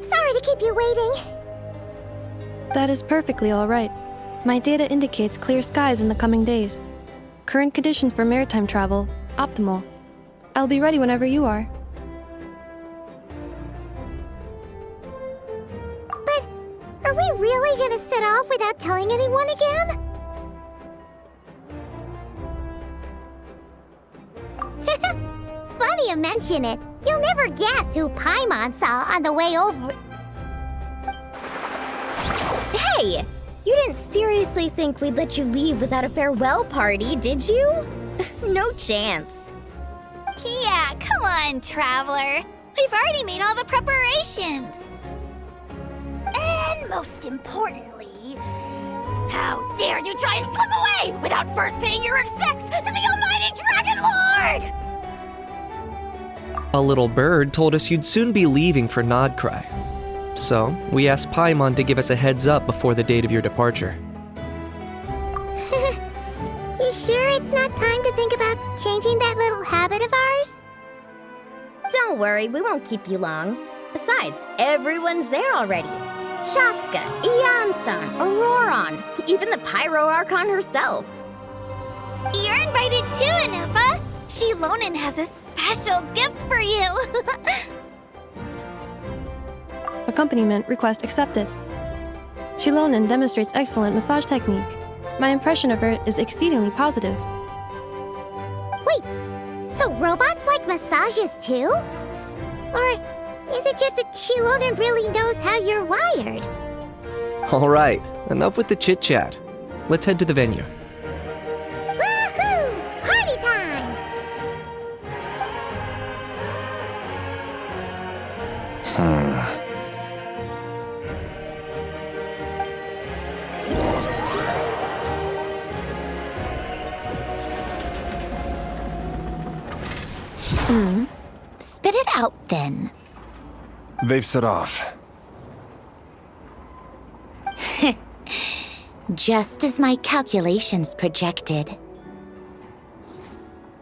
Sorry to keep you waiting. That is perfectly all right. My data indicates clear skies in the coming days. Current conditions for maritime travel, optimal. I'll be ready whenever you are. But are we really gonna set off without telling anyone again? Funny you mention it. You'll never guess who Paimon saw on the way over. Hey! You didn't seriously think we'd let you leave without a farewell party, did you? No chance. Yeah, come on, Traveler. We've already made all the preparations. And most importantly, how dare you try and slip away without first paying your respects to the almighty Dragon Lord! A little bird told us you'd soon be leaving for Nod-Krai. So, we asked Paimon to give us a heads up before the date of your departure. You sure it's not time to think about changing that little habit of ours? Don't worry, we won't keep you long. Besides, everyone's there already. Shaska, Ian-san, Auroron, even the Pyro Archon herself. You're invited too, Anefa. Shilonen has a special gift for you. Accompaniment request accepted. Shilonen demonstrates excellent massage technique. My impression of her is exceedingly positive. Wait, so robots like massages too? Or is it just that Shilonen really knows how you're wired? Alright, enough with the chit-chat. Let's head to the venue. Woohoo! Party time! Spit it out, then. They've set off. Just as my calculations projected.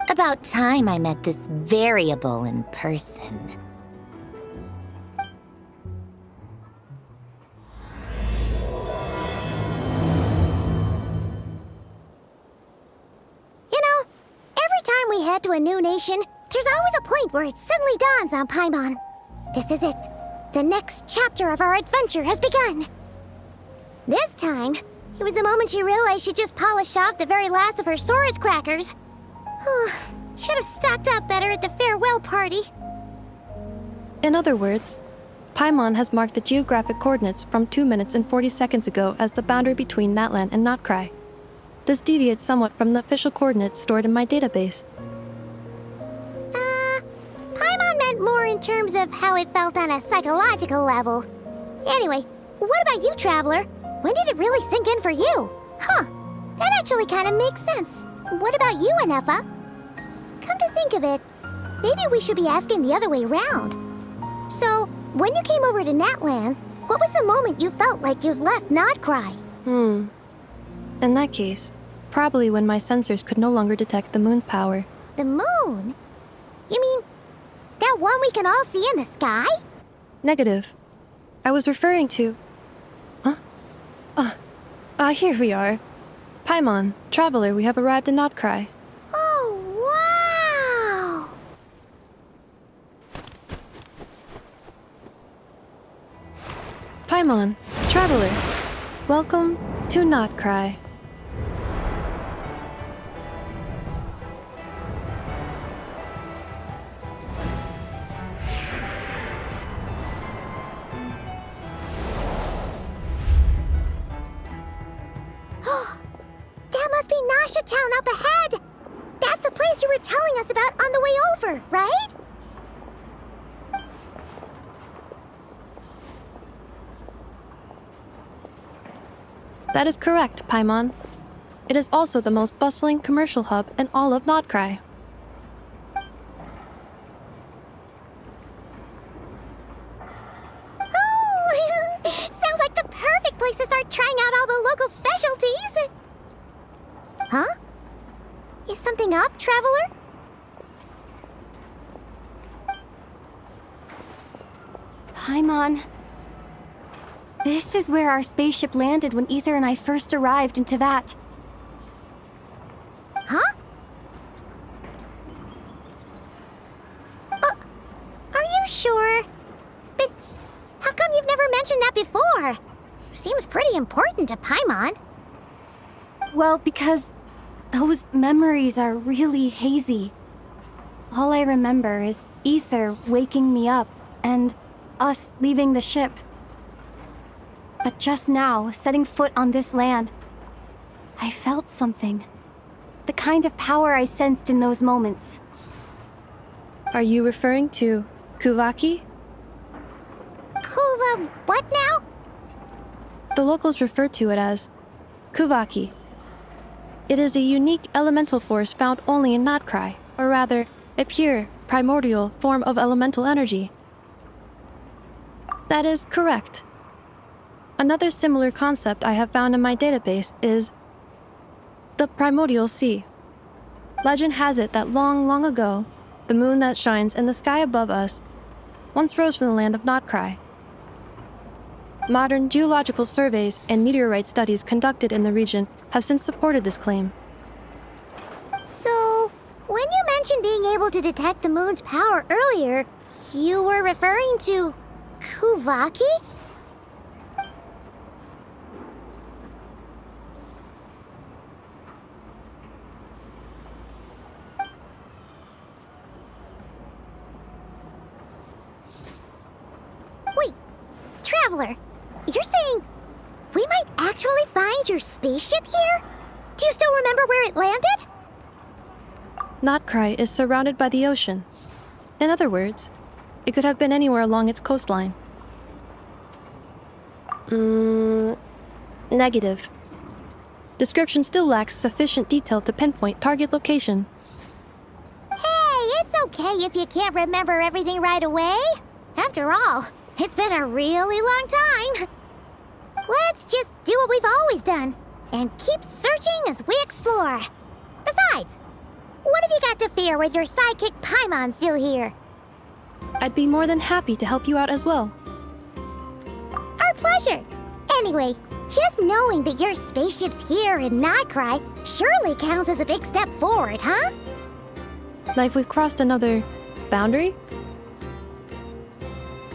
About time I met this variable in person. You know, every time we head to a new nation, there's always a point where it suddenly dawns on Paimon. This is it. The next chapter of our adventure has begun. This time, it was the moment she realized she just polished off the very last of her Saurus crackers. Should have stocked up better at the farewell party. In other words, Paimon has marked the geographic coordinates from 2 minutes and 40 seconds ago as the boundary between Natlan and Nod-Krai. This deviates somewhat from the official coordinates stored in my database. Paimon meant more in terms of how it felt on a psychological level. Anyway, what about you, Traveler? When did it really sink in for you? Huh, that actually kind of makes sense. What about you, Anefa? Come to think of it, maybe we should be asking the other way round. So, when you came over to Natlan, what was the moment you felt like you'd left Nod-Krai? In that case, probably when my sensors could no longer detect the moon's power. The moon? You mean that one we can all see in the sky? Negative. I was referring to... Here we are. Paimon, Traveler, we have arrived in Nod-Krai. Oh, wow! Paimon, Traveler, welcome to Nod-Krai. That must be Nasha Town up ahead! That's the place you were telling us about on the way over, right? That is correct, Paimon. It is also the most bustling commercial hub in all of Nod-Krai. Oh, sounds like the perfect place to start trying out all the local specialties. Huh? Is something up, traveler? Paimon. This is where our spaceship landed when Ether and I first arrived in Teyvat. Huh? Are you sure? But how come you've never mentioned that before? Seems pretty important to Paimon. Well, because those memories are really hazy. All I remember is Ether waking me up and us leaving the ship. But just now, setting foot on this land, I felt something. The kind of power I sensed in those moments. Are you referring to Kuvaki? Kuva, what now? The locals refer to it as Kuvaki. It is a unique elemental force found only in Nod-Krai, or rather, a pure, primordial form of elemental energy. That is correct. Another similar concept I have found in my database is the primordial sea. Legend has it that long, long ago, the moon that shines in the sky above us once rose from the land of Nod-Krai. Modern geological surveys and meteorite studies conducted in the region have since supported this claim. So, when you mentioned being able to detect the moon's power earlier, you were referring to Kuvaki? Wait, Traveler, you're saying we might actually find your spaceship here? Do you still remember where it landed? Nod-Krai is surrounded by the ocean. In other words, it could have been anywhere along its coastline. Negative. Description still lacks sufficient detail to pinpoint target location. Hey, it's okay if you can't remember everything right away. After all, it's been a really long time. Let's just do what we've always done and keep searching as we explore. Besides, what have you got to fear with your sidekick Paimon still here? I'd be more than happy to help you out as well. Our pleasure. Anyway, just knowing that your spaceship's here in Nod-Krai surely counts as a big step forward, huh? Like we've crossed another boundary?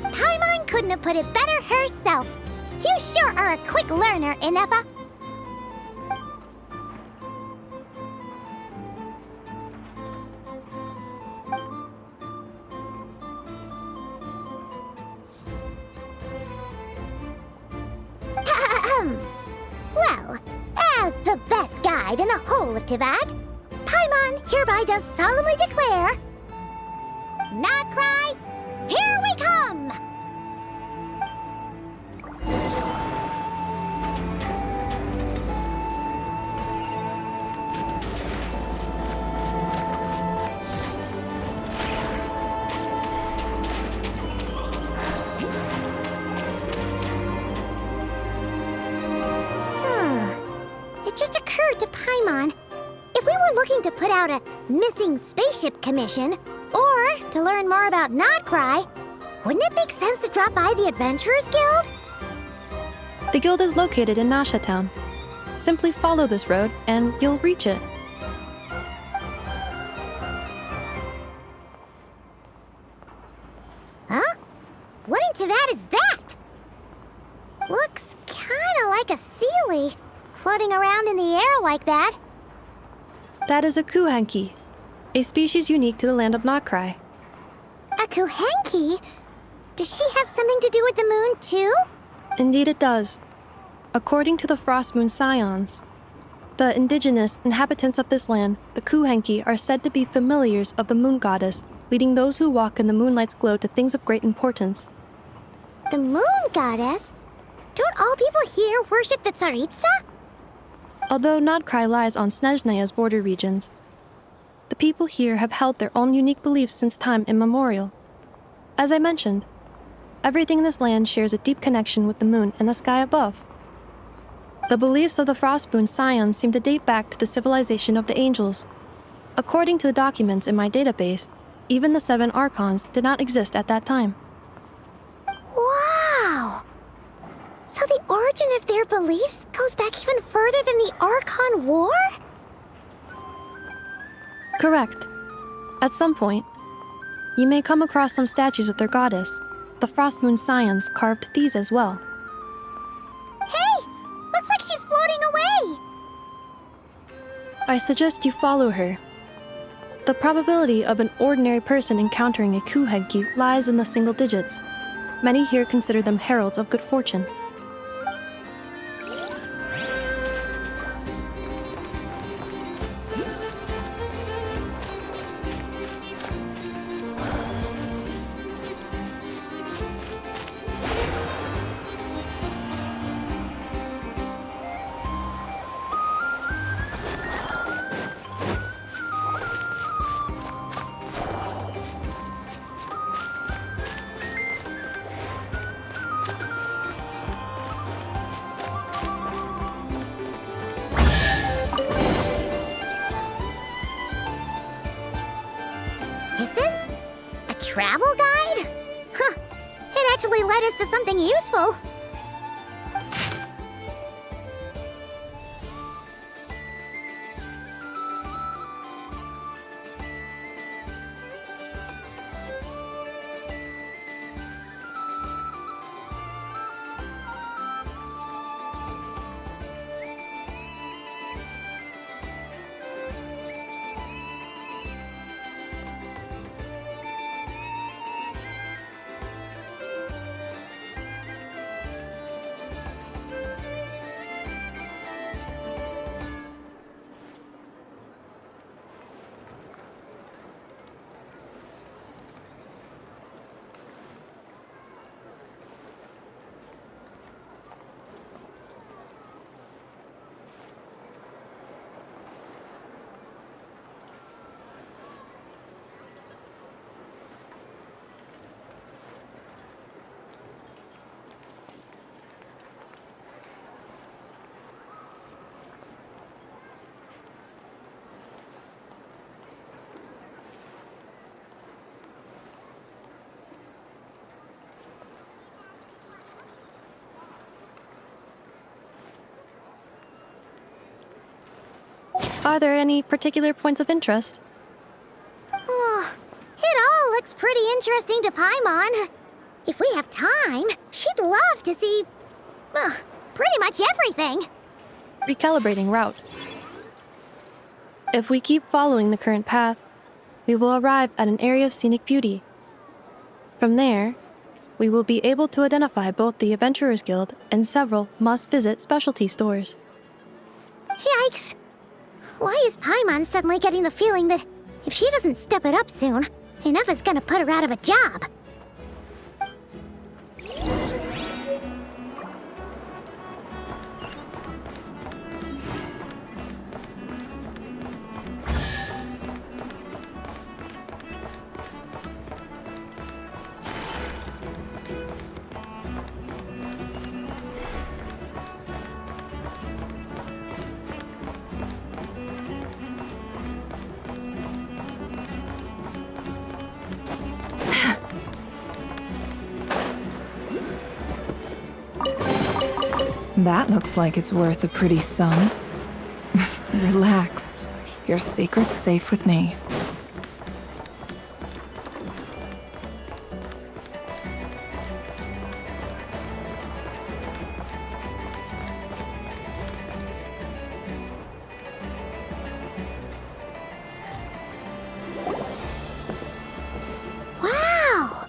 Paimon couldn't have put it better herself. You sure are a quick learner, Inefa. Well, as the best guide in the whole of Teyvat, Paimon hereby does solemnly declare, Nod-Krai, here we come! It just occurred to Paimon, if we were looking to put out a missing spaceship commission, or to learn more about Nod-Krai, wouldn't it make sense to drop by the Adventurers Guild? The guild is located in Nasha Town. Simply follow this road and you'll reach it. Huh? What in Teyvat is that? Looks kinda like a Sealy, floating around in the air like that. That is a Kuhenki, a species unique to the land of Nod-Krai. A Kuhenki? Does she have something to do with the moon, too? Indeed it does. According to the Frost Moon Scions, the indigenous inhabitants of this land, the Kuhenki, are said to be familiars of the moon goddess, leading those who walk in the moonlight's glow to things of great importance. The moon goddess? Don't all people here worship the Tsaritsa? Although Nod-Krai lies on Snezhnaya's border regions, the people here have held their own unique beliefs since time immemorial. As I mentioned, everything in this land shares a deep connection with the moon and the sky above. The beliefs of the Frostmoon Scions seem to date back to the civilization of the angels. According to the documents in my database, even the 7 Archons did not exist at that time. Wow! So the origin of their beliefs goes back even further than the Archon War? Correct. At some point, you may come across some statues of their goddess. The Frostmoon Scions carved these as well. Hey! Looks like she's floating away! I suggest you follow her. The probability of an ordinary person encountering a Kuhenki lies in the single digits. Many here consider them heralds of good fortune. Is this a travel guide? Huh. It actually led us to something useful. Are there any particular points of interest? Oh, it all looks pretty interesting to Paimon. If we have time, she'd love to see, pretty much everything. Recalibrating route. If we keep following the current path, we will arrive at an area of scenic beauty. From there, we will be able to identify both the Adventurers Guild and several must-visit specialty stores. Yikes! Why is Paimon suddenly getting the feeling that if she doesn't step it up soon, enough is gonna put her out of a job? That looks like it's worth a pretty sum. Relax. Your secret's safe with me. Wow!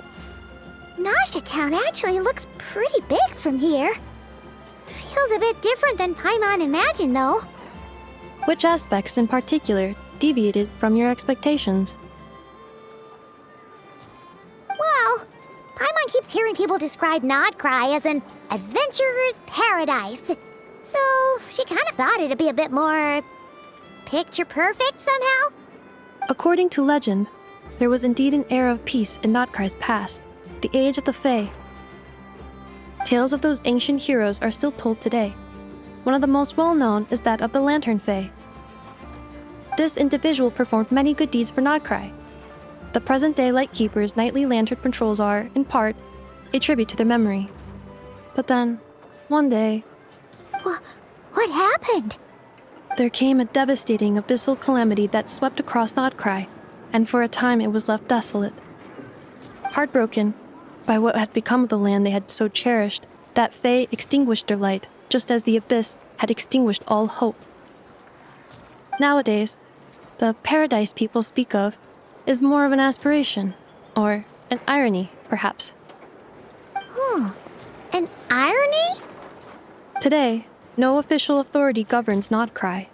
Nasha Town actually looks pretty big from here. Feels a bit different than Paimon imagined, though. Which aspects in particular deviated from your expectations? Well, Paimon keeps hearing people describe Nod-Krai as an adventurer's paradise. So, she kind of thought it'd be a bit more picture perfect somehow? According to legend, there was indeed an era of peace in Nod-Krai's past, the age of the Fae. Tales of those ancient heroes are still told today. One of the most well-known is that of the Lantern Fae. This individual performed many good deeds for Nod-Krai. The present-day Lightkeeper's nightly lantern patrols are, in part, a tribute to their memory. But then, one day, What happened? there came a devastating abyssal calamity that swept across Nod-Krai, and for a time it was left desolate. Heartbroken by what had become of the land they had so cherished, that Fae extinguished their light, just as the abyss had extinguished all hope. Nowadays, the paradise people speak of is more of an aspiration, or an irony, perhaps. An irony? Today, no official authority governs Nod-Krai.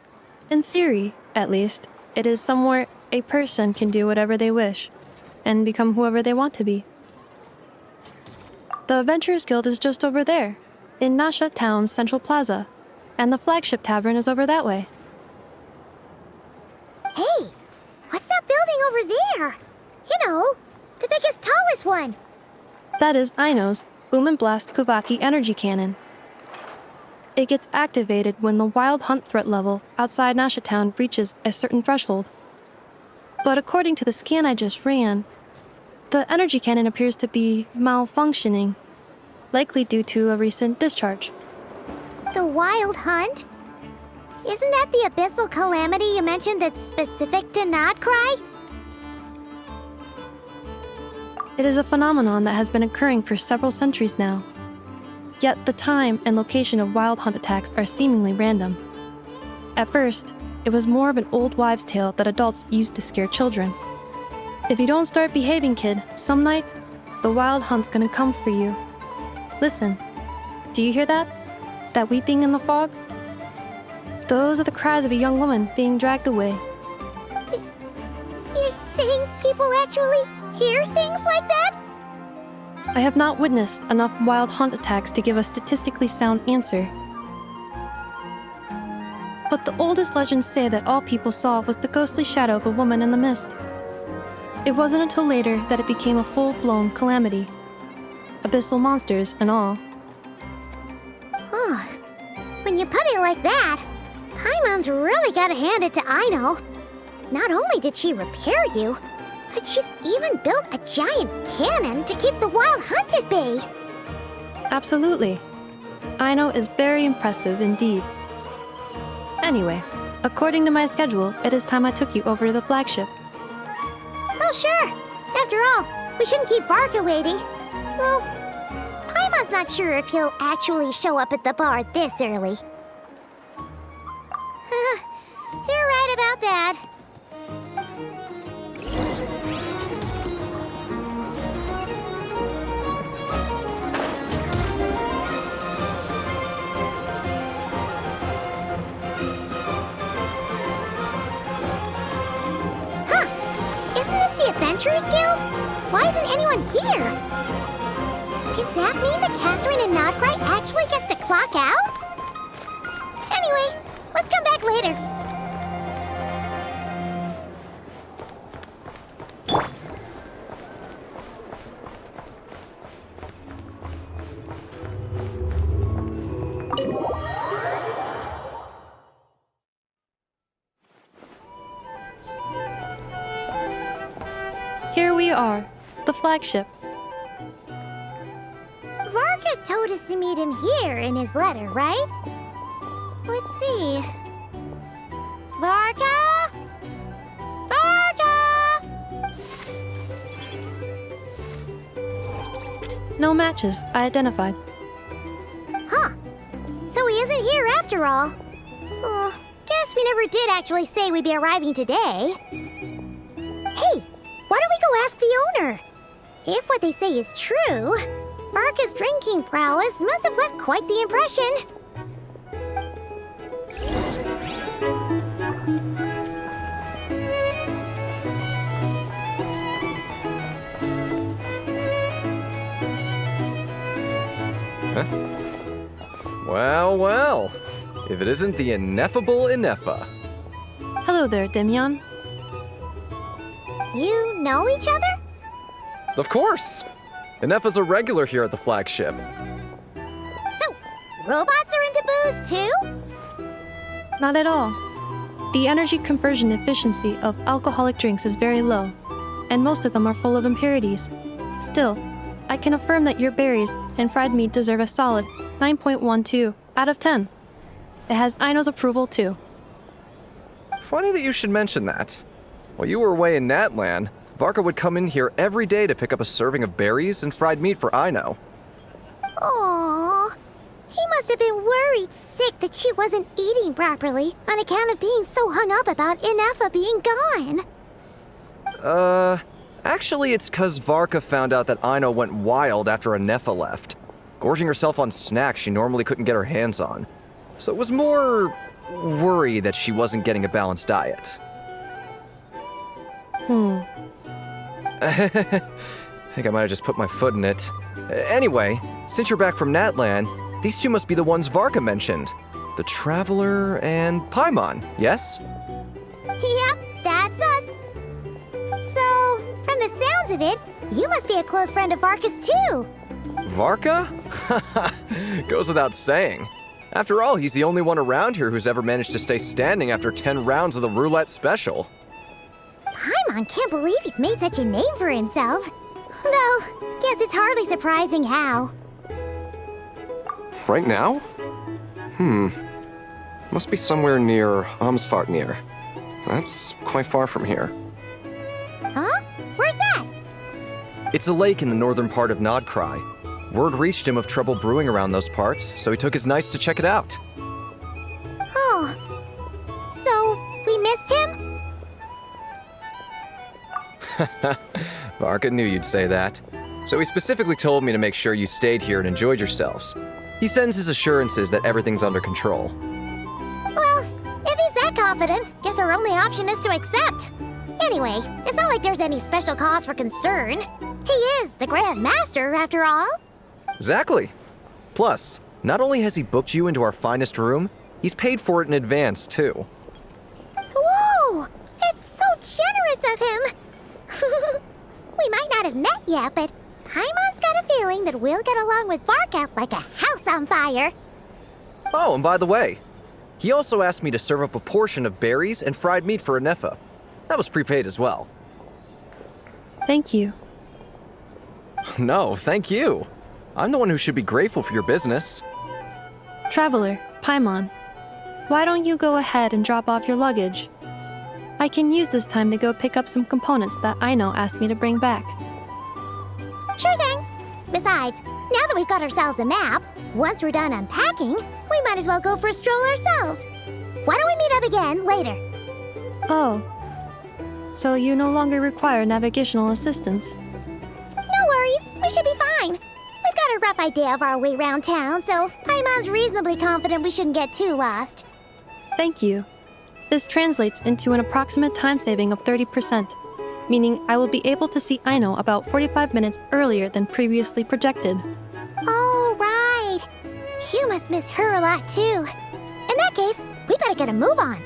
In theory, at least, it is somewhere a person can do whatever they wish, and become whoever they want to be. The Adventurers Guild is just over there, in Nasha Town's Central Plaza, and the flagship tavern is over that way. Hey, what's that building over there? You know, the biggest, tallest one. That is Aino's Blast Kuvaki energy cannon. It gets activated when the wild hunt threat level outside Nasha Town reaches a certain threshold. But according to the scan I just ran, the energy cannon appears to be malfunctioning, likely due to a recent discharge. The wild hunt? Isn't that the abyssal calamity you mentioned that's specific to Nod-Krai? It is a phenomenon that has been occurring for several centuries now. Yet the time and location of wild hunt attacks are seemingly random. At first, it was more of an old wives' tale that adults used to scare children. If you don't start behaving, kid, some night, the wild hunt's gonna come for you. Listen, do you hear that? That weeping in the fog? Those are the cries of a young woman being dragged away. You're saying people actually hear things like that? I have not witnessed enough wild hunt attacks to give a statistically sound answer. But the oldest legends say that all people saw was the ghostly shadow of a woman in the mist. It wasn't until later that it became a full-blown calamity. Abyssal monsters and all. When you put it like that, Paimon's really gotta hand it to Aino. Not only did she repair you, but she's even built a giant cannon to keep the wild hunt at bay. Absolutely. Aino is very impressive indeed. Anyway, according to my schedule, it is time I took you over to the flagship. Oh, sure. After all, we shouldn't keep Varka waiting. Well, Paimon's not sure if he'll actually show up at the bar this early. You're right about that. Adventurers Guild? Why isn't anyone here? Does that mean that Catherine and Nod-Krai actually gets to clock out? Anyway, let's come back later. Here we are, the flagship. Varka told us to meet him here in his letter, right? Let's see. Varka? Varka! No matches, I identified. Huh. So he isn't here after all. Oh, guess we never did actually say we'd be arriving today. Hey! Why don't we go ask the owner? If what they say is true, Varka's drinking prowess must have left quite the impression. Well, well. if it isn't the ineffable Ineffa. Hello there, Demyon. You know each other? Of course! Ineffa's a regular here at the flagship. So, robots are into booze too? Not at all. The energy conversion efficiency of alcoholic drinks is very low, and most of them are full of impurities. Still, I can affirm that your berries and fried meat deserve a solid 9.12 out of 10. It has Aino's approval too. Funny that you should mention that. While you were away in Natlan, Varka would come in here every day to pick up a serving of berries and fried meat for Aino. Aww. He must have been worried sick that she wasn't eating properly on account of being so hung up about Ineffa being gone. Actually it's 'cause Varka found out that Aino went wild after Ineffa left, gorging herself on snacks she normally couldn't get her hands on. So it was more worry that she wasn't getting a balanced diet. I think I might have just put my foot in it. Anyway, since you're back from Natlan, these two must be the ones Varka mentioned. The Traveler and Paimon, yes? Yep, that's us. So, from the sounds of it, you must be a close friend of Varka's too. Varka? Goes without saying. After all, he's the only one around here who's ever managed to stay standing after 10 rounds of the roulette special. Paimon can't believe he's made such a name for himself. Though, guess it's hardly surprising how. Right now? Must be somewhere near Amsvartnir. That's quite far from here. Huh? Where's that? It's a lake in the northern part of Nod-Krai. Word reached him of trouble brewing around those parts, so he took his knights to check it out. Oh. So, we missed him? Varka knew you'd say that. So he specifically told me to make sure you stayed here and enjoyed yourselves. He sends his assurances that everything's under control. Well, if he's that confident, guess our only option is to accept. Anyway, it's not like there's any special cause for concern. He is the Grand Master, after all. Exactly. Plus, not only has he booked you into our finest room, he's paid for it in advance, too. Whoa! It's so generous of him! We might not have met yet, but Paimon's got a feeling that we'll get along with Varka like a house on fire. Oh, and by the way, he also asked me to serve up a portion of berries and fried meat for Ineffa. That was prepaid as well. Thank you. No, thank you. I'm the one who should be grateful for your business. Traveler, Paimon, why don't you go ahead and drop off your luggage? I can use this time to go pick up some components that Aino asked me to bring back. Sure thing. Besides, now that we've got ourselves a map, once we're done unpacking, we might as well go for a stroll ourselves. Why don't we meet up again later? Oh. So you no longer require navigational assistance? No worries, we should be fine. We've got a rough idea of our way around town, so Paimon's reasonably confident we shouldn't get too lost. Thank you. This translates into an approximate time saving of 30%, meaning I will be able to see Aino about 45 minutes earlier than previously projected. Oh, right. You must miss her a lot, too. In that case, we better get a move on.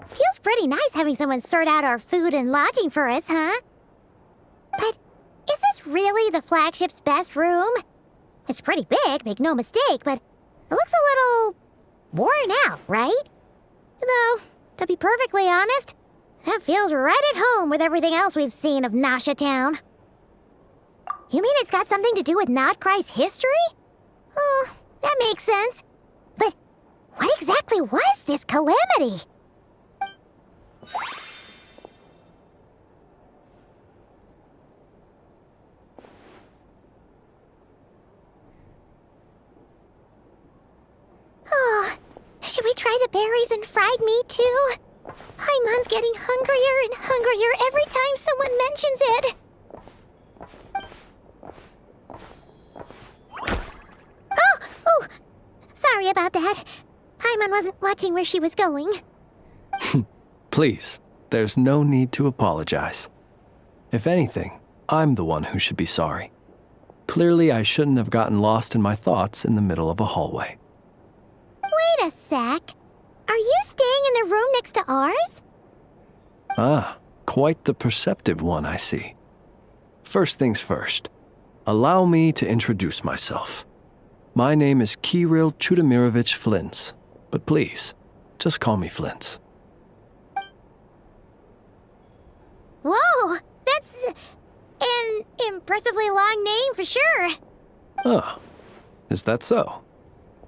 Feels pretty nice having someone sort out our food and lodging for us, huh? But is this really the flagship's best room? It's pretty big, make no mistake, but it looks a little worn out, right? Though, to be perfectly honest, that feels right at home with everything else we've seen of Nasha Town. You mean it's got something to do with Nod-Krai's history? Oh, that makes sense. But what exactly was this calamity? Should we try the berries and fried meat too? Paimon's getting hungrier and hungrier every time someone mentions it. Oh! Sorry about that. Paimon wasn't watching where she was going. Please, there's no need to apologize. If anything, I'm the one who should be sorry. Clearly, I shouldn't have gotten lost in my thoughts in the middle of a hallway. Wait a sec. Are you staying in the room next to ours? Ah, quite the perceptive one, I see. First things first, allow me to introduce myself. My name is Kirill Chudamirovich Flintz, but please, just call me Flintz. Whoa, that's an impressively long name for sure. Oh, is that so?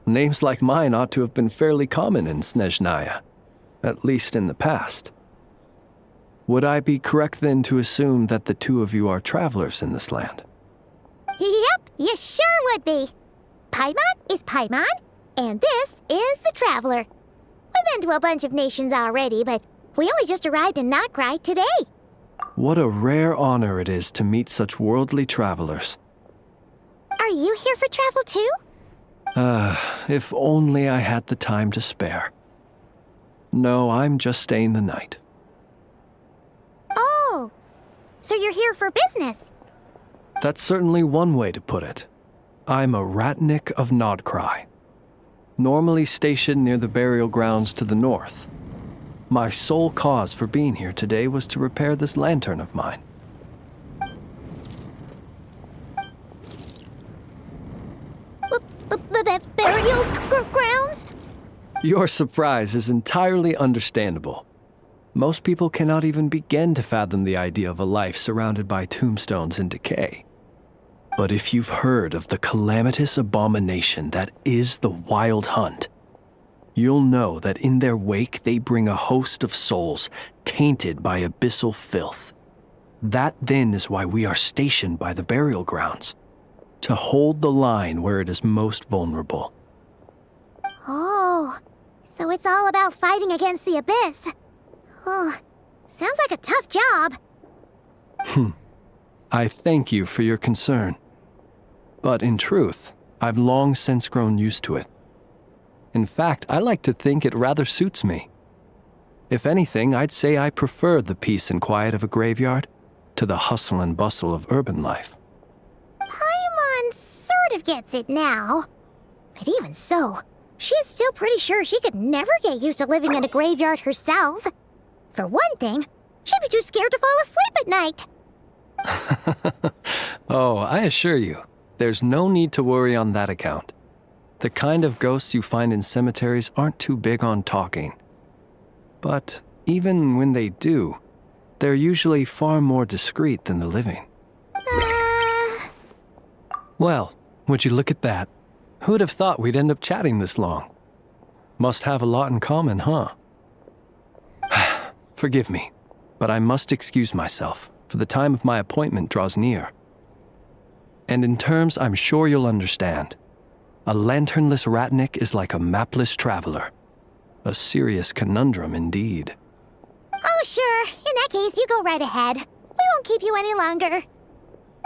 Names like mine ought to have been fairly common in Snezhnaya, at least in the past. Would I be correct then to assume that the two of you are travelers in this land? Yep, you sure would be. Paimon is Paimon, and this is the Traveler. We've been to a bunch of nations already, but we only just arrived in Nod-Krai today. What a rare honor it is to meet such worldly travelers. Are you here for travel too? If only I had the time to spare. No, I'm just staying the night. Oh, so you're here for business? That's certainly one way to put it. I'm a ratnik of Nod-Krai, normally stationed near the burial grounds to the north. My sole cause for being here today was to repair this lantern of mine. Burial grounds? Your surprise is entirely understandable. Most people cannot even begin to fathom the idea of a life surrounded by tombstones and decay. But if you've heard of the calamitous abomination that is the Wild Hunt, you'll know that in their wake they bring a host of souls tainted by abyssal filth. That then is why we are stationed by the burial grounds, to hold the line where it is most vulnerable. Oh, so it's all about fighting against the abyss. Oh, sounds like a tough job. I thank you for your concern. But in truth, I've long since grown used to it. In fact, I like to think it rather suits me. If anything, I'd say I prefer the peace and quiet of a graveyard to the hustle and bustle of urban life. Paimon sort of gets it now. But even so, she is still pretty sure she could never get used to living in a graveyard herself. For one thing, she'd be too scared to fall asleep at night. Oh, I assure you, there's no need to worry on that account. The kind of ghosts you find in cemeteries aren't too big on talking. But even when they do, they're usually far more discreet than the living. Well, would you look at that? Who'd have thought we'd end up chatting this long? Must have a lot in common, huh? Forgive me, but I must excuse myself, for the time of my appointment draws near. And in terms I'm sure you'll understand, a lanternless ratnik is like a mapless traveler. A serious conundrum indeed. Oh, sure. In that case, you go right ahead. We won't keep you any longer.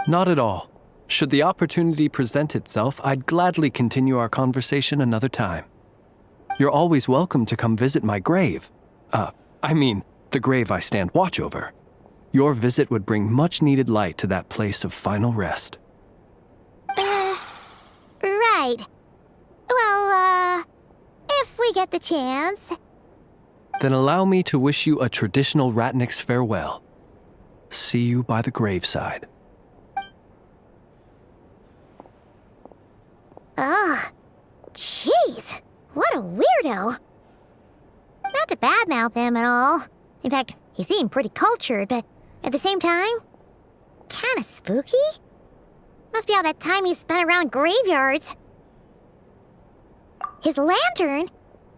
Not at all. Should the opportunity present itself, I'd gladly continue our conversation another time. You're always welcome to come visit my grave. The grave I stand watch over. Your visit would bring much-needed light to that place of final rest. Right. Well, if we get the chance. Then allow me to wish you a traditional ratnik's farewell. See you by the graveside. Ugh. Jeez. What a weirdo. Not to badmouth him at all. In fact, he seemed pretty cultured, but at the same time, kinda spooky? Must be all that time he spent around graveyards. His lantern?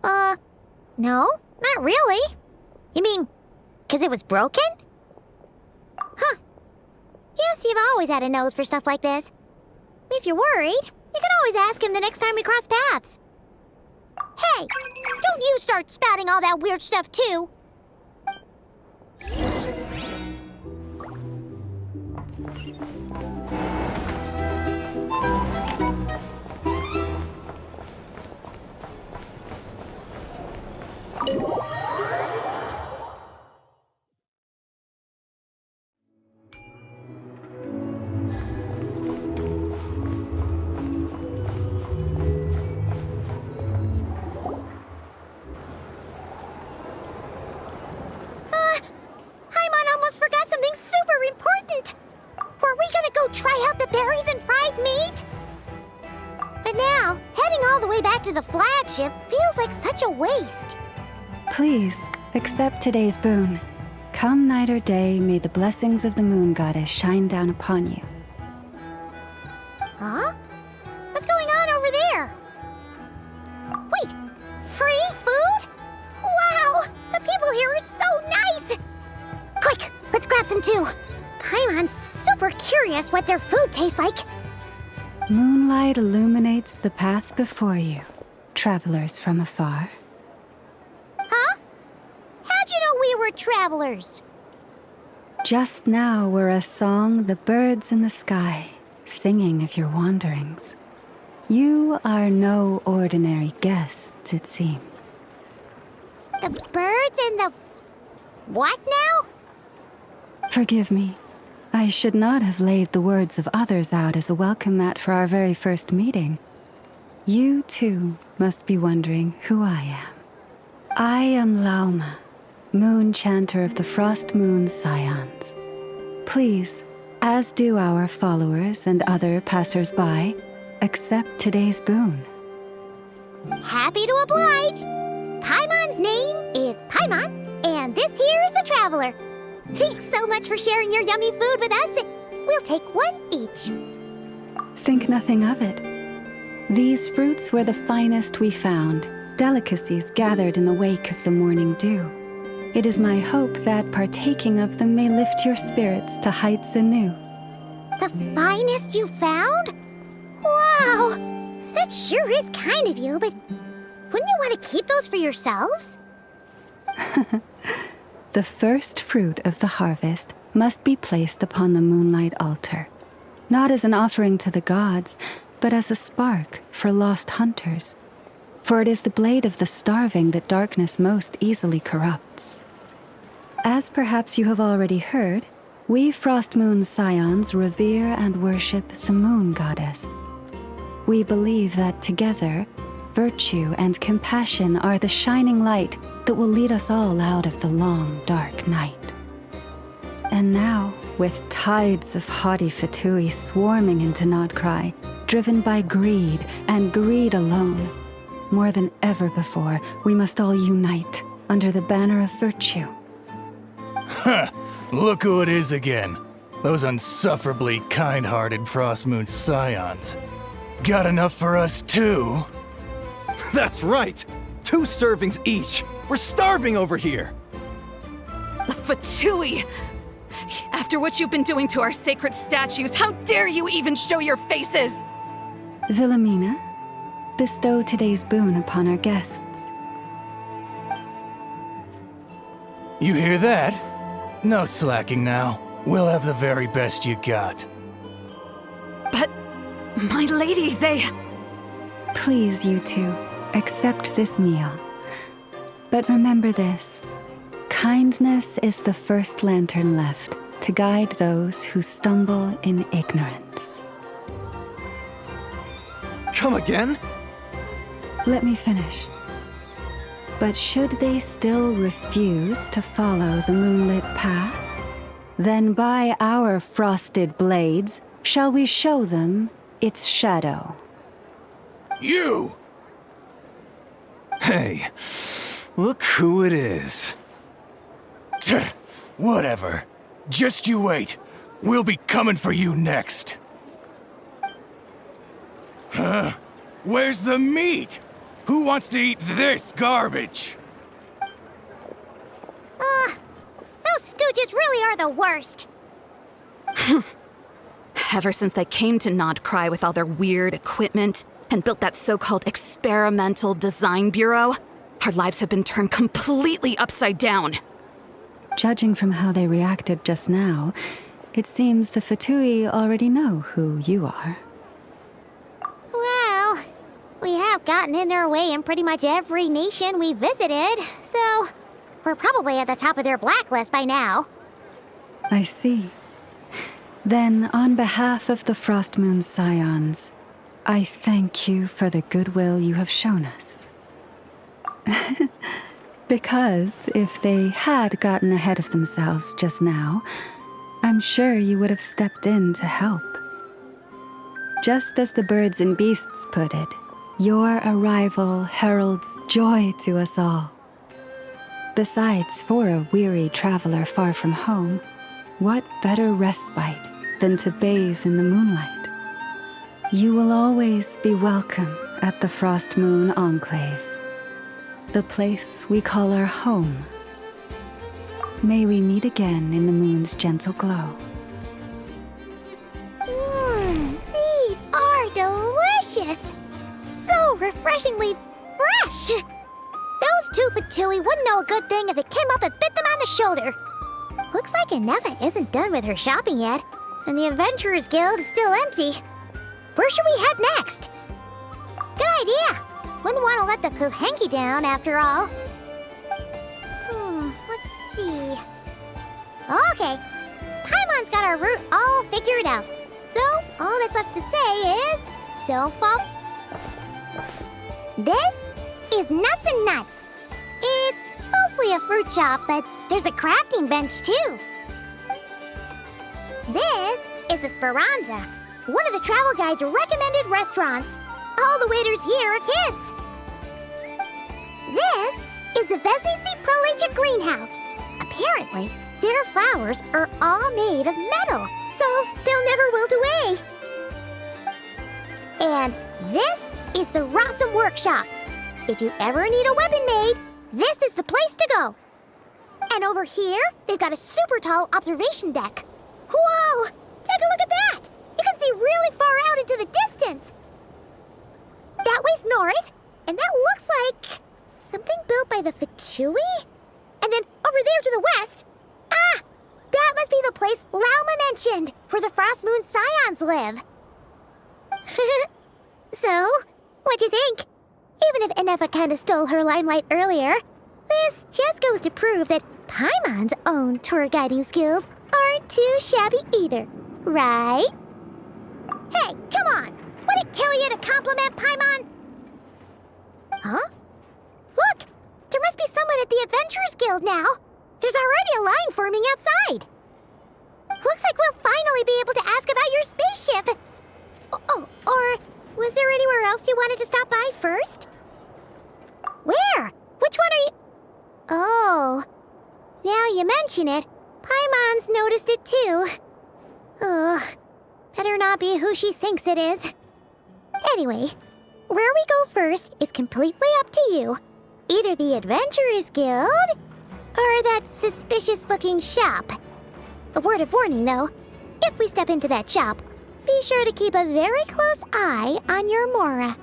No, not really. You mean, 'cause it was broken? Huh. Guess you've always had a nose for stuff like this. If you're worried, you can always ask him the next time we cross paths. Hey, don't you start spouting all that weird stuff too. Paimon almost forgot something super important. Were we gonna go try out the berries and fried meat? But now, heading all the way back to the flagship feels like such a waste. Please, accept today's boon. Come night or day, may the blessings of the moon goddess shine down upon you. Huh? What's going on over there? Wait, free food? Wow, the people here are so nice! Quick, let's grab some too. Paimon's super curious what their food tastes like. Moonlight illuminates the path before you, travelers from afar. Huh? How'd you know we were travelers? Just now were a song the birds in the sky, singing of your wanderings. You are no ordinary guests, it seems. The birds and the... what now? Forgive me. I should not have laid the words of others out as a welcome mat for our very first meeting. You, too, must be wondering who I am. I am Lauma, moon chanter of the Frost Moon's scions. Please, as do our followers and other passers-by, accept today's boon. Happy to oblige. Paimon's name is Paimon, and this here is the traveler. Thanks so much for sharing your yummy food with us. We'll take one each. Think nothing of it. These fruits were the finest we found, delicacies gathered in the wake of the morning dew. It is my hope that partaking of them may lift your spirits to heights anew. The finest you found? Wow! That sure is kind of you, but wouldn't you want to keep those for yourselves? The first fruit of the harvest must be placed upon the moonlight altar, not as an offering to the gods, but as a spark for lost hunters. For it is the blade of the starving that darkness most easily corrupts. As perhaps you have already heard, we Frost Moon's scions revere and worship the moon goddess. We believe that together, virtue and compassion are the shining light that will lead us all out of the long, dark night. And now, with tides of haughty Fatui swarming into Nod-Krai, driven by greed and greed alone, more than ever before, we must all unite under the banner of virtue. Ha! Look who it is again. Those unsufferably kind-hearted Frost Moon scions. Got enough for us too? That's right! 2 servings each! We're starving over here! Fatui! After what you've been doing to our sacred statues, how dare you even show your faces? Wilhelmina, bestow today's boon upon our guests. You hear that? No slacking now. We'll have the very best you got. But, my lady, they... Please, you two, accept this meal. But remember this. Kindness is the first lantern left to guide those who stumble in ignorance. Come again? Let me finish. But should they still refuse to follow the moonlit path, then by our frosted blades shall we show them its shadow. You! Hey, look who it is. Whatever. Just you wait. We'll be coming for you next. Huh? Where's the meat? Who wants to eat this garbage? Those stooges really are the worst. Ever since they came to Nod-Krai with all their weird equipment and built that so-called experimental design bureau, our lives have been turned completely upside down. Judging from how they reacted just now, it seems the Fatui already know who you are. Well, we have gotten in their way in pretty much every nation we visited, so we're probably at the top of their blacklist by now. I see. Then, on behalf of the Frost Moon Scions, I thank you for the goodwill you have shown us. Because if they had gotten ahead of themselves just now, I'm sure you would have stepped in to help. Just as the birds and beasts put it, your arrival heralds joy to us all. Besides, for a weary traveler far from home, what better respite than to bathe in the moonlight? You will always be welcome at the Frost Moon Enclave, the place we call our home. May we meet again in the moon's gentle glow. These are delicious! So refreshingly fresh! Those two Fatui wouldn't know a good thing if it came up and bit them on the shoulder. Looks like Ineva isn't done with her shopping yet, and the Adventurers Guild is still empty. Where should we head next? Good idea! Wouldn't want to let the Kuhenki down, after all. Let's see... Okay, Paimon's got our route all figured out. So, all that's left to say is... don't fall... This is Nuts and Nuts. It's mostly a fruit shop, but there's a crafting bench, too. This is the Speranza, one of the travel guide's recommended restaurants. All the waiters here are kids. This is the Vesnici Prolicha greenhouse. Apparently, their flowers are all made of metal, so they'll never wilt away. And this is the Rossum Workshop. If you ever need a weapon made, this is the place to go. And over here, they've got a super tall observation deck. Whoa! Take a look at that! You can see really far out into the distance. That way's north, and that looks like something built by the Fatui? And then over there to the west, that must be the place Lauma mentioned, where the Frost Moon Scions live. So, what'd you think? Even if Ineva kinda stole her limelight earlier, this just goes to prove that Paimon's own tour guiding skills aren't too shabby either, right? Hey, come on! Would it kill you to compliment Paimon? Huh? Look! There must be someone at the Adventurers Guild now! There's already a line forming outside! Looks like we'll finally be able to ask about your spaceship! Oh, or was there anywhere else you wanted to stop by first? Where? Which one are you... Oh, now you mention it, Paimon's noticed it too. Ugh, better not be who she thinks it is. Anyway, where we go first is completely up to you. Either the Adventurers Guild, or that suspicious-looking shop. A word of warning, though. If we step into that shop, be sure to keep a very close eye on your Mora.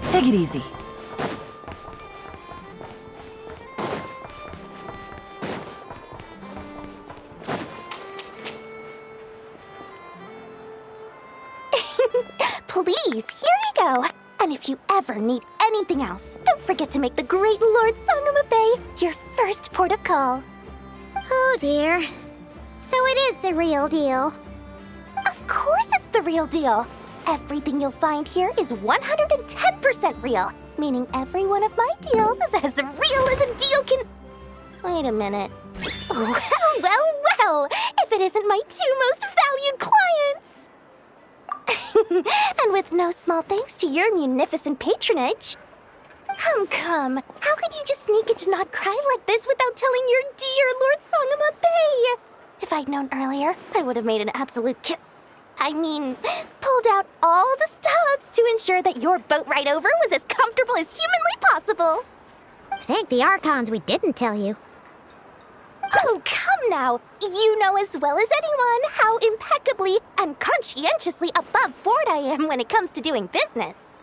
Take it easy. Please, here you go. And if you ever need anything else, don't forget to make the great Lord Sangama Bay your first port of call. Oh dear. So it is the real deal. Of course it's the real deal. Everything you'll find here is 110% real, meaning every one of my deals is as real as a deal can... Wait a minute. Well, if it isn't my two most valued clients! And with no small thanks to your munificent patronage. Come, how could you just sneak into Nod-Krai like this without telling your dear Lord Sangama Bay? If I'd known earlier, I would have made an absolute pulled out all the stops to ensure that your boat ride over was as comfortable as humanly possible. Thank the Archons we didn't tell you. Oh, come now. You know as well as anyone how impeccably and conscientiously above board I am when it comes to doing business.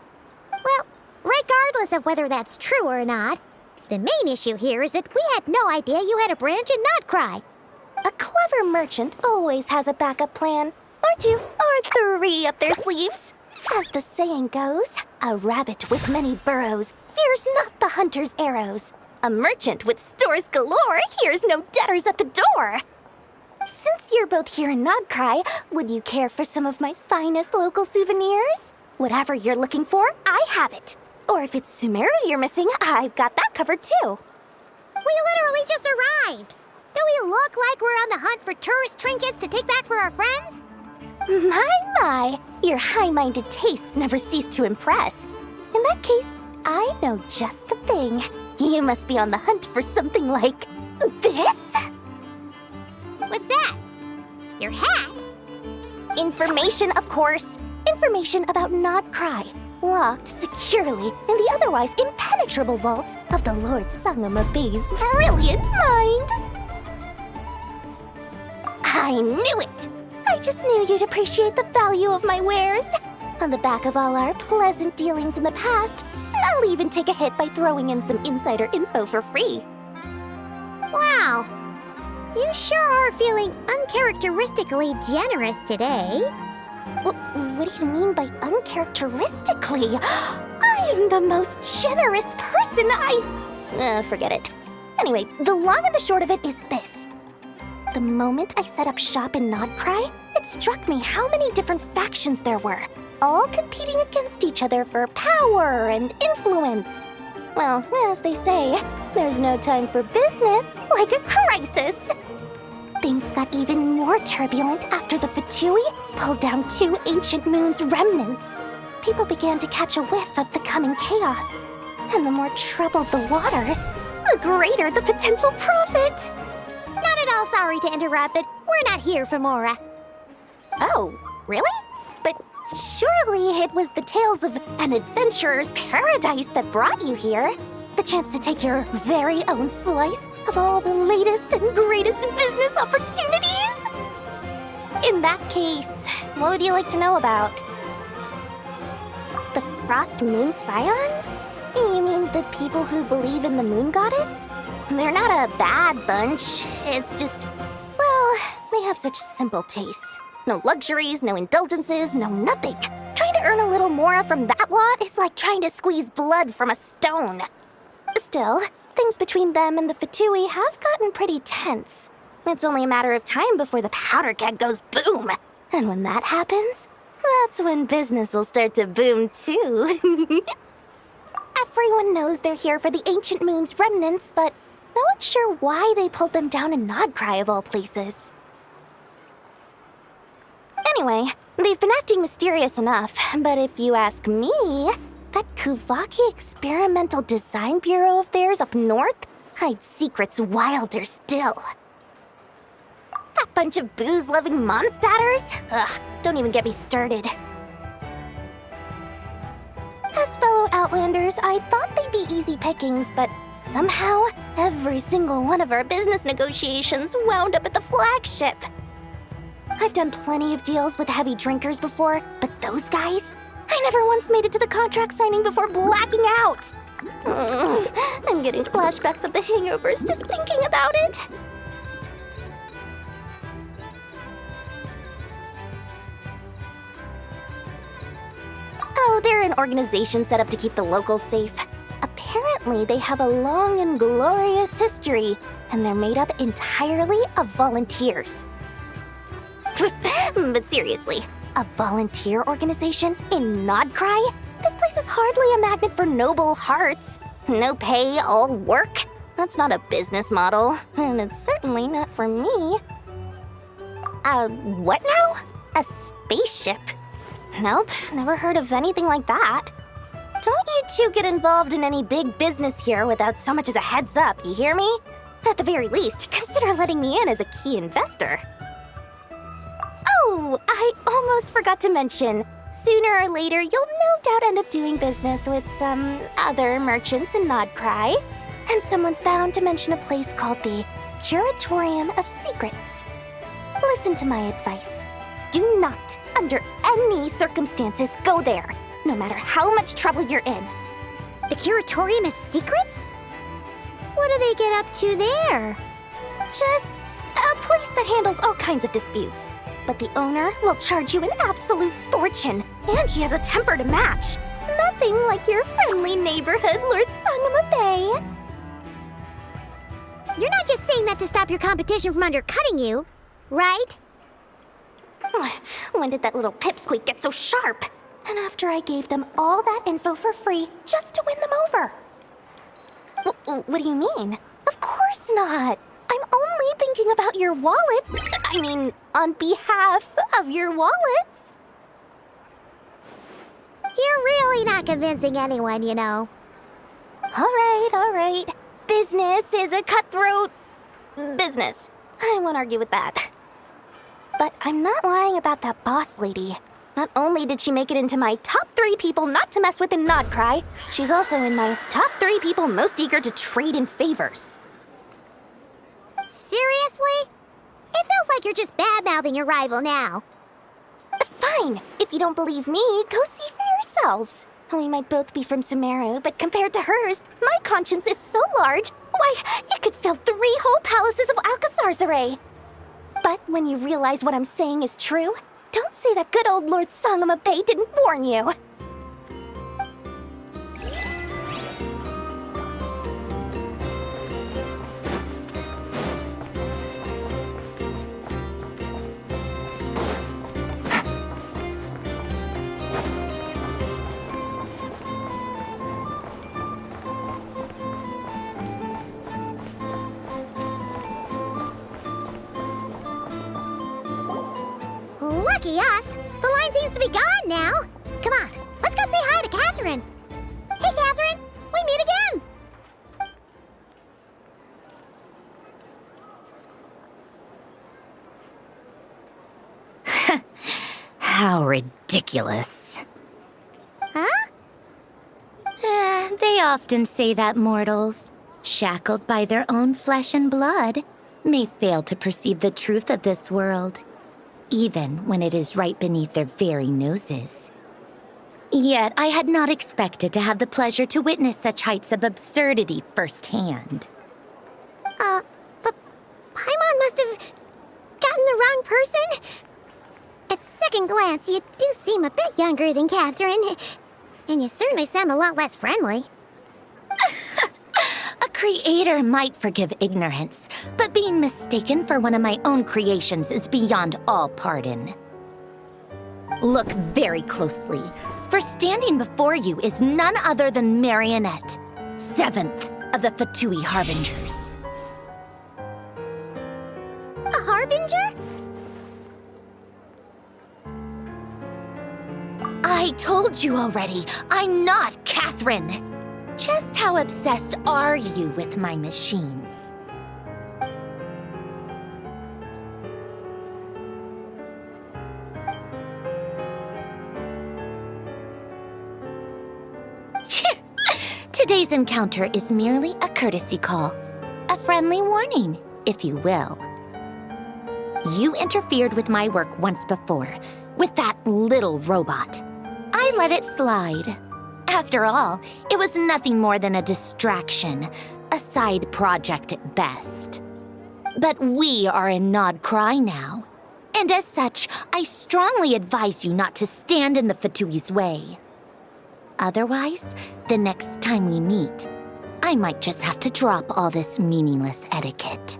Well, regardless of whether that's true or not, the main issue here is that we had no idea you had a branch in Nod-Krai. A clever merchant always has a backup plan, or two, or three up their sleeves. As the saying goes, a rabbit with many burrows fears not the hunter's arrows. A merchant with stores galore hears no debtors at the door. Since you're both here in Nod-Krai, would you care for some of my finest local souvenirs? Whatever you're looking for, I have it. Or if it's Sumeru you're missing, I've got that covered too. We literally just arrived. Do we look like we're on the hunt for tourist trinkets to take back for our friends? My, your high-minded tastes never cease to impress. In that case, I know just the thing. You must be on the hunt for something like this? What's that? Your hat? Information, of course. Information about Nod-Krai, locked securely in the otherwise impenetrable vaults of the Lord Sangama Bay's brilliant mind. I knew it! I just knew you'd appreciate the value of my wares. On the back of all our pleasant dealings in the past, I'll even take a hit by throwing in some insider info for free. Wow. You sure are feeling uncharacteristically generous today. What do you mean by uncharacteristically? I am the most generous person forget it. Anyway, the long and the short of it is this. The moment I set up shop in Nod-Krai, it struck me how many different factions there were, all competing against each other for power and influence. Well, as they say, there's no time for business like a crisis. Things got even more turbulent after the Fatui pulled down 2 ancient moon's remnants. People began to catch a whiff of the coming chaos. And the more troubled the waters, the greater the potential profit. Not at all sorry to interrupt, but we're not here for Mora. Oh, really? But surely it was the tales of an adventurer's paradise that brought you here. The chance to take your very own slice of all the latest and greatest business opportunities? In that case, what would you like to know about? The Frost Moon Scions? You mean the people who believe in the Moon Goddess? They're not a bad bunch. It's just, well, they have such simple tastes. No luxuries, no indulgences, no nothing. Trying to earn a little more from that lot is like trying to squeeze blood from a stone. Still, things between them and the Fatui have gotten pretty tense. It's only a matter of time before the powder keg goes boom. And when that happens, that's when business will start to boom too. Everyone knows they're here for the ancient moon's remnants, but no one's sure why they pulled them down in Nod-Krai of all places. Anyway, they've been acting mysterious enough, but if you ask me, that Kuvaki Experimental Design Bureau of theirs up north hides secrets wilder still. That bunch of booze-loving monstatters? Ugh, don't even get me started. As fellow Outlanders, I thought they'd be easy pickings, but somehow, every single one of our business negotiations wound up at the flagship. I've done plenty of deals with heavy drinkers before, but those guys? I never once made it to the contract signing before blacking out. I'm getting flashbacks of the hangovers just thinking about it. Oh, they're an organization set up to keep the locals safe. Apparently, they have a long and glorious history, and they're made up entirely of volunteers. But seriously, a volunteer organization in Nod-Krai? This place is hardly a magnet for noble hearts. No pay, all work? That's not a business model, and it's certainly not for me. What now? A spaceship? Nope, never heard of anything like that. Don't you two get involved in any big business here without so much as a heads up, you hear me? At the very least, consider letting me in as a key investor. Oh, I almost forgot to mention. Sooner or later, you'll no doubt end up doing business with some other merchants in Nod-Krai. And someone's bound to mention a place called the Curatorium of Secrets. Listen to my advice. Do not, under any circumstances, go there, no matter how much trouble you're in. The Curatorium of Secrets? What do they get up to there? Just a place that handles all kinds of disputes. But the owner will charge you an absolute fortune, and she has a temper to match. Nothing like your friendly neighborhood, Lord Sangama Bay. You're not just saying that to stop your competition from undercutting you, right? When did that little pipsqueak get so sharp? And after I gave them all that info for free just to win them over. What do you mean? Of course not. I'm only thinking about your wallets. I mean, on behalf of your wallets. You're really not convincing anyone, you know. All right. Business is a cutthroat business. I won't argue with that. But I'm not lying about that boss lady. Not only did she make it into my top 3 people not to mess with in Nod-Krai, she's also in my top 3 people most eager to trade in favors. Seriously? It feels like you're just bad-mouthing your rival now. Fine. If you don't believe me, go see for yourselves. We might both be from Sumeru, but compared to hers, my conscience is so large, why, you could fill 3 whole palaces of Alcazar's. But when you realize what I'm saying is true, don't say that good old Lord Sangama Bay didn't warn you. Lucky us! The line seems to be gone now. Come on, let's go say hi to Catherine. Hey, Catherine, we meet again. How ridiculous. Huh? They often say that mortals, shackled by their own flesh and blood, may fail to perceive the truth of this world, even when it is right beneath their very noses. Yet I had not expected to have the pleasure to witness such heights of absurdity firsthand. But Paimon must have gotten the wrong person? At second glance, you do seem a bit younger than Catherine, and you certainly sound a lot less friendly. A creator might forgive ignorance, but being mistaken for one of my own creations is beyond all pardon. Look very closely, for standing before you is none other than Marionette, 7th of the Fatui Harbingers. A Harbinger? I told you already, I'm not Catherine. Just how obsessed are you with my machines? Today's encounter is merely a courtesy call. A friendly warning, if you will. You interfered with my work once before, with that little robot. I let it slide. After all, it was nothing more than a distraction, a side project at best. But we are in Nod-Krai now, and as such, I strongly advise you not to stand in the Fatui's way. Otherwise, the next time we meet, I might just have to drop all this meaningless etiquette.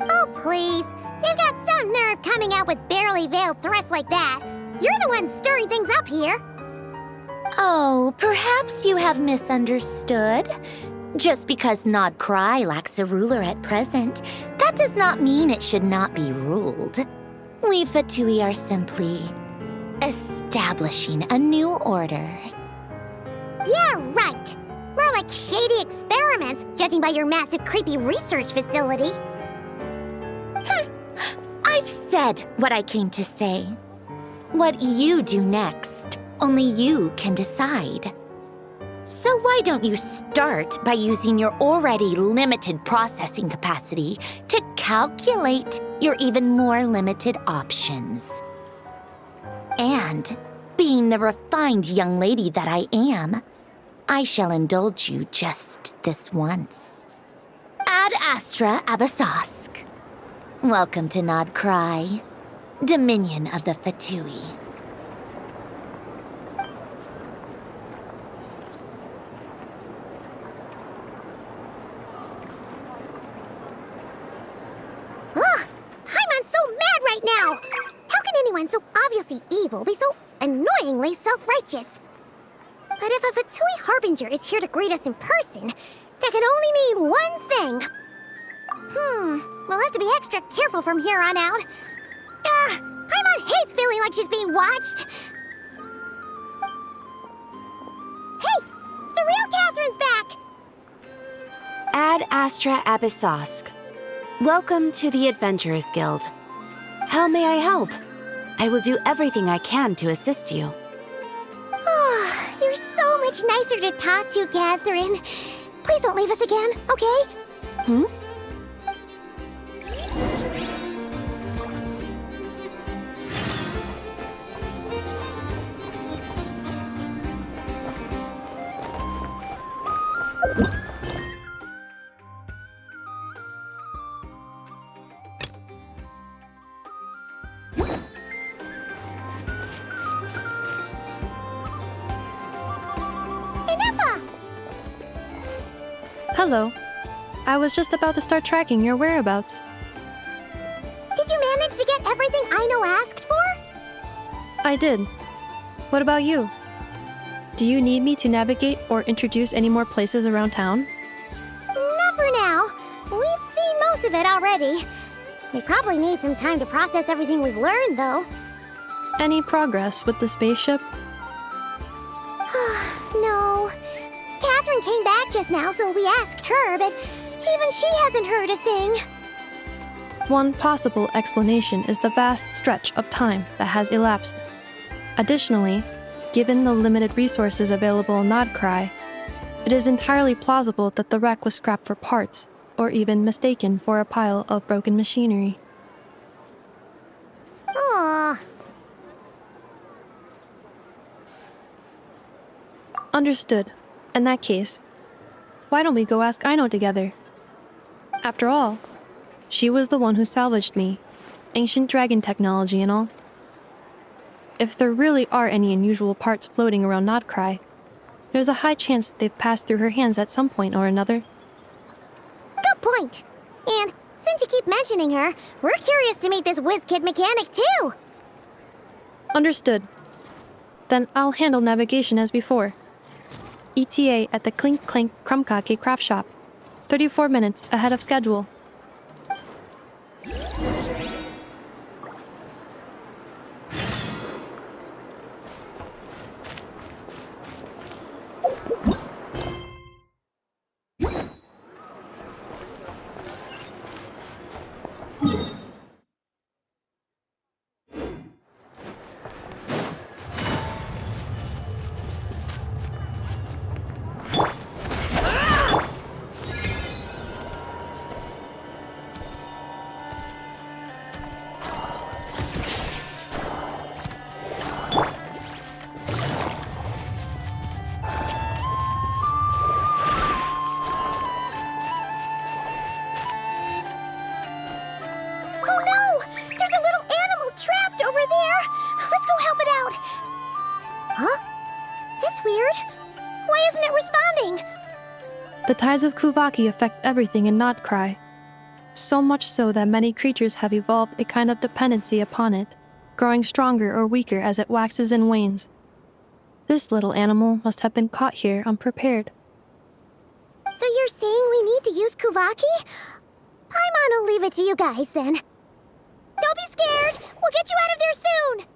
Oh, please. You've got some nerve coming out with barely veiled threats like that. You're the one stirring things up here. Oh, perhaps you have misunderstood. Just because Nod-Krai lacks a ruler at present, that does not mean it should not be ruled. We Fatui are simply establishing a new order. Yeah, right. More like shady experiments, judging by your massive creepy research facility. I've said what I came to say. What you do next, only you can decide. So why don't you start by using your already limited processing capacity to calculate your even more limited options? And, being the refined young lady that I am, I shall indulge you just this once. Ad Astra Abyssosque. Welcome to Nod-Krai, Dominion of the Fatui. Ugh! Paimon's so mad right now! How can anyone so obviously evil be so annoyingly self-righteous? But if a Fatui Harbinger is here to greet us in person, that can only mean one thing. We'll have to be extra careful from here on out. Paimon hates feeling like she's being watched. Hey! The real Catherine's back! Ad Astra Abyssosque. Welcome to the Adventurers Guild. How may I help? I will do everything I can to assist you. You're so much nicer to talk to, Catherine. Please don't leave us again, okay? Hello. I was just about to start tracking your whereabouts. Did you manage to get everything Aino asked for? I did. What about you? Do you need me to navigate or introduce any more places around town? Not for now. We've seen most of it already. We probably need some time to process everything we've learned, though. Any progress with the spaceship? No. Catherine came back just now, so we asked her, but even she hasn't heard a thing. One possible explanation is the vast stretch of time that has elapsed. Additionally, given the limited resources available in Nod-Krai, it is entirely plausible that the wreck was scrapped for parts, or even mistaken for a pile of broken machinery. Aww. Understood. In that case, why don't we go ask Aino together? After all, she was the one who salvaged me, ancient dragon technology and all. If there really are any unusual parts floating around Nod-Krai, there's a high chance they've passed through her hands at some point or another. Good point. And since you keep mentioning her, we're curious to meet this whiz-kid mechanic too. Understood. Then I'll handle navigation as before. ETA at the Clink Clank Krumkake craft shop. 34 minutes ahead of schedule. The tides of Kuvaki affect everything in Nod-Krai, so much so that many creatures have evolved a kind of dependency upon it, growing stronger or weaker as it waxes and wanes. This little animal must have been caught here unprepared. So you're saying we need to use Kuvaki? Paimon will leave it to you guys then. Don't be scared! We'll get you out of there soon!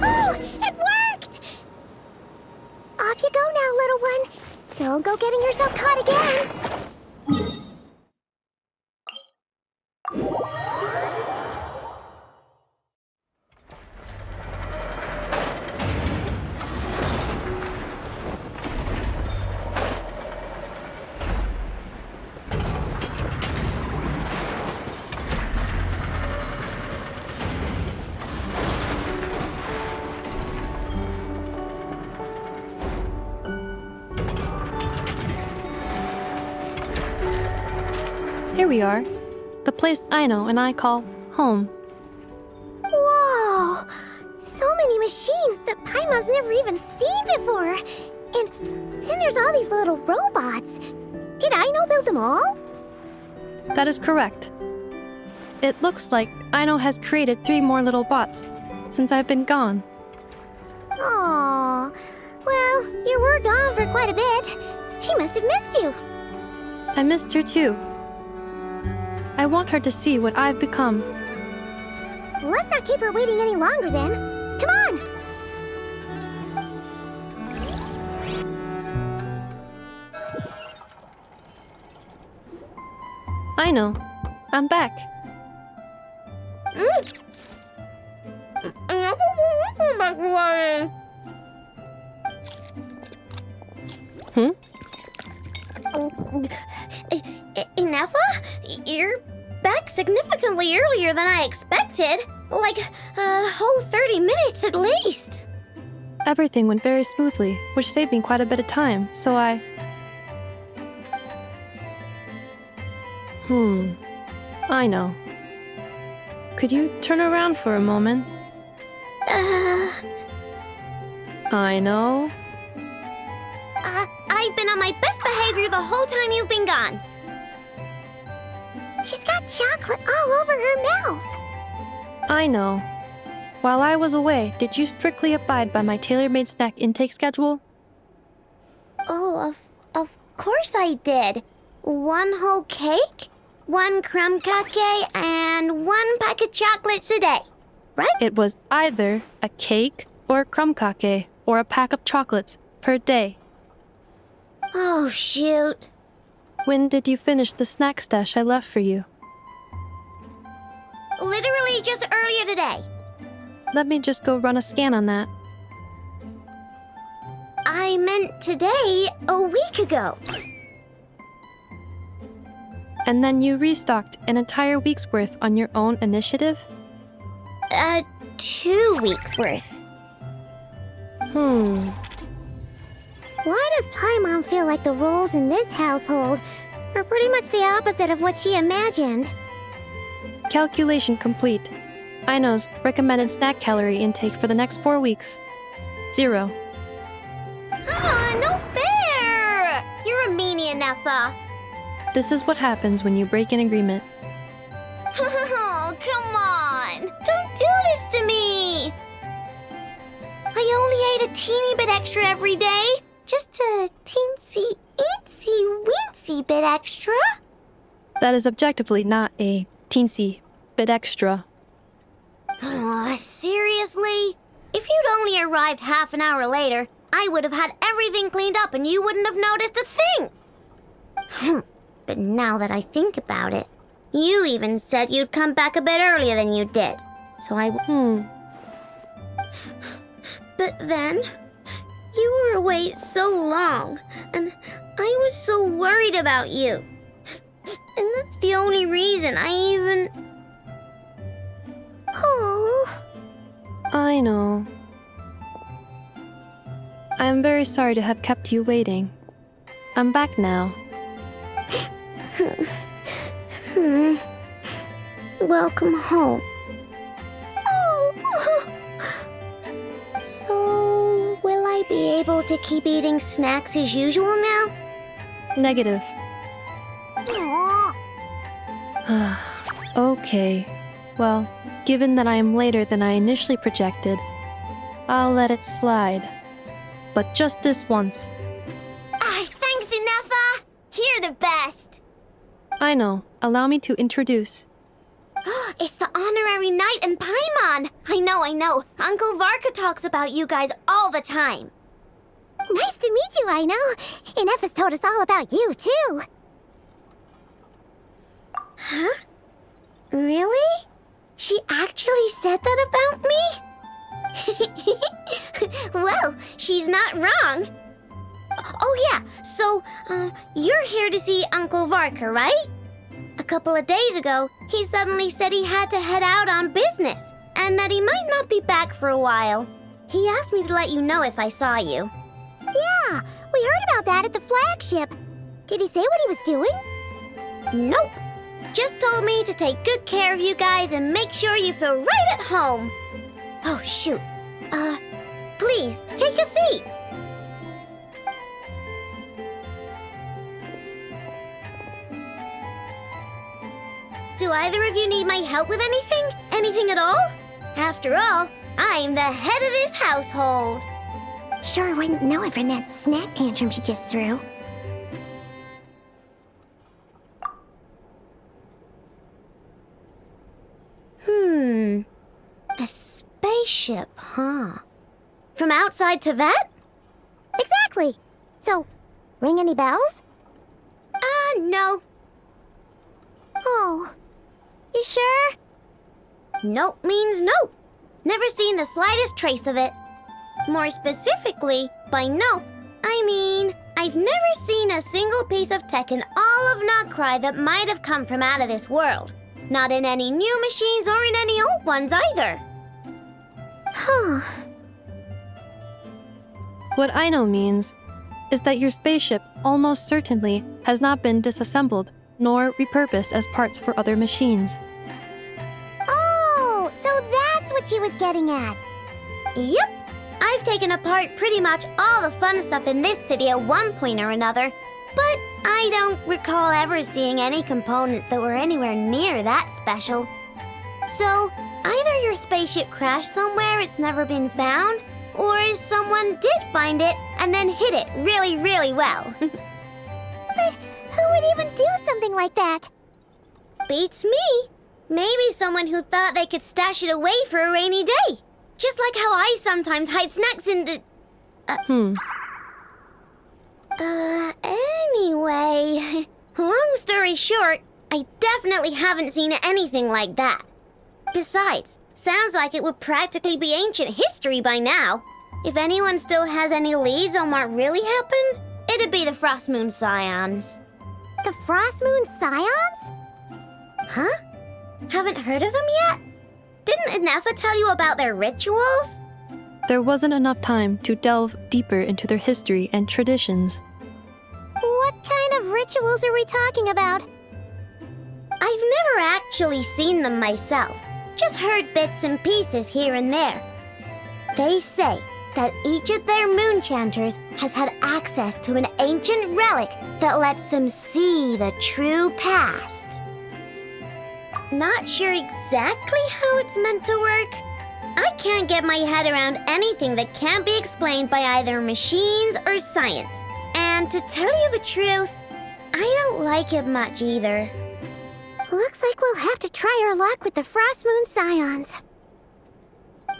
Oh! It worked! Off you go now, little one. Don't go getting yourself caught again. Here we are, the place Aino and I call home. Whoa! So many machines that Paimon's never even seen before. And then there's all these little robots. Did Aino build them all? That is correct. It looks like Aino has created 3 more little bots since I've been gone. Aww. Well, you were gone for quite a bit. She must have missed you. I missed her too. I want her to see what I've become. Let's not keep her waiting any longer then. Come on! Aino, I'm back. Ineffa? You're back significantly earlier than I expected. Like a whole 30 minutes at least. Everything went very smoothly, which saved me quite a bit of time, so I know. Could you turn around for a moment? I know. I've been on my best behavior the whole time you've been gone. She's got chocolate all over her mouth. I know. While I was away, did you strictly abide by my tailor-made snack intake schedule? Oh, of course I did. 1 whole cake, 1 crumb cake, and 1 pack of chocolates a day, right? It was either a cake or a crumb cake or a pack of chocolates per day. Oh, shoot. When did you finish the snack stash I left for you? Literally just earlier today. Let me just go run a scan on that. I meant today, a week ago. And then you restocked an entire week's worth on your own initiative? 2 weeks worth. Why does Paimon feel like the roles in this household are pretty much the opposite of what she imagined? Calculation complete. Aino's recommended snack calorie intake for the next 4 weeks. 0. No fair! You're a meanie, Ineffa. This is what happens when you break an agreement. Oh, come on! Don't do this to me! I only ate a teeny bit extra every day. Just a teensy-weensy bit extra. That is objectively not a teensy bit extra. Seriously? If you'd only arrived half an hour later, I would have had everything cleaned up and you wouldn't have noticed a thing. But now that I think about it, you even said you'd come back a bit earlier than you did. So But then, you were away so long, and I was so worried about you. And that's the only reason I even... Oh. I know. I am very sorry to have kept you waiting. I'm back now. welcome home. Oh! So, will I be able to keep eating snacks as usual now? Negative. Aww. Okay. Well, given that I am later than I initially projected, I'll let it slide. But just this once. Thanks, Inefa! You're the best! I know. Allow me to introduce. It's the honorary knight and Paimon! I know. Uncle Varka talks about you guys all the time. Nice to meet you, I know. Inefa's told us all about you, too. Huh? Really? She actually said that about me? Well, she's not wrong. Oh yeah, so, you're here to see Uncle Varka, right? A couple of days ago, he suddenly said he had to head out on business, and that he might not be back for a while. He asked me to let you know if I saw you. Yeah, we heard about that at the flagship. Did he say what he was doing? Nope. Just told me to take good care of you guys and make sure you feel right at home. Oh, shoot. Please, take a seat. Do either of you need my help with anything? Anything at all? After all, I'm the head of this household. Sure wouldn't know it from that snack tantrum she just threw. A spaceship, huh? From outside Teyvat? Exactly. So, ring any bells? No. Oh. You sure? Nope means nope. Never seen the slightest trace of it. More specifically, by nope, I mean, I've never seen a single piece of tech in all of Nod-Krai that might have come from out of this world. Not in any new machines or in any old ones either. Huh. What I know means is that your spaceship almost certainly has not been disassembled nor repurposed as parts for other machines. Oh, so that's what she was getting at. Yep. I've taken apart pretty much all the fun stuff in this city at one point or another, but I don't recall ever seeing any components that were anywhere near that special. So, either your spaceship crashed somewhere it's never been found, or someone did find it and then hid it really, really well. But who would even do something like that? Beats me. Maybe someone who thought they could stash it away for a rainy day. Just like how I sometimes hide snacks in the... Anyway, long story short, I definitely haven't seen anything like that. Besides, sounds like it would practically be ancient history by now. If anyone still has any leads on what really happened, it'd be the Frost Moon Scions. The Frost Moon Scions? Huh? Haven't heard of them yet? Didn't Inefa tell you about their rituals? There wasn't enough time to delve deeper into their history and traditions. What kind of rituals are we talking about? I've never actually seen them myself, just heard bits and pieces here and there. They say that each of their moon chanters has had access to an ancient relic that lets them see the true past. Not sure exactly how it's meant to work. I can't get my head around anything that can't be explained by either machines or science. And to tell you the truth, I don't like it much either. Looks like we'll have to try our luck with the Frost Moon Scions.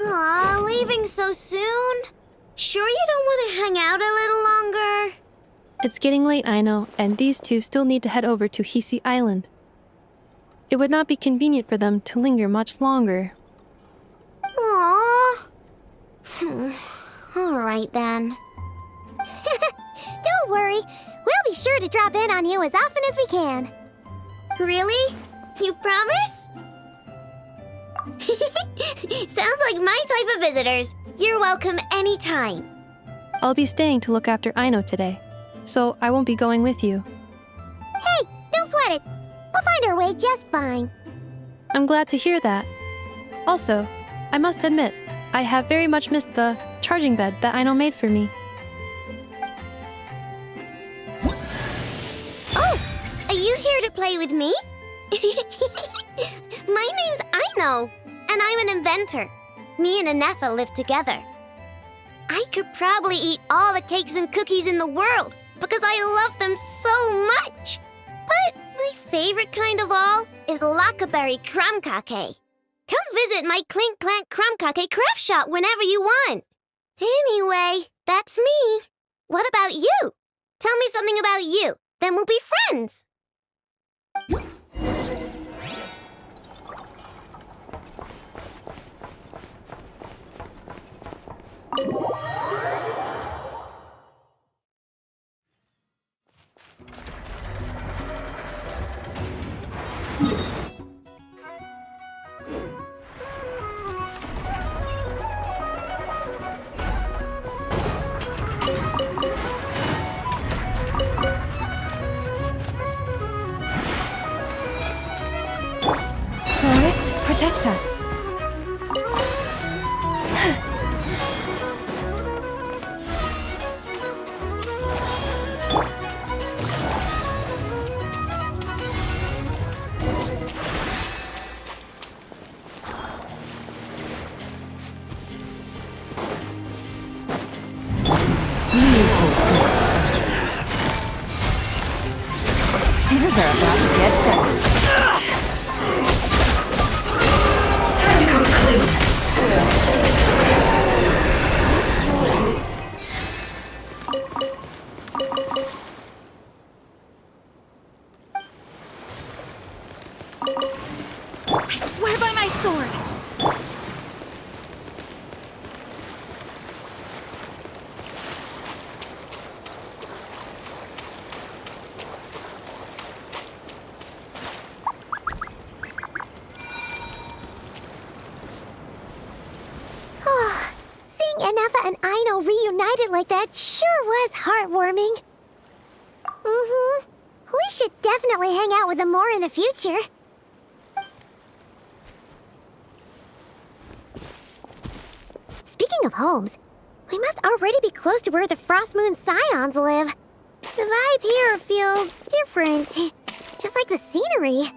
Aw, leaving so soon? Sure you don't want to hang out a little longer? It's getting late, I know, and these two still need to head over to Hisi Island. It would not be convenient for them to linger much longer. Aww. All right then. Don't worry. We'll be sure to drop in on you as often as we can. Really? You promise? Sounds like my type of visitors. You're welcome anytime. I'll be staying to look after Aino today, so I won't be going with you. Hey, don't sweat it. We'll find our way just fine. I'm glad to hear that. Also, I must admit, I have very much missed the charging bed that Aino made for me. Oh, are you here to play with me? My name's Aino, and I'm an inventor. Me and Anefa live together. I could probably eat all the cakes and cookies in the world because I love them so much. But my favorite kind of all is Lakaberry Crumcake. Come visit my Clink Clank Crumcake craft shop whenever you want. Anyway, that's me. What about you? Tell me something about you, then we'll be friends. Forest, protect us. Things are about to get done. Time to come clean. I swear by my sword! Anefa and Aino reunited like that sure was heartwarming. We should definitely hang out with them more in the future. Speaking of homes, we must already be close to where the Frost Moon Scions live. The vibe here feels different, just like the scenery.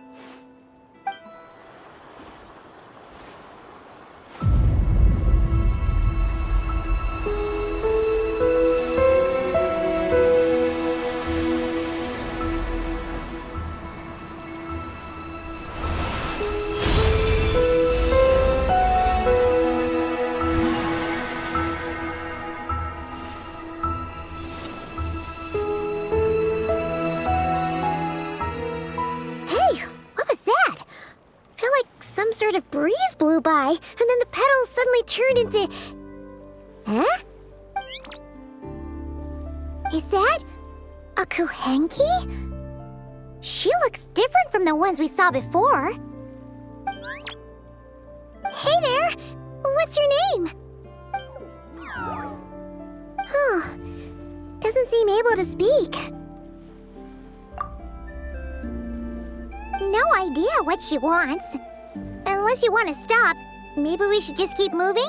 Sort of breeze blew by, and then the petals suddenly turned into... Huh? Is that a Kuhenki? She looks different from the ones we saw before. Hey there! What's your name? Huh. Doesn't seem able to speak. No idea what she wants. Unless you want to stop, maybe we should just keep moving?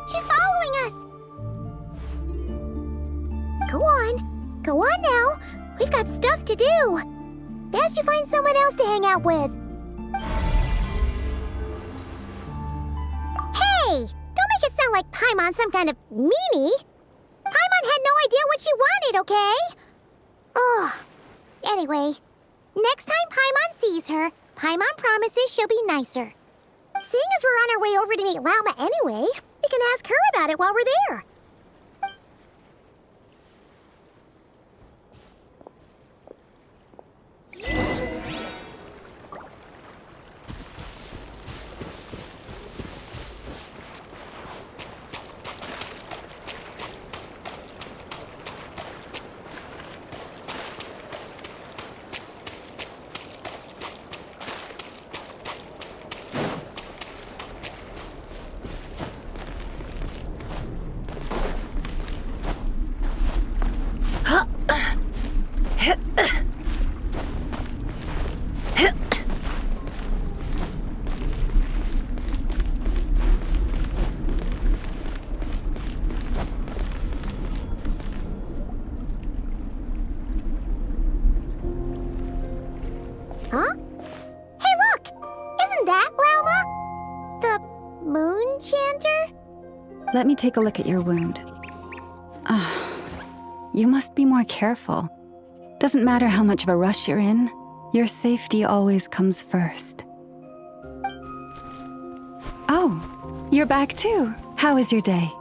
She's following us! Go on. Go on now. We've got stuff to do. Best you find someone else to hang out with. Hey! Don't make it sound like Paimon's some kind of meanie. Paimon had no idea what she wanted, okay? Ugh. Anyway, next time Paimon sees her, Paimon promises she'll be nicer. Seeing as we're on our way over to meet Lauma anyway, we can ask her about it while we're there. Huh? Hey, look! Isn't that Lauma? The moon chanter? Let me take a look at your wound. You must be more careful. Doesn't matter how much of a rush you're in, your safety always comes first. Oh, you're back too. How was your day?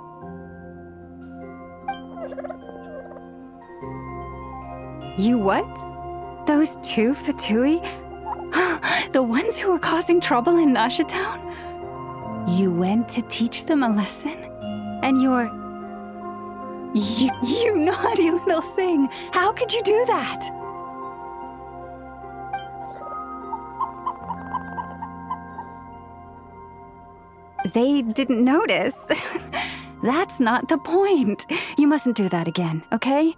You what? Those two Fatui? The ones who were causing trouble in Nasha Town? You went to teach them a lesson? And you're... You naughty little thing! How could you do that? They didn't notice. That's not the point. You mustn't do that again, okay?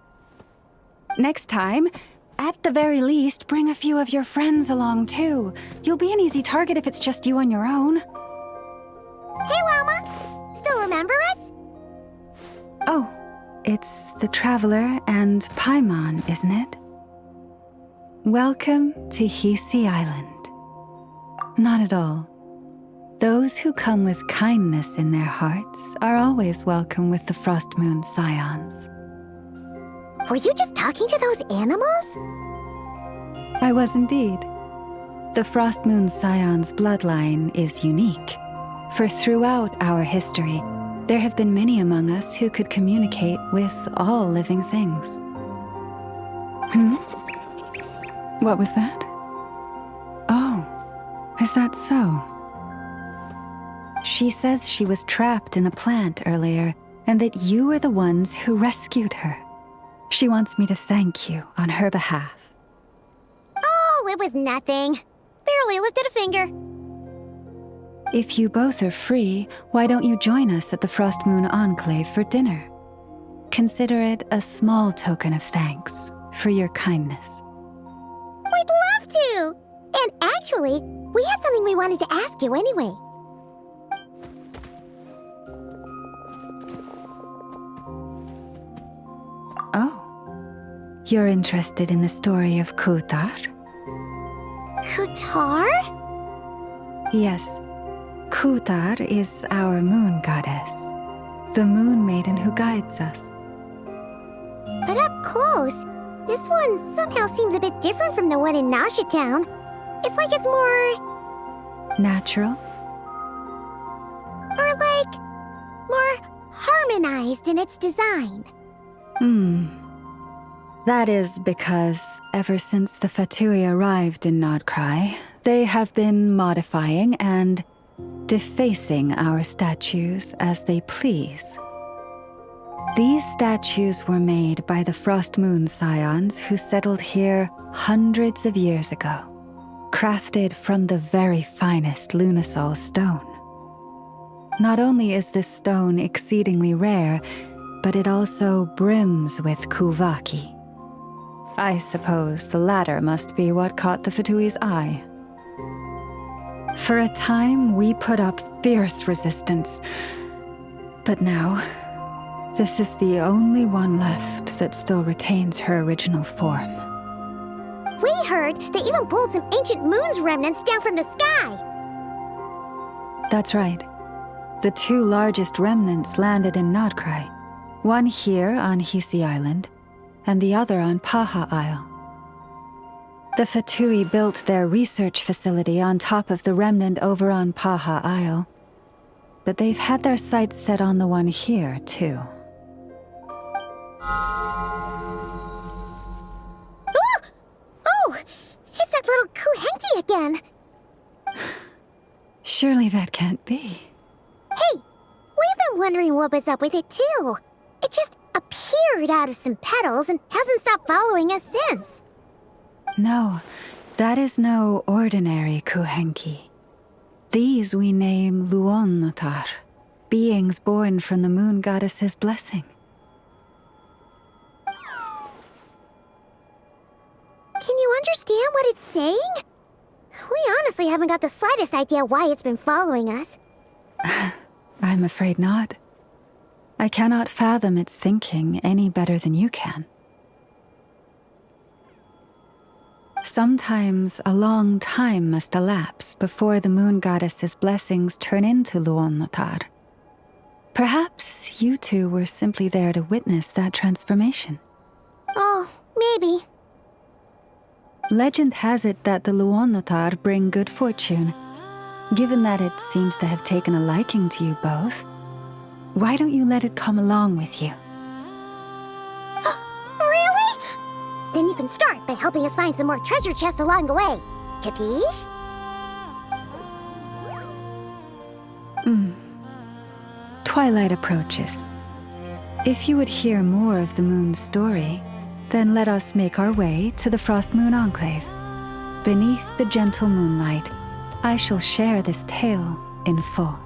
Next time, at the very least, bring a few of your friends along too. You'll be an easy target if it's just you on your own. Hey, Lauma! Still remember us? Oh, it's the Traveler and Paimon, isn't it? Welcome to Hisi Island. Not at all. Those who come with kindness in their hearts are always welcome with the Frost Moon Scions. Were you just talking to those animals? I was indeed. The Frost Moon Scions bloodline is unique, for throughout our history, there have been many among us who could communicate with all living things. What was that? Oh, is that so? She says she was trapped in a plant earlier, and that you were the ones who rescued her. She wants me to thank you on her behalf. Oh, it was nothing. Barely lifted a finger. If you both are free, why don't you join us at the Frost Moon Enclave for dinner? Consider it a small token of thanks for your kindness. We'd love to! And actually, we had something we wanted to ask you anyway. Oh, you're interested in the story of Kutar? Kutar? Yes. Kutar is our moon goddess, the moon maiden who guides us. But up close, this one somehow seems a bit different from the one in Nasha Town. It's like it's more... natural? Or like... more harmonized in its design. That is because ever since the Fatui arrived in Nod-Krai, they have been modifying and defacing our statues as they please. These statues were made by the Frost Moon Scions who settled here hundreds of years ago, crafted from the very finest Lunasol stone. Not only is this stone exceedingly rare, but it also brims with kuvaki. I suppose the latter must be what caught the Fatui's eye. For a time, we put up fierce resistance. But now, this is the only one left that still retains her original form. We heard they even pulled some ancient moon's remnants down from the sky. That's right. The two largest remnants landed in Nod-Krai. One here on Hisi Island, and the other on Paha Isle. The Fatui built their research facility on top of the remnant over on Paha Isle, but they've had their sights set on the one here, too. Oh! It's that little Kuhenki again! Surely that can't be. Hey! We've been wondering what was up with it, too. It just appeared out of some petals and hasn't stopped following us since. No, that is no ordinary Kuhenki. These we name Luonnotar, beings born from the moon goddess's blessing. Can you understand what it's saying? We honestly haven't got the slightest idea why it's been following us. I'm afraid not. I cannot fathom its thinking any better than you can. Sometimes a long time must elapse before the moon goddess's blessings turn into Luon-Notar. Perhaps you two were simply there to witness that transformation. Oh, maybe. Legend has it that the Luon-Notar bring good fortune. Given that it seems to have taken a liking to you both, why don't you let it come along with you? Really? Then you can start by helping us find some more treasure chests along the way. Capiche? Twilight approaches. If you would hear more of the moon's story, then let us make our way to the Frost Moon Enclave. Beneath the gentle moonlight, I shall share this tale in full.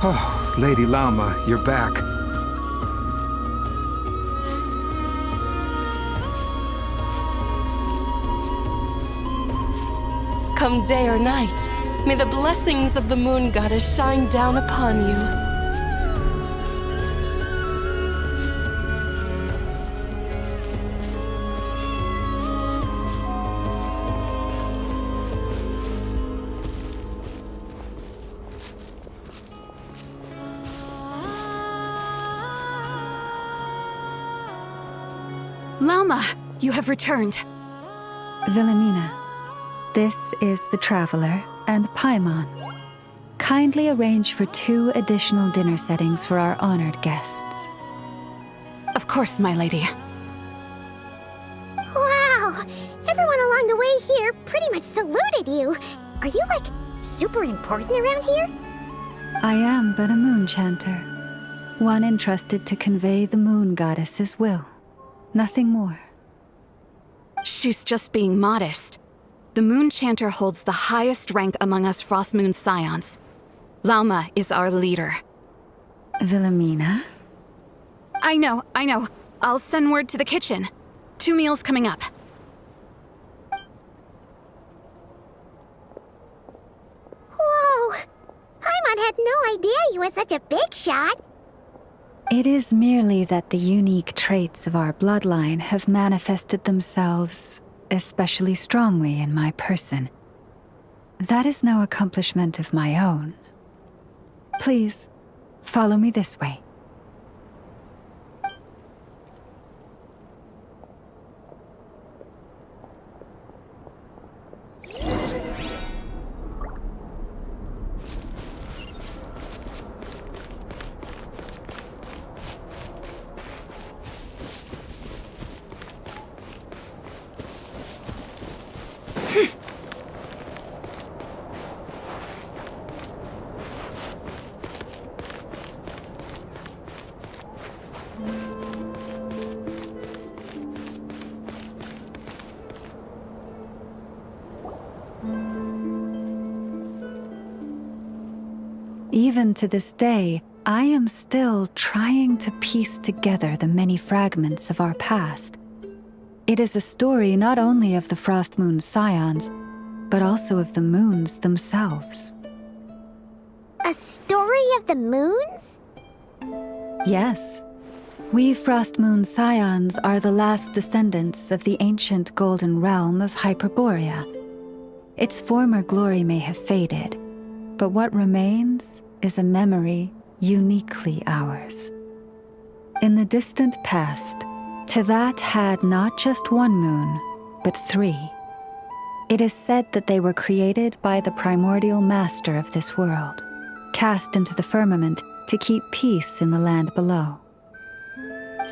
Oh, Lady Lauma, you're back. Come day or night, may the blessings of the moon goddess shine down upon you. Lauma, you have returned. Wilhelmina, this is the Traveler and Paimon. Kindly arrange for 2 additional dinner settings for our honored guests. Of course, my lady. Wow! Everyone along the way here pretty much saluted you. Are you, like, super important around here? I am but a moon chanter, one entrusted to convey the moon goddess's will. Nothing more. She's just being modest. The Moon Chanter holds the highest rank among us Frost Moon Scions. Lauma is our leader. Wilhelmina? I know. I'll send word to the kitchen. 2 meals coming up. Whoa! Paimon had no idea you were such a big shot. It is merely that the unique traits of our bloodline have manifested themselves especially strongly in my person. That is no accomplishment of my own. Please, follow me this way. Even to this day, I am still trying to piece together the many fragments of our past. It is a story not only of the Frost Moon Scions, but also of the moons themselves. A story of the moons? Yes. We Frost Moon Scions are the last descendants of the ancient golden realm of Hyperborea. Its former glory may have faded, but what remains is a memory uniquely ours. In the distant past, Teyvat had not just one moon, but 3. It is said that they were created by the primordial master of this world, cast into the firmament to keep peace in the land below.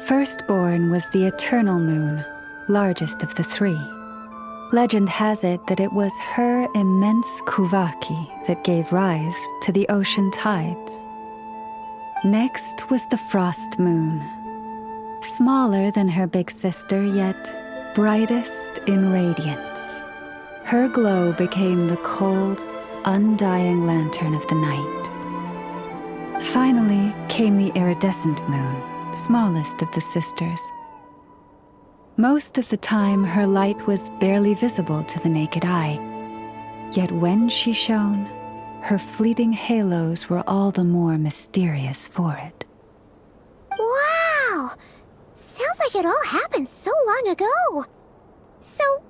Firstborn was the eternal moon, largest of the 3. Legend has it that it was her immense kuvaki that gave rise to the ocean tides. Next was the frost moon. Smaller than her big sister, yet brightest in radiance. Her glow became the cold, undying lantern of the night. Finally came the iridescent moon, smallest of the sisters. Most of the time, her light was barely visible to the naked eye. Yet when she shone, her fleeting halos were all the more mysterious for it. Wow! Sounds like it all happened so long ago. So,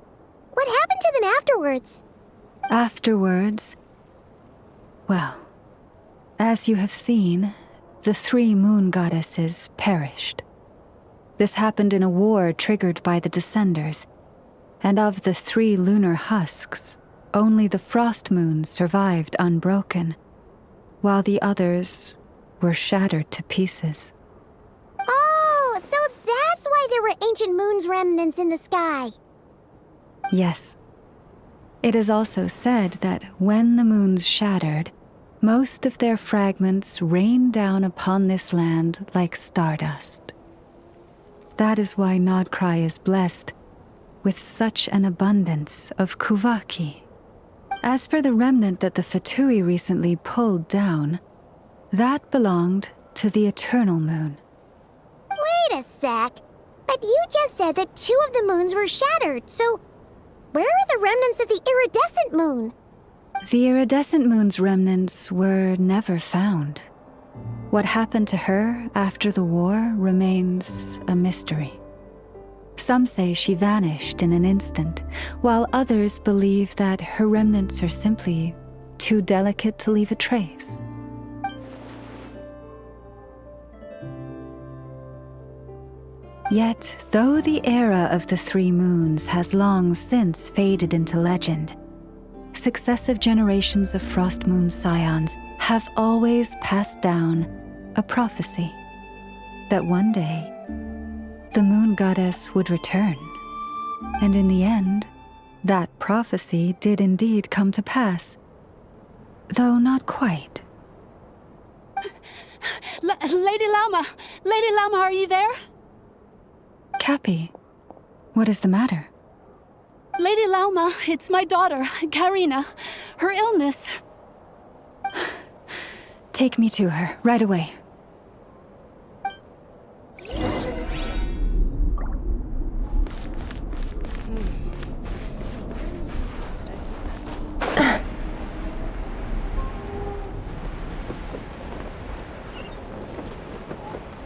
what happened to them afterwards? Afterwards, well, as you have seen, the 3 moon goddesses perished. This happened in a war triggered by the Descenders, and of the 3 lunar husks, only the frost moon survived unbroken, while the others were shattered to pieces. Oh, so that's why there were ancient moon's remnants in the sky. Yes. It is also said that when the moons shattered, most of their fragments rained down upon this land like stardust. That is why Nod-Krai is blessed with such an abundance of kuvaki. As for the remnant that the Fatui recently pulled down, that belonged to the eternal moon. Wait a sec. But you just said that 2 of the moons were shattered, so where are the remnants of the iridescent moon? The iridescent moon's remnants were never found. What happened to her after the war remains a mystery. Some say she vanished in an instant, while others believe that her remnants are simply too delicate to leave a trace. Yet, though the era of the 3 moons has long since faded into legend, successive generations of Frost Moon Scions have always passed down a prophecy that one day the moon goddess would return. And in the end, that prophecy did indeed come to pass, though not quite. Lady Lauma! Lady Lauma, are you there? Cappy, what is the matter? Lady Lauma, it's my daughter, Karina. Her illness. Take me to her, right away.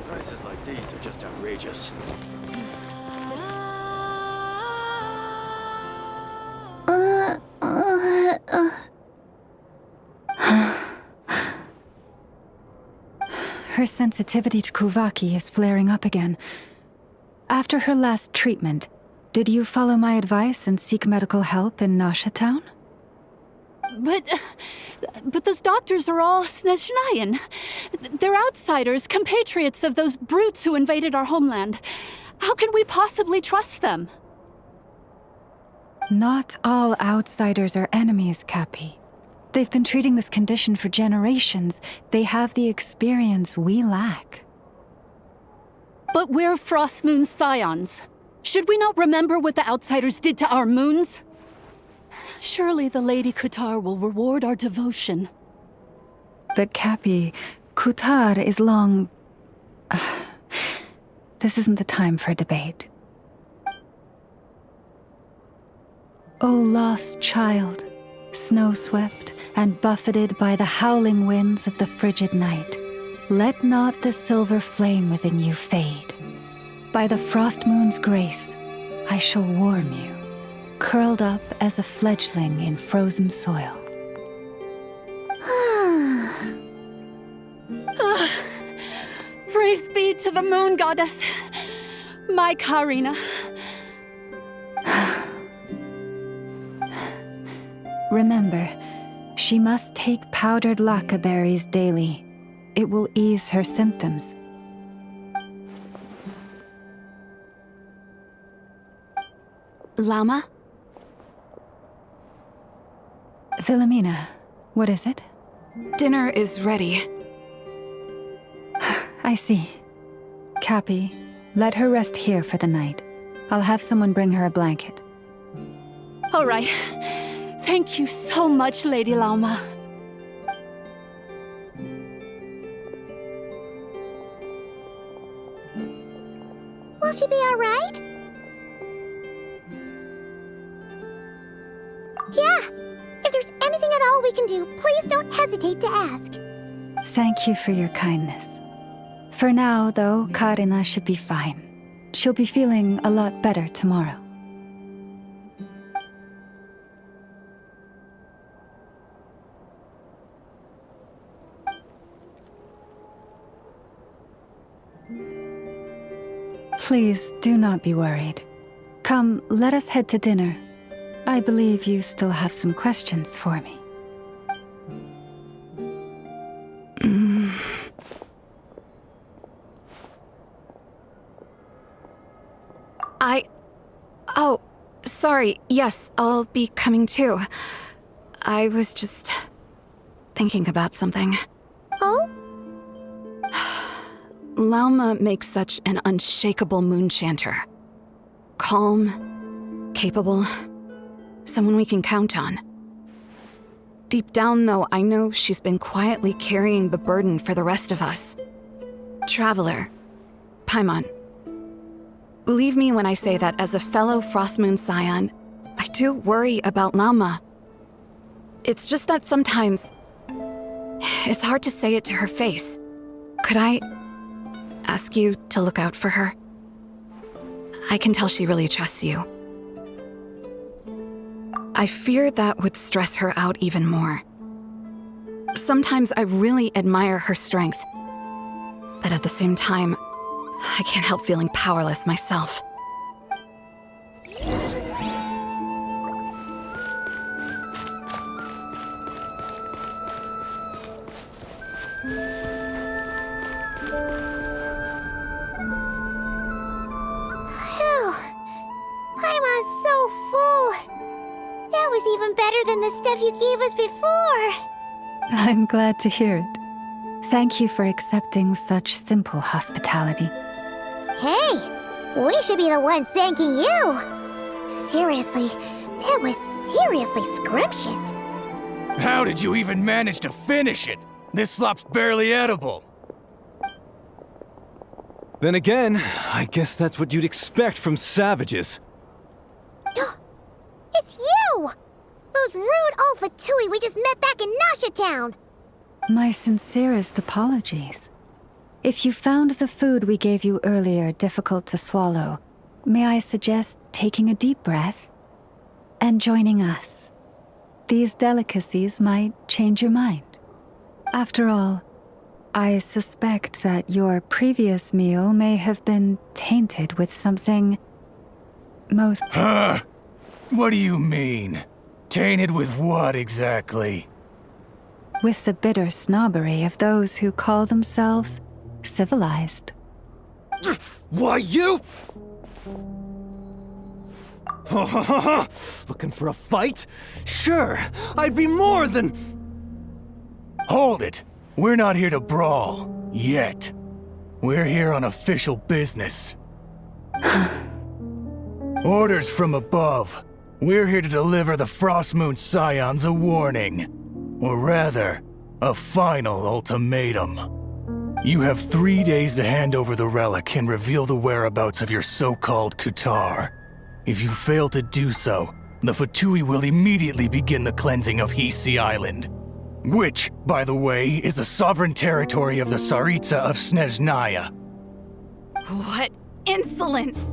Prices like these are just outrageous. Her sensitivity to kuvaki is flaring up again. After her last treatment, did you follow my advice and seek medical help in Nasha Town? But those doctors are all Snezhnayan. They're outsiders, compatriots of those brutes who invaded our homeland. How can we possibly trust them? Not all outsiders are enemies, Cappy. They've been treating this condition for generations. They have the experience we lack. But we're Frost Moon Scions. Should we not remember what the outsiders did to our moons? Surely the Lady Kutar will reward our devotion. But Cappy, Kutar is long... This isn't the time for a debate. O lost child, snow-swept and buffeted by the howling winds of the frigid night, let not the silver flame within you fade. By the frost moon's grace, I shall warm you, curled up as a fledgling in frozen soil. Praise be to the moon goddess, my Karina. Remember, she must take powdered laka berries daily. It will ease her symptoms. Lama? Philomena, what is it? Dinner is ready. I see. Cappy, let her rest here for the night. I'll have someone bring her a blanket. All right. Thank you so much, Lady Lauma. Will she be alright? Yeah! If there's anything at all we can do, please don't hesitate to ask. Thank you for your kindness. For now, though, Karina should be fine. She'll be feeling a lot better tomorrow. Please do not be worried. Come, let us head to dinner. I believe you still have some questions for me. Oh, sorry. Yes, I'll be coming too. I was just thinking about something. Oh? Lauma makes such an unshakable moon chanter. Calm, capable, someone we can count on. Deep down, though, I know she's been quietly carrying the burden for the rest of us. Traveler, Paimon. Believe me when I say that as a fellow Frostmoon Scion, I do worry about Lauma. It's just that sometimes it's hard to say it to her face. Could I ask you to look out for her? I can tell she really trusts you. I fear that would stress her out even more. Sometimes I really admire her strength, but at the same time, I can't help feeling powerless myself. Paimon's so full. That was even better than the stuff you gave us before. I'm glad to hear it. Thank you for accepting such simple hospitality. Hey, we should be the ones thanking you. Seriously, that was seriously scrumptious. How did you even manage to finish it? This slop's barely edible. Then again, I guess that's what you'd expect from savages. It's you! Those rude old Fatui we just met back in Nasha Town! My sincerest apologies. If you found the food we gave you earlier difficult to swallow, may I suggest taking a deep breath and joining us? These delicacies might change your mind. After all, I suspect that your previous meal may have been tainted with something most... Huh? What do you mean? Tainted with what exactly? With the bitter snobbery of those who call themselves civilized. Why, you? Looking for a fight? Sure, I'd be more than... Hold it! We're not here to brawl. Yet. We're here on official business. Orders from above. We're here to deliver the Frostmoon Scions a warning. Or rather, a final ultimatum. You have 3 days to hand over the relic and reveal the whereabouts of your so-called Kutar. If you fail to do so, the Fatui will immediately begin the cleansing of Hisi Island. Which, by the way, is the sovereign territory of the Tsaritsa of Snezhnaya. What insolence!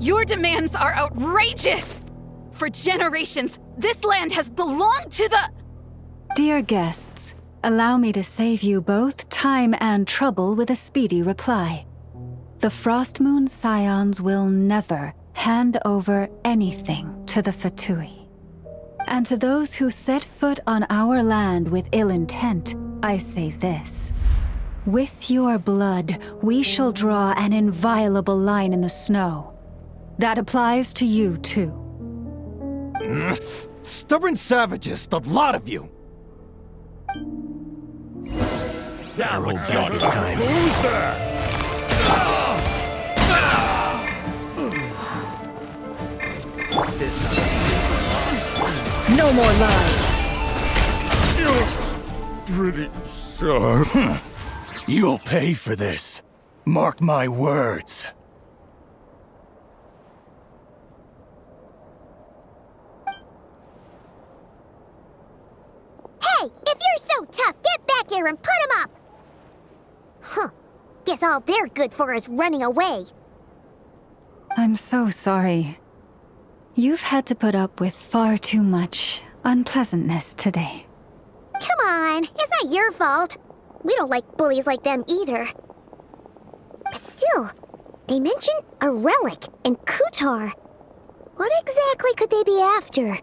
Your demands are outrageous! For generations, this land has belonged to the... Dear guests, allow me to save you both time and trouble with a speedy reply. The Frostmoon Scions will never hand over anything to the Fatui. And to those who set foot on our land with ill intent, I say this. With your blood, we shall draw an inviolable line in the snow. That applies to you, too. Stubborn savages, the lot of you! Better hold back this time. Who's there? No more lies. Pretty sharp. You'll pay for this. Mark my words. Hey, if you're so tough, get back here and put him up! Huh. Guess all they're good for is running away. I'm so sorry. You've had to put up with far too much unpleasantness today. Come on, it's not your fault. We don't like bullies like them either. But still, they mentioned a relic and Kutar. What exactly could they be after?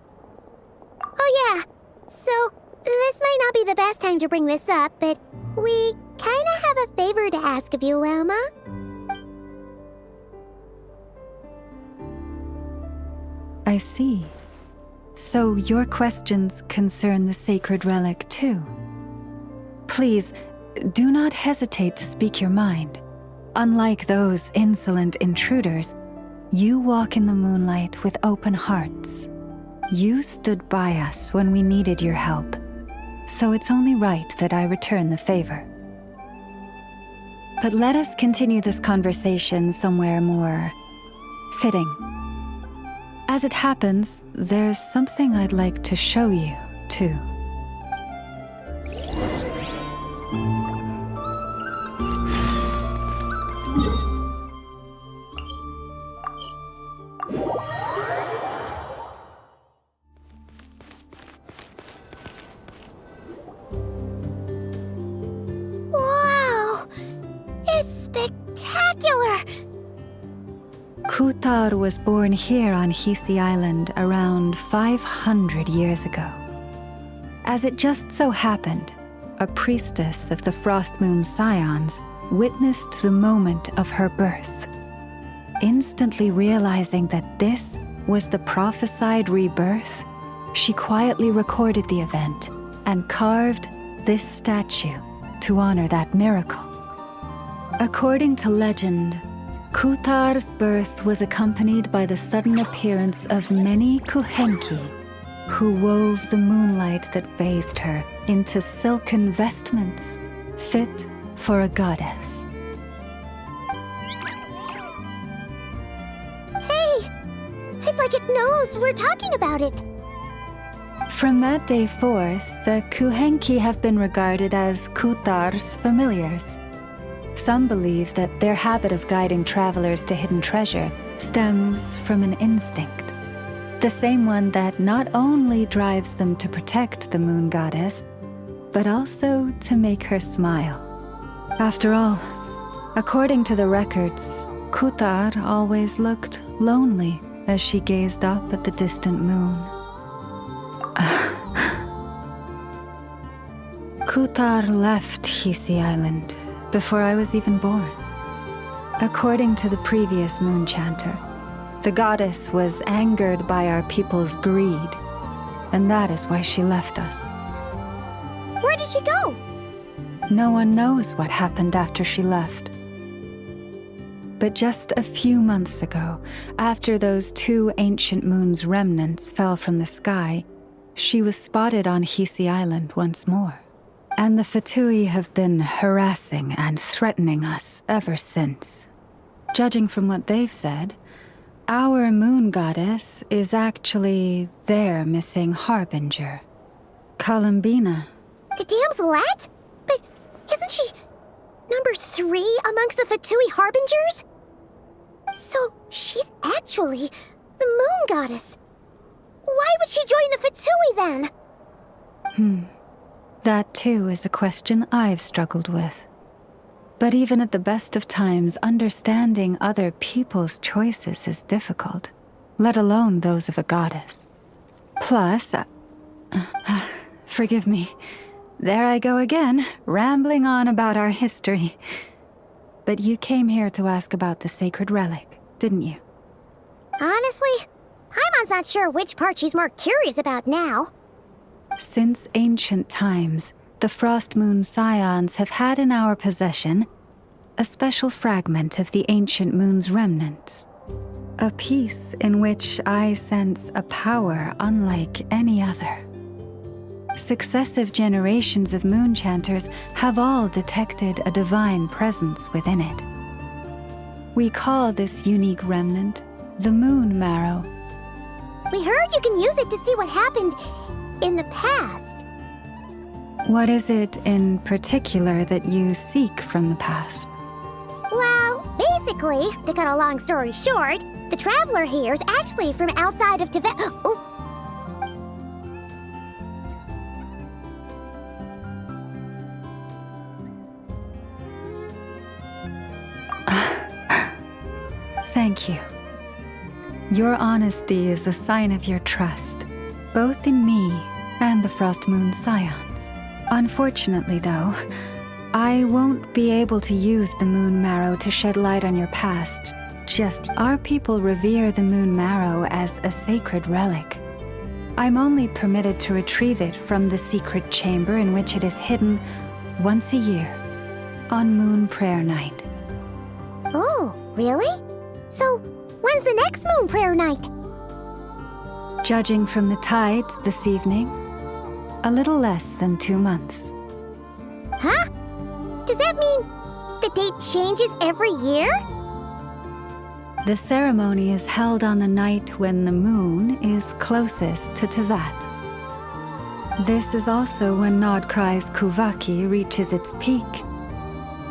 Oh yeah, so this might not be the best time to bring this up, but we kinda have a favor to ask of you, Lama. I see. So your questions concern the sacred relic too. Please, do not hesitate to speak your mind. Unlike those insolent intruders, you walk in the moonlight with open hearts. You stood by us when we needed your help, so it's only right that I return the favor. But let us continue this conversation somewhere more fitting. As it happens, there's something I'd like to show you, too. Wow! It's spectacular! Kutar was born here on Hisi Island around 500 years ago. As it just so happened, a priestess of the Frost Moon Scions witnessed the moment of her birth. Instantly realizing that this was the prophesied rebirth, she quietly recorded the event and carved this statue to honor that miracle. According to legend, Kutar's birth was accompanied by the sudden appearance of many Kuhenki, who wove the moonlight that bathed her into silken vestments fit for a goddess. Hey! It's like it knows we're talking about it. From that day forth, the Kuhenki have been regarded as Kutar's familiars. Some believe that their habit of guiding travelers to hidden treasure stems from an instinct. The same one that not only drives them to protect the moon goddess, but also to make her smile. After all, according to the records, Kutar always looked lonely as she gazed up at the distant moon. Kutar left Hisi Island before I was even born. According to the previous moon chanter, the goddess was angered by our people's greed, and that is why she left us. Where did she go? No one knows what happened after she left. But just a few months ago, after those 2 ancient moons' remnants fell from the sky, she was spotted on Hisi Island once more. And the Fatui have been harassing and threatening us ever since. Judging from what they've said, our moon goddess is actually their missing harbinger, Columbina. The damselat? But isn't she number 3 amongst the Fatui harbingers? So she's actually the moon goddess. Why would she join the Fatui then? That too is a question I've struggled with. But even at the best of times, understanding other people's choices is difficult, let alone those of a goddess. Plus, forgive me, there I go again, rambling on about our history. But you came here to ask about the sacred relic, didn't you? Honestly, Paimon's not sure which part she's more curious about now. Since ancient times, the Frost Moon Scions have had in our possession a special fragment of the ancient moon's remnants. A piece in which I sense a power unlike any other. Successive generations of moon chanters have all detected a divine presence within it. We call this unique remnant the Moon Marrow. We heard you can use it to see what happened in the past. What is it in particular that you seek from the past? Well, basically, to cut a long story short, the traveler here is actually from outside of Teyvat. Oh. Thank you. Your honesty is a sign of your trust, both in me and the Frost Moon Scions. Unfortunately, though, I won't be able to use the Moon Marrow to shed light on your past. Just our people revere the Moon Marrow as a sacred relic. I'm only permitted to retrieve it from the secret chamber in which it is hidden once a year, on Moon Prayer Night. Oh, really? So, when's the next Moon Prayer Night? Judging from the tides this evening, a little less than 2 months. Huh? Does that mean the date changes every year? The ceremony is held on the night when the moon is closest to Teyvat. This is also when Nod-Krai's Kuvaki reaches its peak.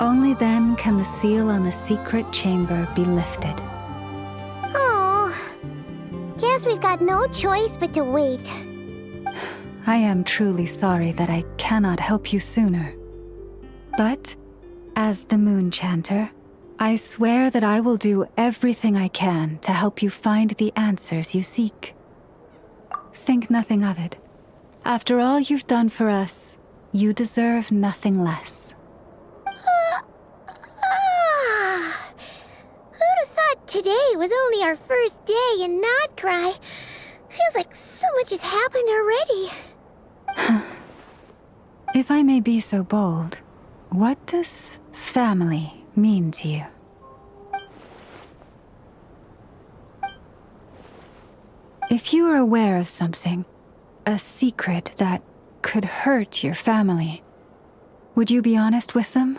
Only then can the seal on the secret chamber be lifted. Oh, guess we've got no choice but to wait. I am truly sorry that I cannot help you sooner. But, as the Moon Chanter, I swear that I will do everything I can to help you find the answers you seek. Think nothing of it. After all you've done for us, you deserve nothing less. Who'd have thought today was only our first day in Nod-Krai? Feels like so much has happened already. If I may be so bold, what does family mean to you? If you are aware of something, a secret that could hurt your family, would you be honest with them,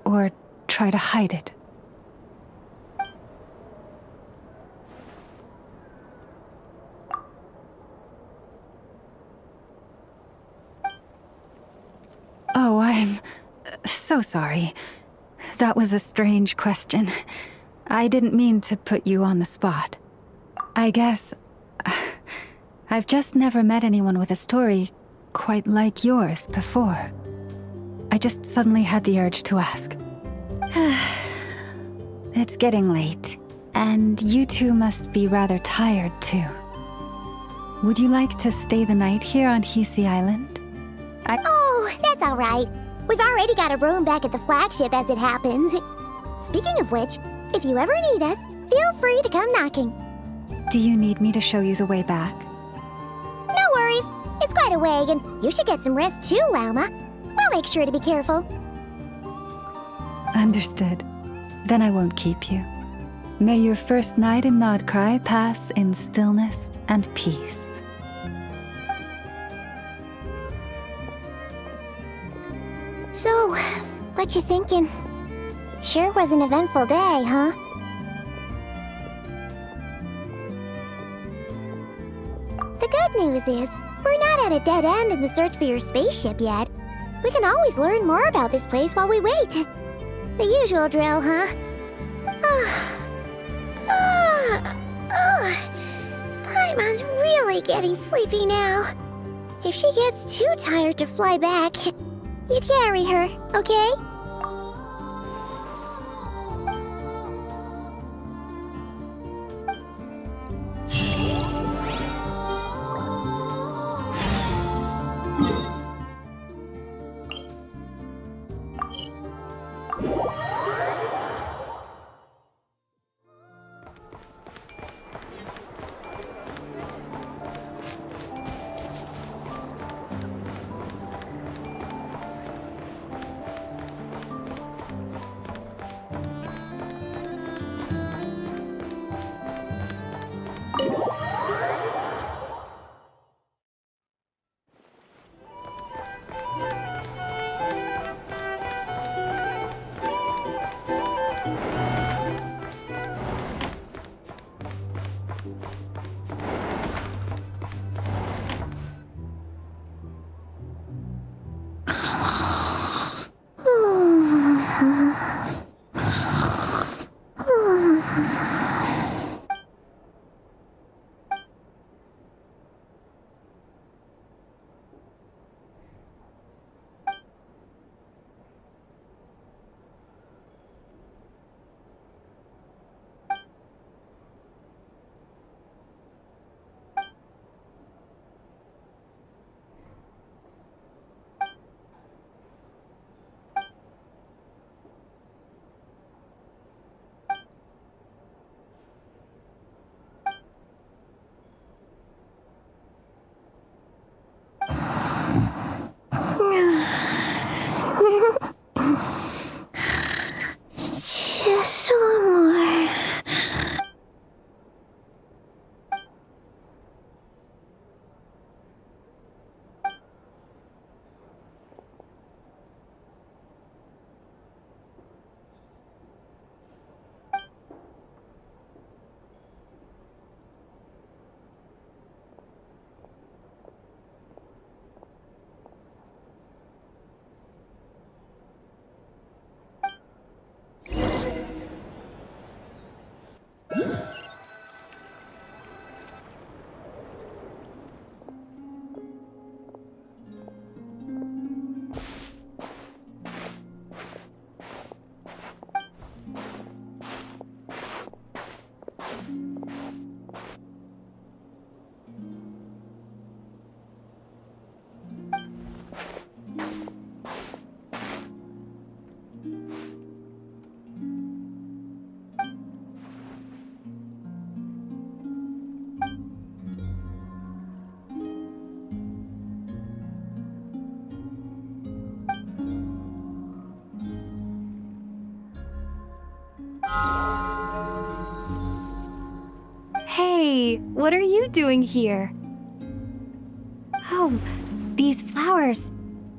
or try to hide it? Oh, I'm so sorry. That was a strange question. I didn't mean to put you on the spot. I guess I've just never met anyone with a story quite like yours before. I just suddenly had the urge to ask. It's getting late, and you two must be rather tired too. Would you like to stay the night here on Hisi Island? Oh, that's all right. We've already got a room back at the flagship as it happens. Speaking of which, if you ever need us, feel free to come knocking. Do you need me to show you the way back? No worries. It's quite a way, and you should get some rest too, Lauma. We'll make sure to be careful. Understood. Then I won't keep you. May your first night in Nod-Krai pass in stillness and peace. So, what you thinking? Sure was an eventful day, huh? The good news is, we're not at a dead end in the search for your spaceship yet. We can always learn more about this place while we wait. The usual drill, huh? Paimon's really getting sleepy now. If she gets too tired to fly back, you carry her, okay? Hey, what are you doing here? Oh, these flowers.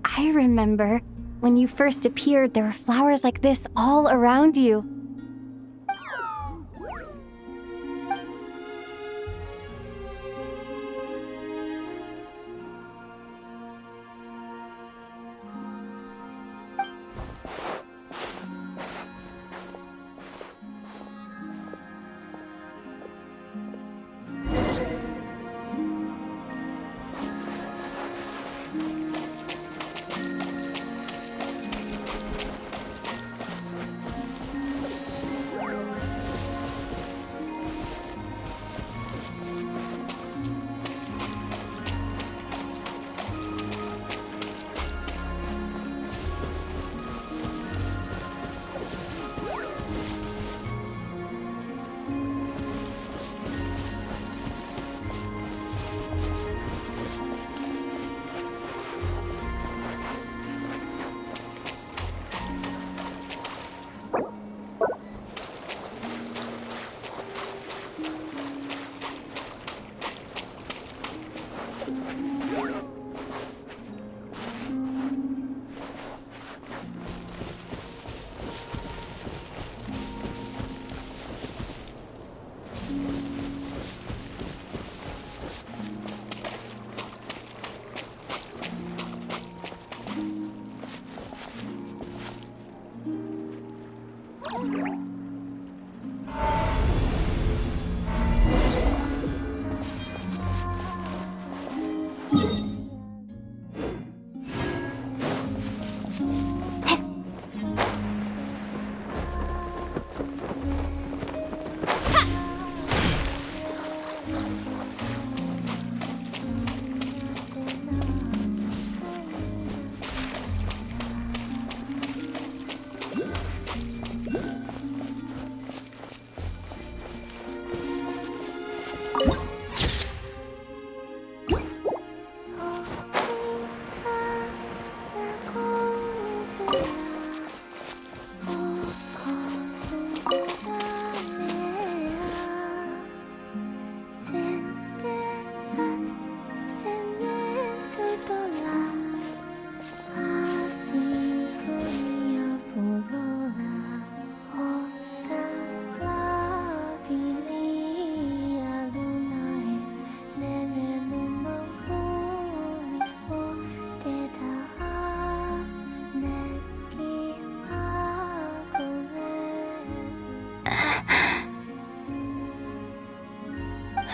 I remember when you first appeared, there were flowers like this all around you.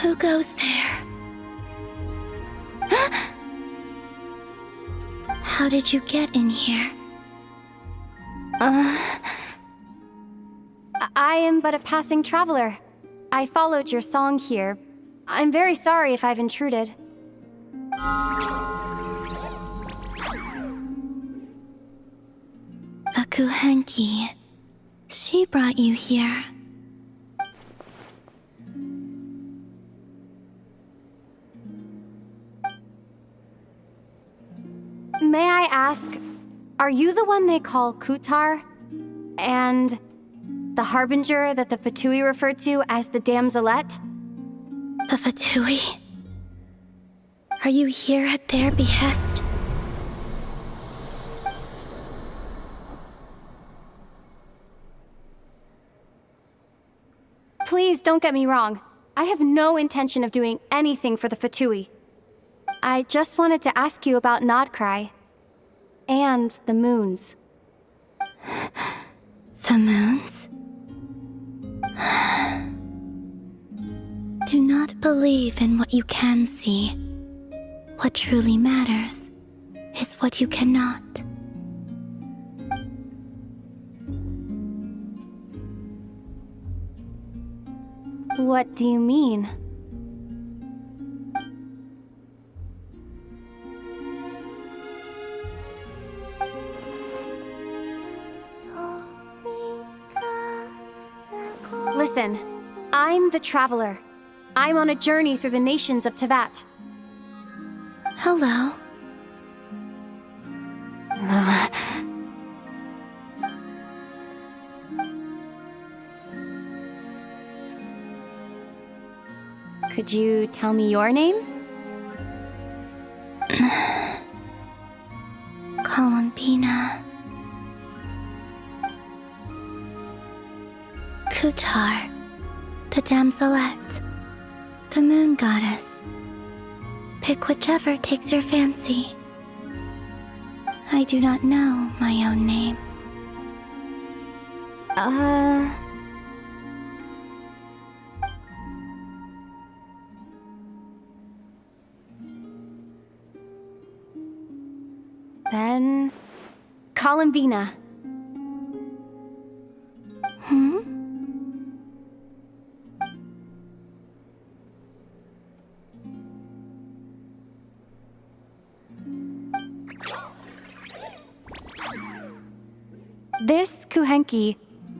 Who goes there? How did you get in here? I am but a passing traveler. I followed your song here. I'm very sorry if I've intruded. Akuhenki. She brought you here. May I ask, are you the one they call Kutar? And the harbinger that the Fatui referred to as the Damselette? The Fatui? Are you here at their behest? Please don't get me wrong. I have no intention of doing anything for the Fatui. I just wanted to ask you about Nod-Krai. And the moons. The moons? Do not believe in what you can see. What truly matters is what you cannot. What do you mean? Listen, I'm the Traveler. I'm on a journey through the nations of Teyvat. Hello. Could you tell me your name? Columbina. Kutar, the damselette, the moon goddess. Pick whichever takes your fancy. I do not know my own name. Then... Columbina. This Kuhenki,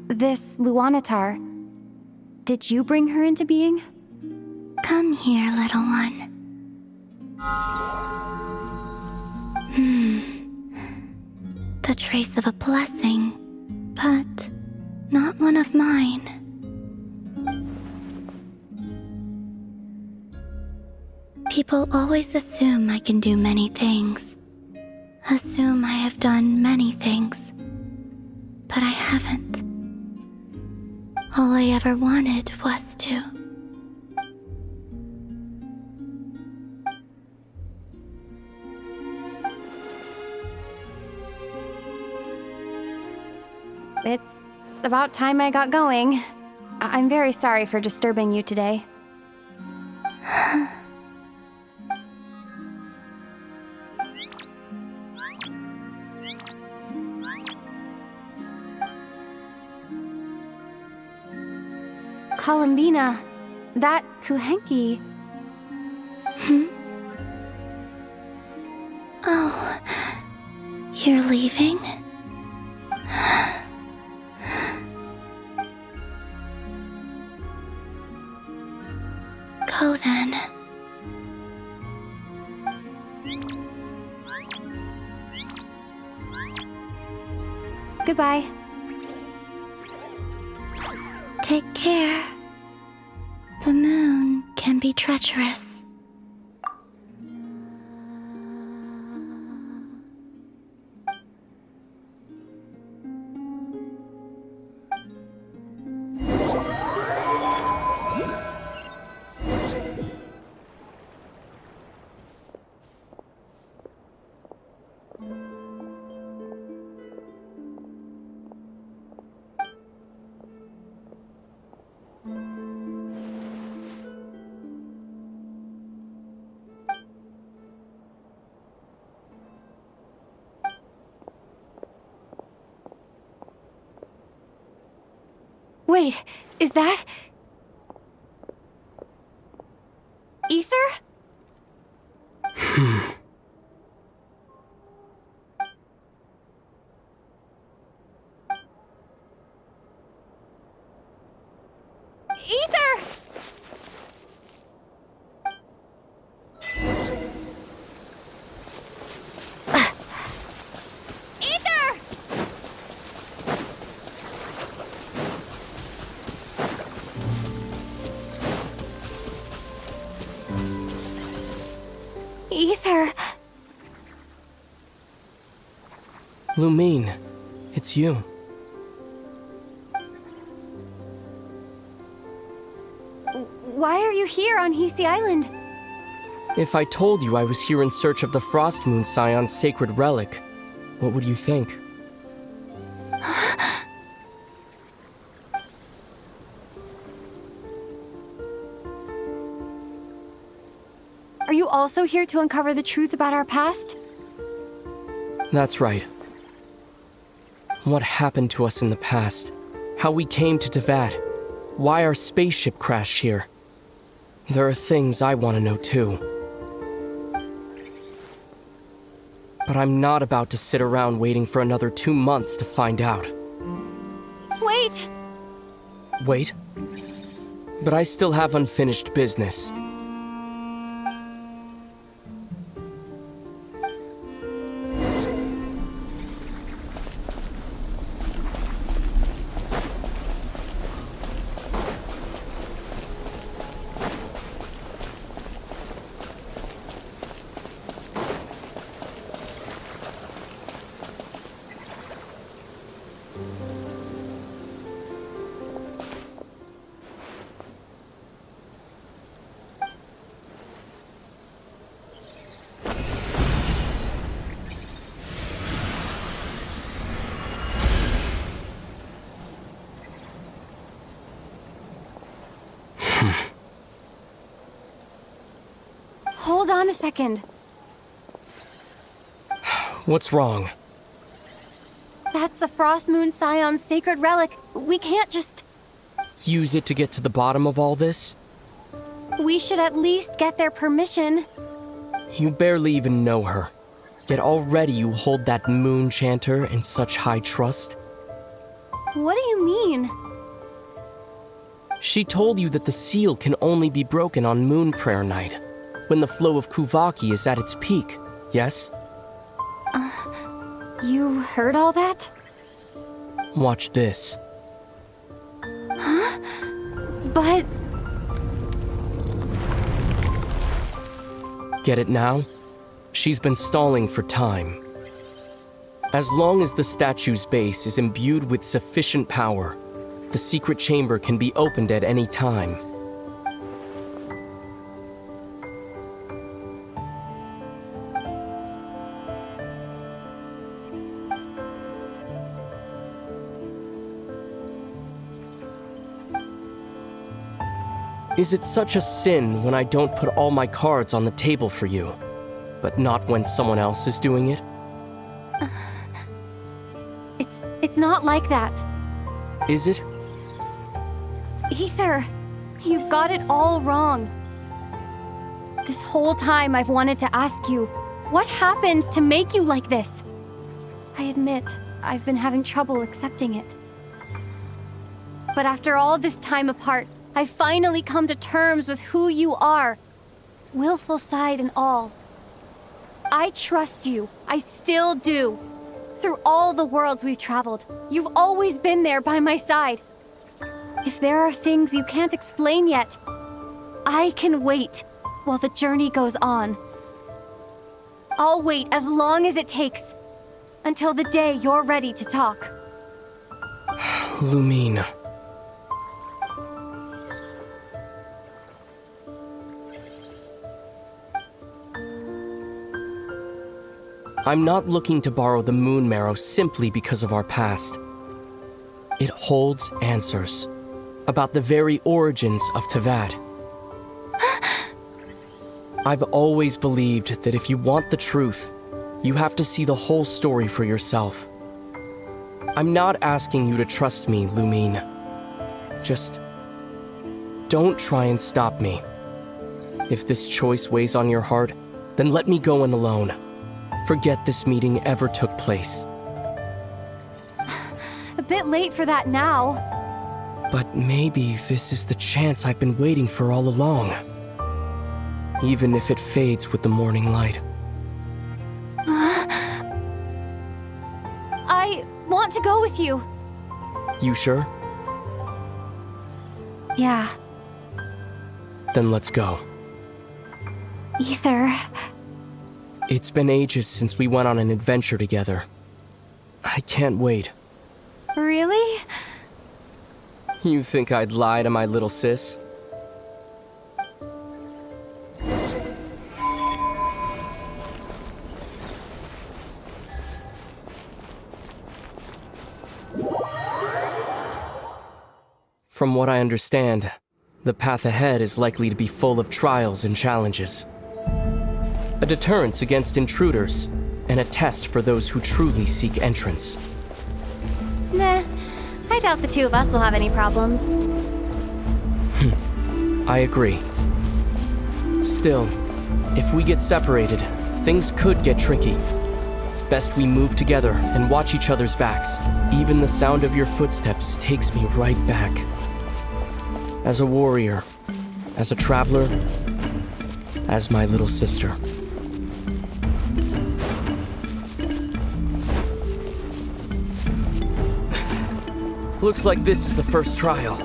this Luanatar, did you bring her into being? Come here, little one. The trace of a blessing, but not one of mine. People always assume I can do many things. Assume I have done many things. But I haven't. All I ever wanted was to. It's about time I got going. I'm very sorry for disturbing you today. Columbina, that Kuhenki... Oh, you're leaving? Go then. Goodbye. Take care. The moon can be treacherous. Wait, is that... Ether? Ether! Ether! Ether! Lumine, it's you. Why are you here on Hisi Island? If I told you I was here in search of the Frost Moon Scion's sacred relic, what would you think? Are you also here to uncover the truth about our past? That's right. What happened to us in the past, how we came to Teyvat, Why our spaceship crashed here. There are things I want to know too. But I'm not about to sit around waiting for another 2 months to find out. Wait! Wait? But I still have unfinished business. Hold on a second. What's wrong? That's the Frost Moon Scion's sacred relic. We can't just... Use it to get to the bottom of all this? We should at least get their permission. You barely even know her. Yet already you hold that moon chanter in such high trust. What do you mean? She told you that the seal can only be broken on Moon Prayer Night, when the flow of Kuvaki is at its peak, yes? You heard all that? Watch this. Huh? But... Get it now? She's been stalling for time. As long as the statue's base is imbued with sufficient power, the secret chamber can be opened at any time. Is it such a sin when I don't put all my cards on the table for you, but not when someone else is doing it? It's not like that. Is it? Ether, you've got it all wrong. This whole time I've wanted to ask you, what happened to make you like this? I admit, I've been having trouble accepting it. But after all this time apart, I've finally come to terms with who you are, willful side and all. I trust you. I still do. Through all the worlds we've traveled, you've always been there by my side. If there are things you can't explain yet, I can wait while the journey goes on. I'll wait as long as it takes, until the day you're ready to talk. Lumine. I'm not looking to borrow the moon marrow simply because of our past. It holds answers about the very origins of Teyvat. I've always believed that if you want the truth, you have to see the whole story for yourself. I'm not asking you to trust me, Lumine. Just don't try and stop me. If this choice weighs on your heart, then let me go in alone. Forget this meeting ever took place. A bit late for that now. But maybe this is the chance I've been waiting for all along. Even if it fades with the morning light. I want to go with you. You sure? Yeah. Then let's go. Ether. It's been ages since we went on an adventure together. I can't wait. Really? You think I'd lie to my little sis? From what I understand, the path ahead is likely to be full of trials and challenges. A deterrence against intruders, and a test for those who truly seek entrance. Nah, I doubt the two of us will have any problems. I agree. Still, if we get separated, things could get tricky. Best we move together and watch each other's backs. Even the sound of your footsteps takes me right back. As a warrior, as a traveler, as my little sister. Looks like this is the first trial.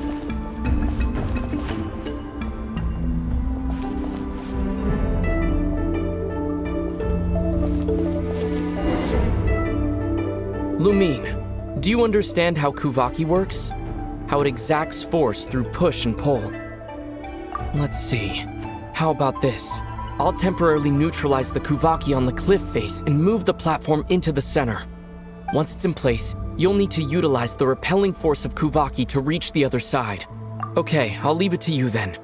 Lumine, do you understand how Kuvaki works? How it exacts force through push and pull? Let's see. How about this? I'll temporarily neutralize the Kuvaki on the cliff face and move the platform into the center. Once it's in place, you'll need to utilize the repelling force of Kuvaki to reach the other side. Okay, I'll leave it to you then.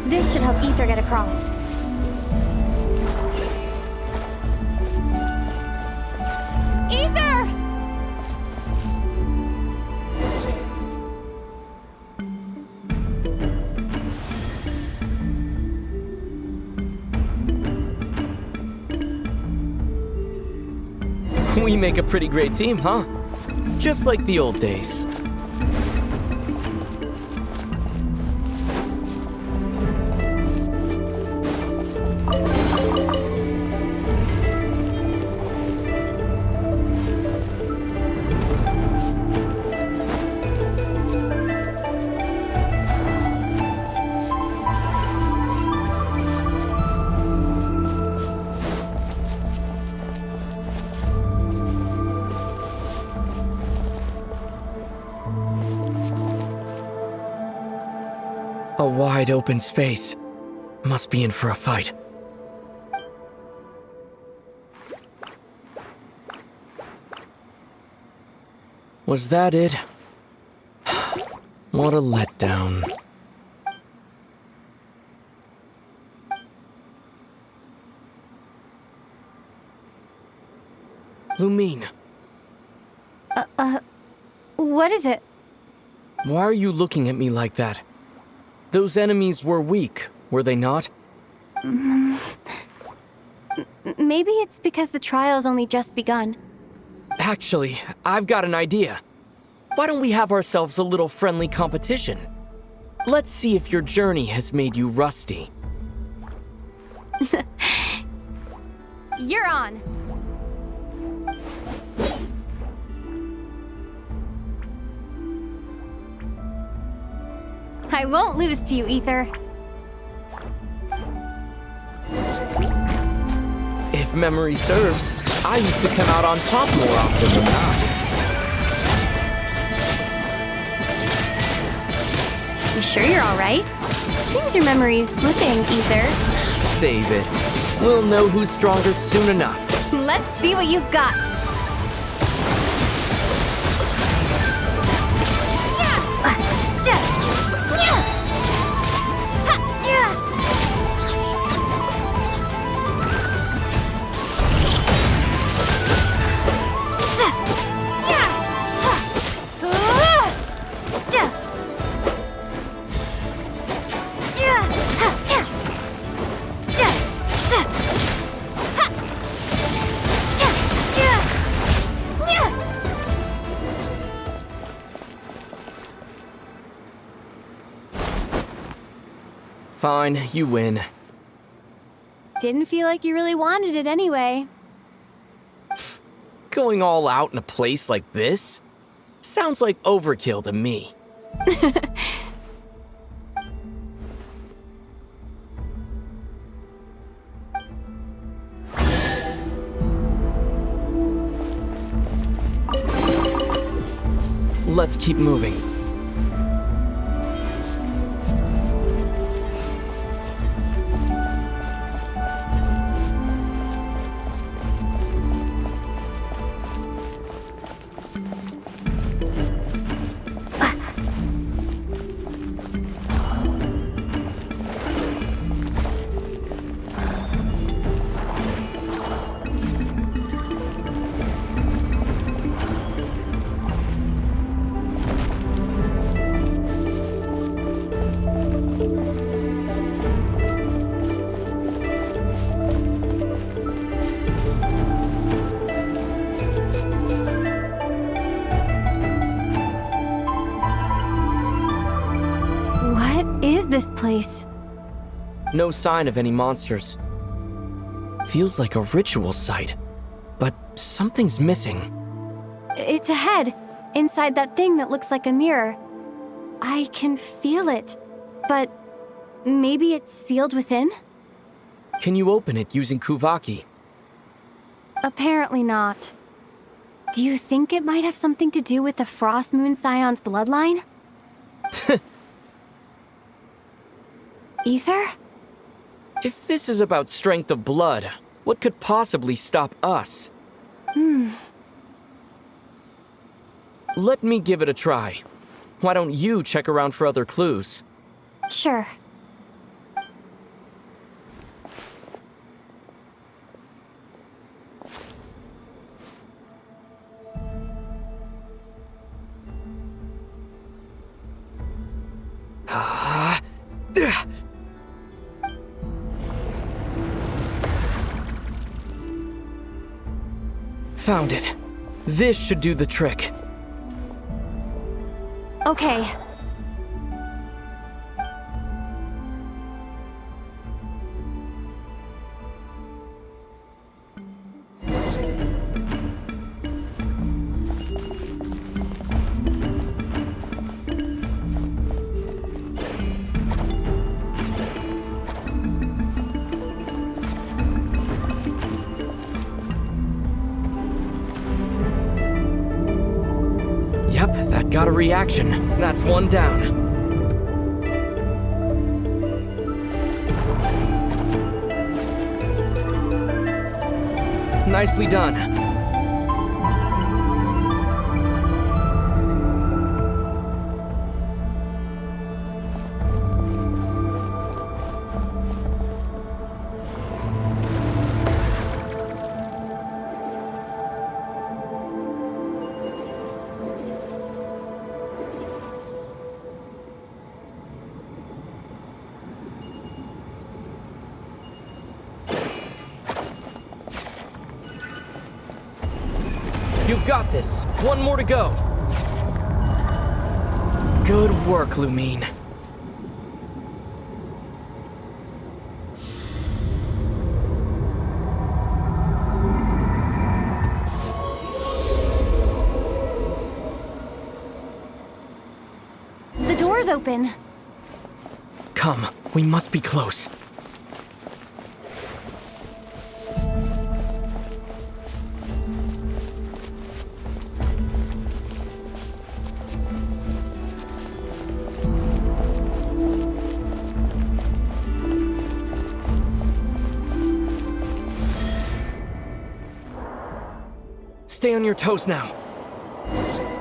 This should help Ether get across. Ether! We make a pretty great team, huh? Just like the old days. A wide open space. Must be in for a fight. Was that it? What a letdown. Lumine. What is it? Why are you looking at me like that? Those enemies were weak, were they not? Maybe it's because the trial's only just begun. Actually, I've got an idea. Why don't we have ourselves a little friendly competition? Let's see if your journey has made you rusty. You're on. I won't lose to you, Ether. If memory serves, I used to come out on top more often than not. You sure you're alright? Seems your memory's slipping, Ether. Save it. We'll know who's stronger soon enough. Let's see what you've got. Fine, you win. didn't feel like you really wanted it anyway. Going all out in a place like this? Sounds like overkill to me. Let's keep moving. This place. No sign of any monsters. Feels like a ritual site, but something's missing. It's ahead, inside that thing that looks like a mirror. I can feel it, but maybe it's sealed within? Can you open it using Kuvaki? Apparently not. Do you think it might have something to do with the Frost Moon Scion's bloodline? Ether? If this is about strength of blood, what could possibly stop us? Let me give it a try. Why don't you check around for other clues? Sure. Found it. This should do the trick. Okay. Got a reaction. That's one down. Nicely done. You've got this. One more to go. Good work, Lumine. The door's open. Come, we must be close. Stay on your toes now.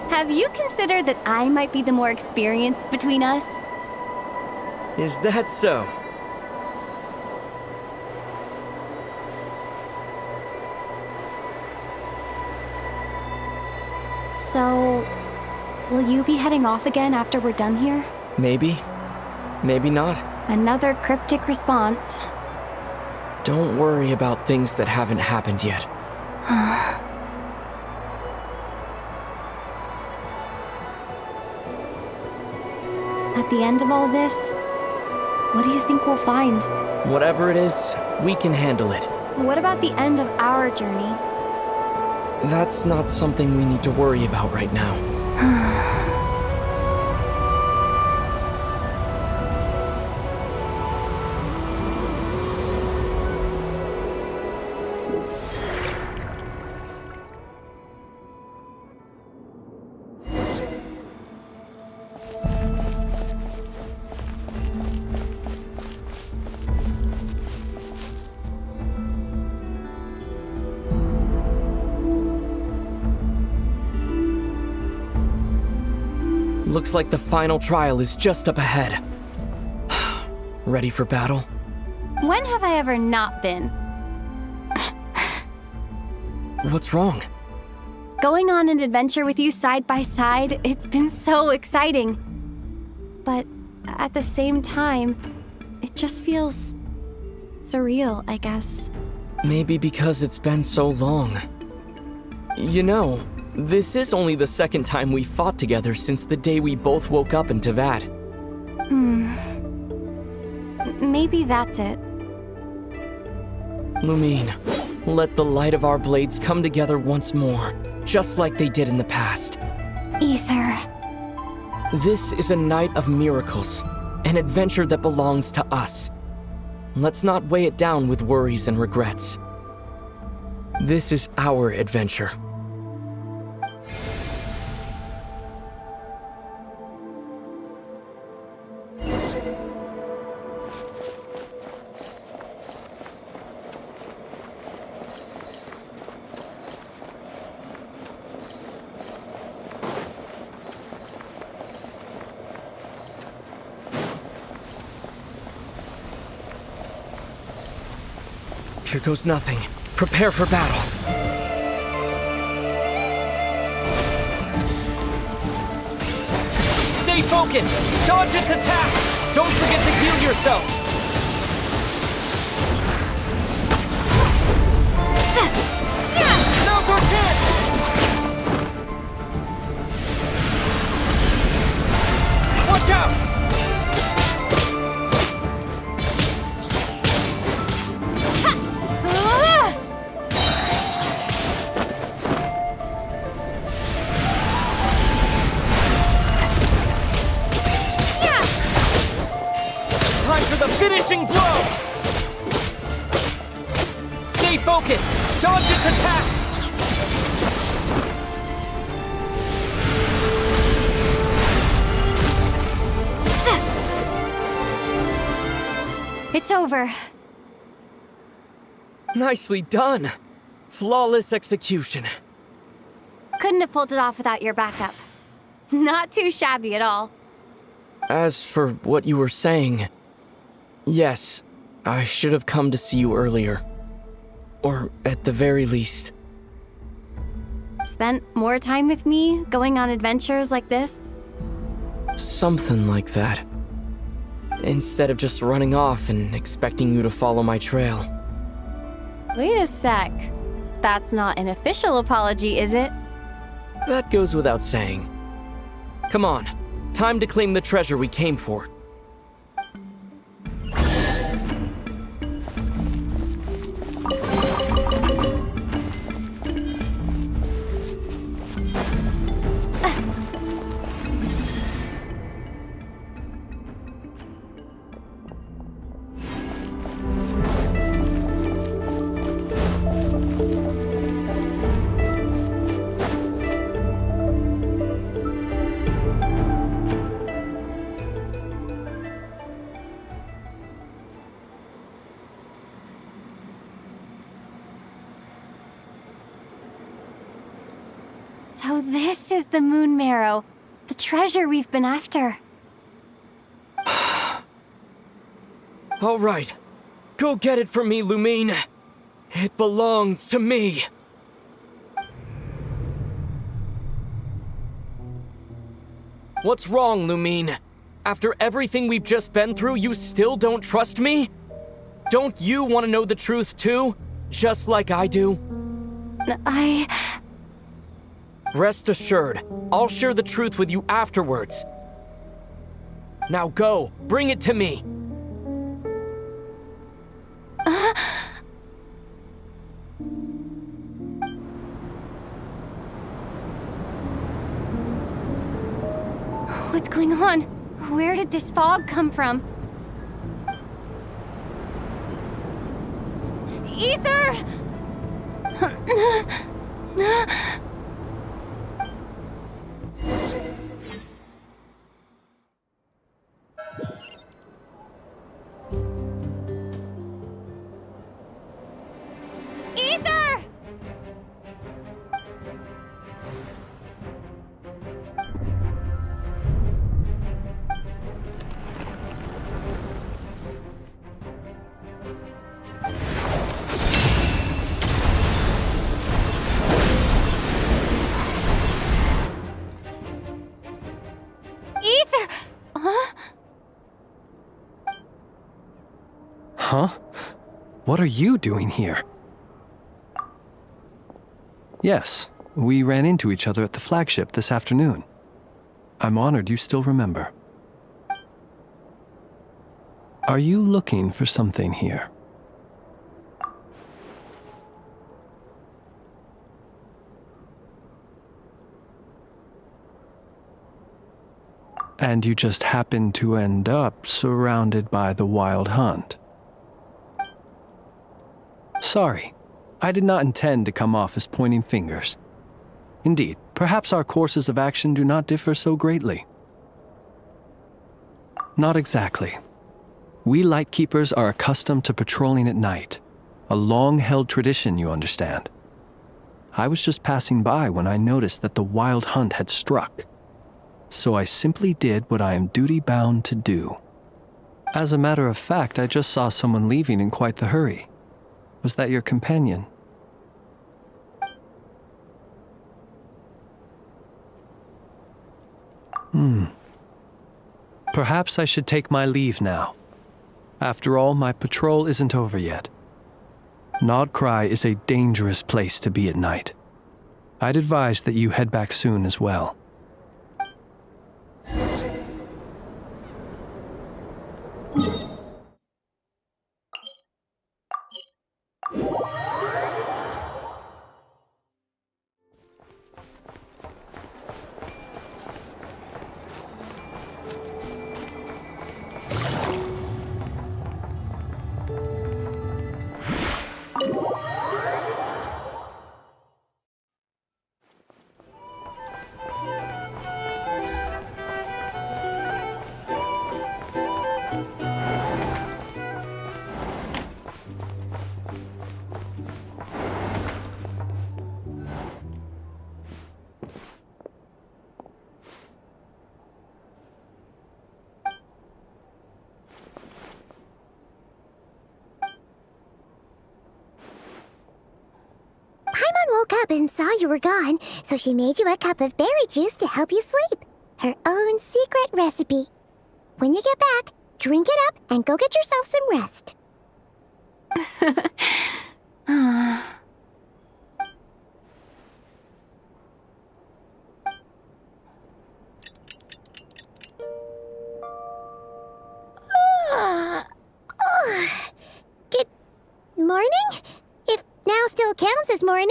Have you considered that I might be the more experienced between us? Is that so? So, will you be heading off again after we're done here? Maybe. Maybe not. Another cryptic response. Don't worry about things that haven't happened yet. At the end of all this, what do you think we'll find? Whatever it is, We can handle it. What about the end of our journey? That's not something we need to worry about right now. Looks like the final trial is just up ahead. Ready for battle? When have I ever not been? What's wrong? Going on an adventure with you side by side, it's been so exciting. But at the same time, it just feels surreal, I guess. Maybe because it's been so long. You know, this is only the second time we fought together since the day we both woke up in Teyvat. Maybe that's it. Lumine, let the light of our blades come together once more, just like they did in the past. Ether. This is a night of miracles, an adventure that belongs to us. Let's not weigh it down with worries and regrets. This is our adventure. Here goes nothing. Prepare for battle. Stay focused! Dodge its attacks! Don't forget to heal yourself! Now's our chance! Watch out! Finishing blow! Stay focused! Dodge its attacks! It's over. Nicely done! Flawless execution. Couldn't have pulled it off without your backup. Not too shabby at all. As for what you were saying... Yes, I should have come to see you earlier. Or at the very least. Spent more time with me, going on adventures like this? Something like that. Instead of just running off and expecting you to follow my trail. Wait a sec. That's not an official apology, is it? That goes without saying. Come on, time to claim the treasure we came for. So this is the moon marrow, the treasure we've been after. All right, go get it for me, Lumine. It belongs to me. What's wrong, Lumine? After everything we've just been through, you still don't trust me? Don't you want to know the truth too? Just like I do? Rest assured, I'll share the truth with you afterwards. Now go, bring it to me. What's going on? Where did this fog come from? Ether! Ether! Ether! Huh? Huh? What are you doing here? Yes, we ran into each other at the flagship this afternoon. I'm honored you still remember. Are you looking for something here? And you just happened to end up surrounded by the wild hunt. Sorry, I did not intend to come off as pointing fingers. Indeed, perhaps our courses of action do not differ so greatly. Not exactly. We Lightkeepers are accustomed to patrolling at night, a long-held tradition, you understand. I was just passing by when I noticed that the wild hunt had struck. So I simply did what I am duty-bound to do. As a matter of fact, I just saw someone leaving in quite the hurry. Was that your companion? Perhaps I should take my leave now. After all, my patrol isn't over yet. Nod-Krai is a dangerous place to be at night. I'd advise that you head back soon as well. Woke up and saw you were gone, so she made you a cup of berry juice to help you sleep. Her own secret recipe. When you get back, drink it up and go get yourself some rest. Good morning? If now still counts as morning.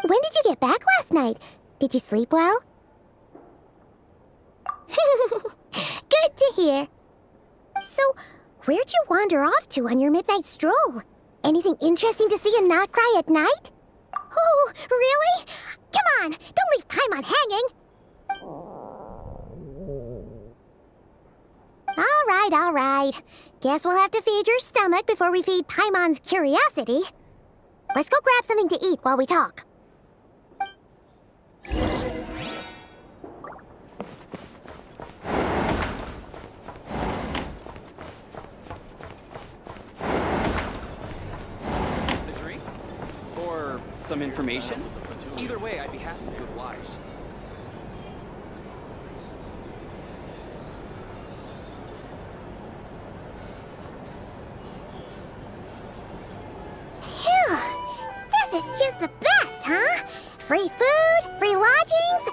When did you get back last night? Did you sleep well? Good to hear. So, where'd you wander off to on your midnight stroll? Anything interesting to see in Nod-Krai at night? Oh, really? Come on, don't leave Paimon hanging. All right. Guess we'll have to feed your stomach before we feed Paimon's curiosity. Let's go grab something to eat while we talk. A drink? Or some information? Either way, I'd be happy to oblige. This is just the best, huh? Free food, free lodgings.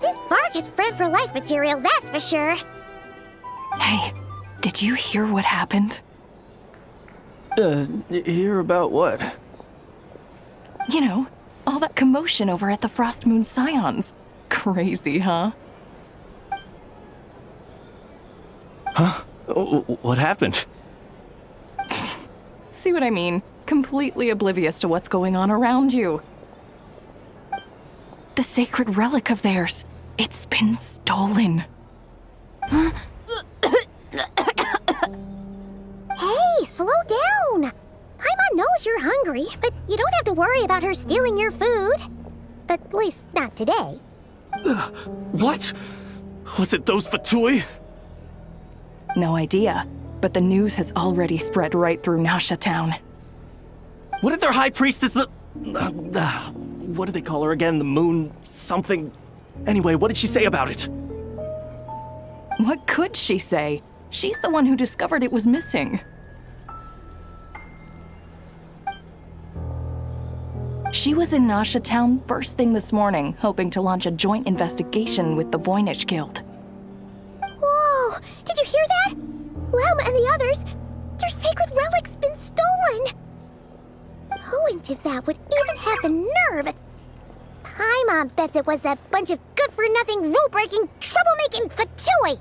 This bark is friend for life material, that's for sure. Hey, did you hear what happened? Hear about what? You know, all that commotion over at the Frost Moon Scions. Crazy, huh? Huh? What happened? See what I mean? Completely oblivious to what's going on around you. The sacred relic of theirs. It's been stolen. Hey, slow down! Paimon knows you're hungry, but you don't have to worry about her stealing your food. At least, not today. What? Was it those Fatui? No idea, but the news has already spread right through Nasha Town. What did their high priestess... what did they call her again? The moon... something... Anyway, what did she say about it? What could she say? She's the one who discovered it was missing. She was in Nasha Town first thing this morning, hoping to launch a joint investigation with the Voynich Guild. Whoa! Did you hear that? Lauma and the others, their sacred relic's been stolen! Who in Teyvat would even have the nerve? Paimon bets it was that bunch of good-for-nothing, rule-breaking, troublemaking Fatui!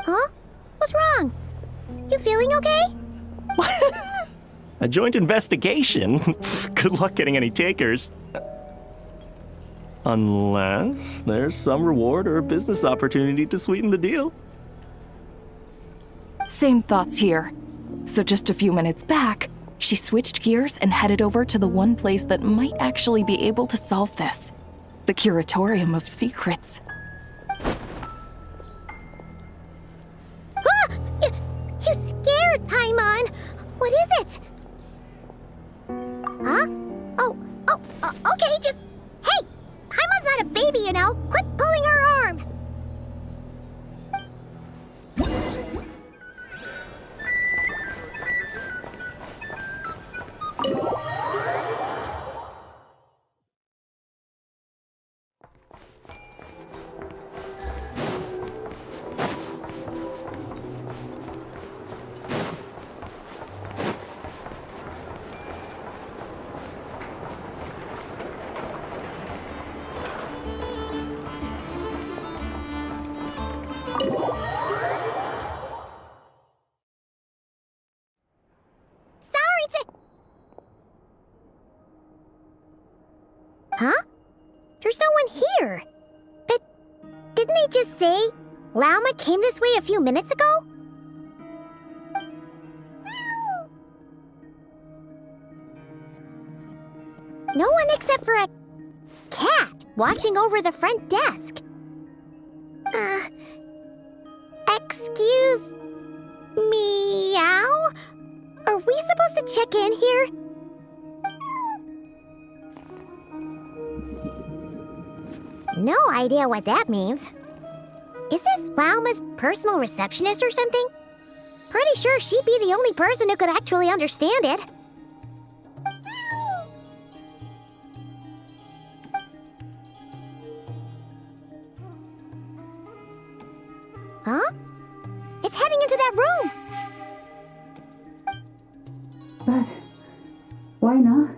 Huh? What's wrong? You feeling okay? A joint investigation? Good luck getting any takers. Unless there's some reward or a business opportunity to sweeten the deal. Same thoughts here. So just a few minutes back, she switched gears and headed over to the one place that might actually be able to solve this. The Curatorium of Secrets. Ah! You scared, Paimon! What is it? Huh? Okay, just... Hey! Paimon's not a baby, you know! Quit pulling her arm! Huh? There's no one here. But didn't they just say Lauma came this way a few minutes ago? No one except for a cat watching over the front desk. Excuse meow? Are we supposed to check in here? No idea what that means. Is this Lauma's personal receptionist or something? Pretty sure she'd be the only person who could actually understand it. Huh? It's heading into that room! But why not?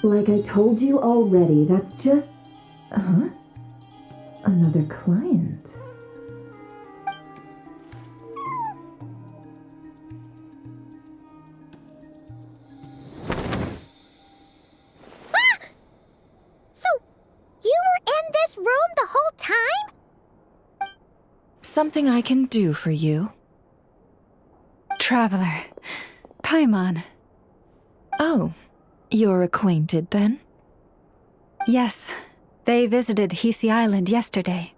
Like I told you already, that's just... Another client. Ah! So, you were in this room the whole time? Something I can do for you? Traveler. Paimon. Oh, you're acquainted then? Yes. They visited Hisi Island yesterday.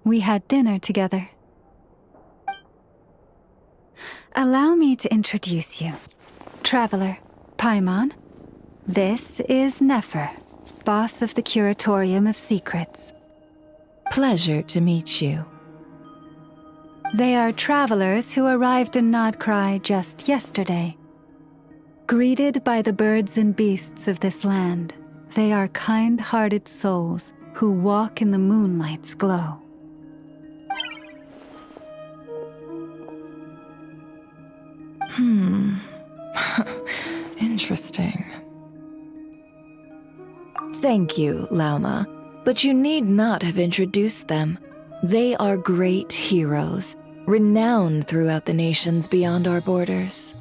We had dinner together. Allow me to introduce you. Traveler, Paimon. This is Nefer, boss of the Curatorium of Secrets. Pleasure to meet you. They are travelers who arrived in Nod-Krai just yesterday. Greeted by the birds and beasts of this land, they are kind-hearted souls who walk in the moonlight's glow. Interesting. Thank you, Lauma, but you need not have introduced them. They are great heroes, renowned throughout the nations beyond our borders.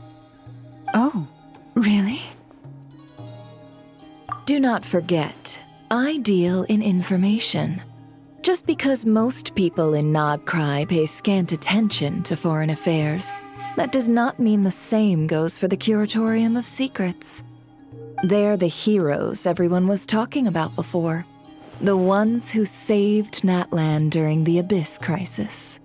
Oh, really? Do not forget, I deal in information. Just because most people in Nod-Krai pay scant attention to foreign affairs, that does not mean the same goes for the Curatorium of Secrets. They're the heroes everyone was talking about before. The ones who saved Natlan during the Abyss crisis.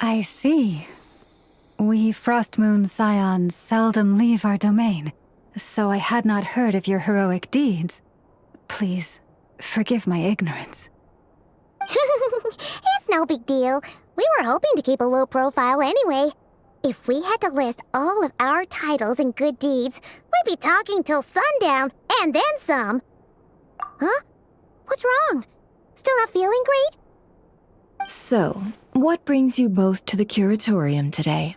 I see. We Frostmoon Scions seldom leave our domain, so I had not heard of your heroic deeds. Please, forgive my ignorance. It's no big deal. We were hoping to keep a low profile anyway. If we had to list all of our titles and good deeds, we'd be talking till sundown, and then some. Huh? What's wrong? Still not feeling great? So, what brings you both to the Curatorium today?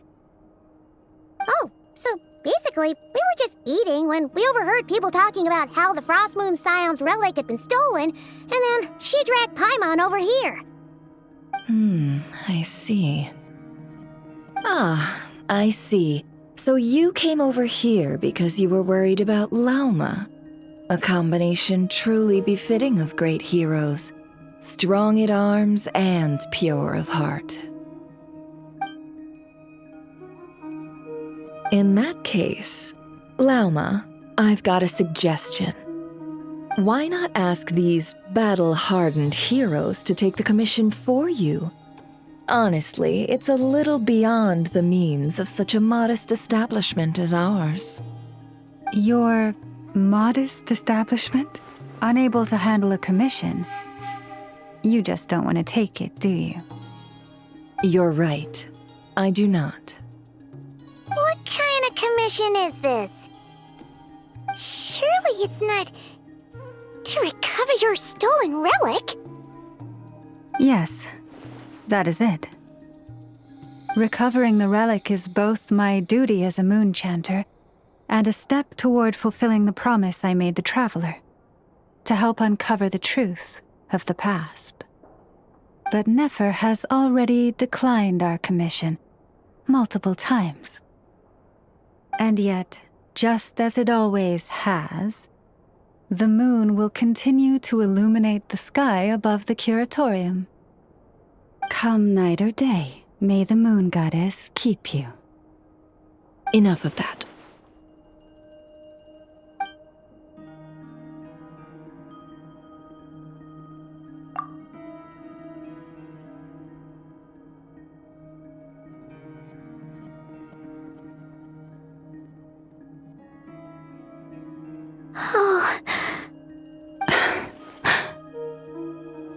Oh, so basically, we were just eating when we overheard people talking about how the Frostmoon Scion's relic had been stolen, and then she dragged Paimon over here. I see. Ah, I see. So you came over here because you were worried about Lauma. A combination truly befitting of great heroes. Strong at arms and pure of heart. In that case, Lauma, I've got a suggestion. Why not ask these battle-hardened heroes to take the commission for you? Honestly, it's a little beyond the means of such a modest establishment as ours. Your modest establishment? Unable to handle a commission? You just don't want to take it, do you? You're right. I do not. What kind of commission is this? Surely it's not to recover your stolen relic? Yes, that is it. Recovering the relic is both my duty as a moon chanter and a step toward fulfilling the promise I made the traveler, to help uncover the truth of the past. But Nefer has already declined our commission multiple times. And yet, just as it always has, the moon will continue to illuminate the sky above the Curatorium. Come night or day, may the moon goddess keep you. Enough of that.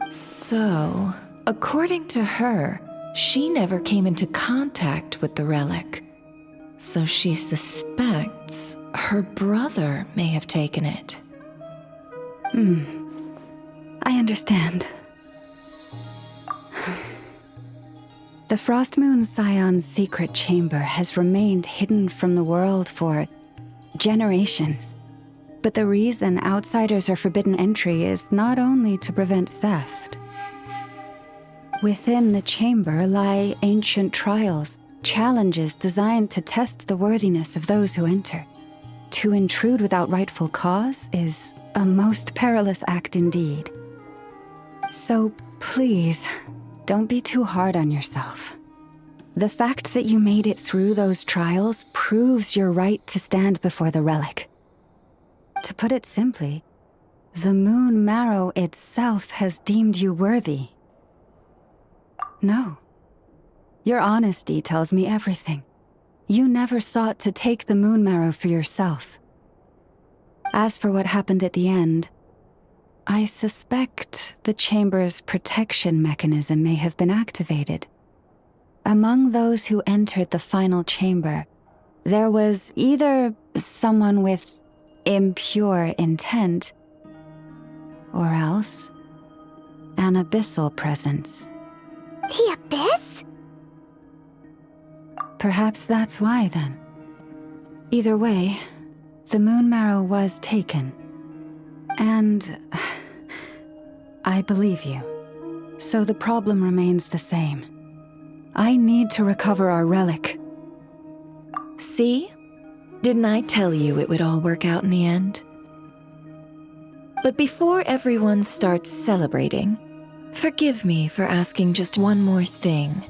So, according to her, she never came into contact with the relic. So she suspects her brother may have taken it. I understand. The Frostmoon Scion's secret chamber has remained hidden from the world for generations. But the reason outsiders are forbidden entry is not only to prevent theft. Within the chamber lie ancient trials, challenges designed to test the worthiness of those who enter. To intrude without rightful cause is a most perilous act indeed. So please, don't be too hard on yourself. The fact that you made it through those trials proves your right to stand before the relic. To put it simply, the moon marrow itself has deemed you worthy. No. Your honesty tells me everything. You never sought to take the moon marrow for yourself. As for what happened at the end, I suspect the chamber's protection mechanism may have been activated. Among those who entered the final chamber, There was either someone with impure intent, or else an abyssal presence. The abyss? Perhaps that's why, then. Either way, the moon marrow was taken. And I believe you. So the problem remains the same. I need to recover our relic. See? Didn't I tell you it would all work out in the end? But before everyone starts celebrating, forgive me for asking just one more thing.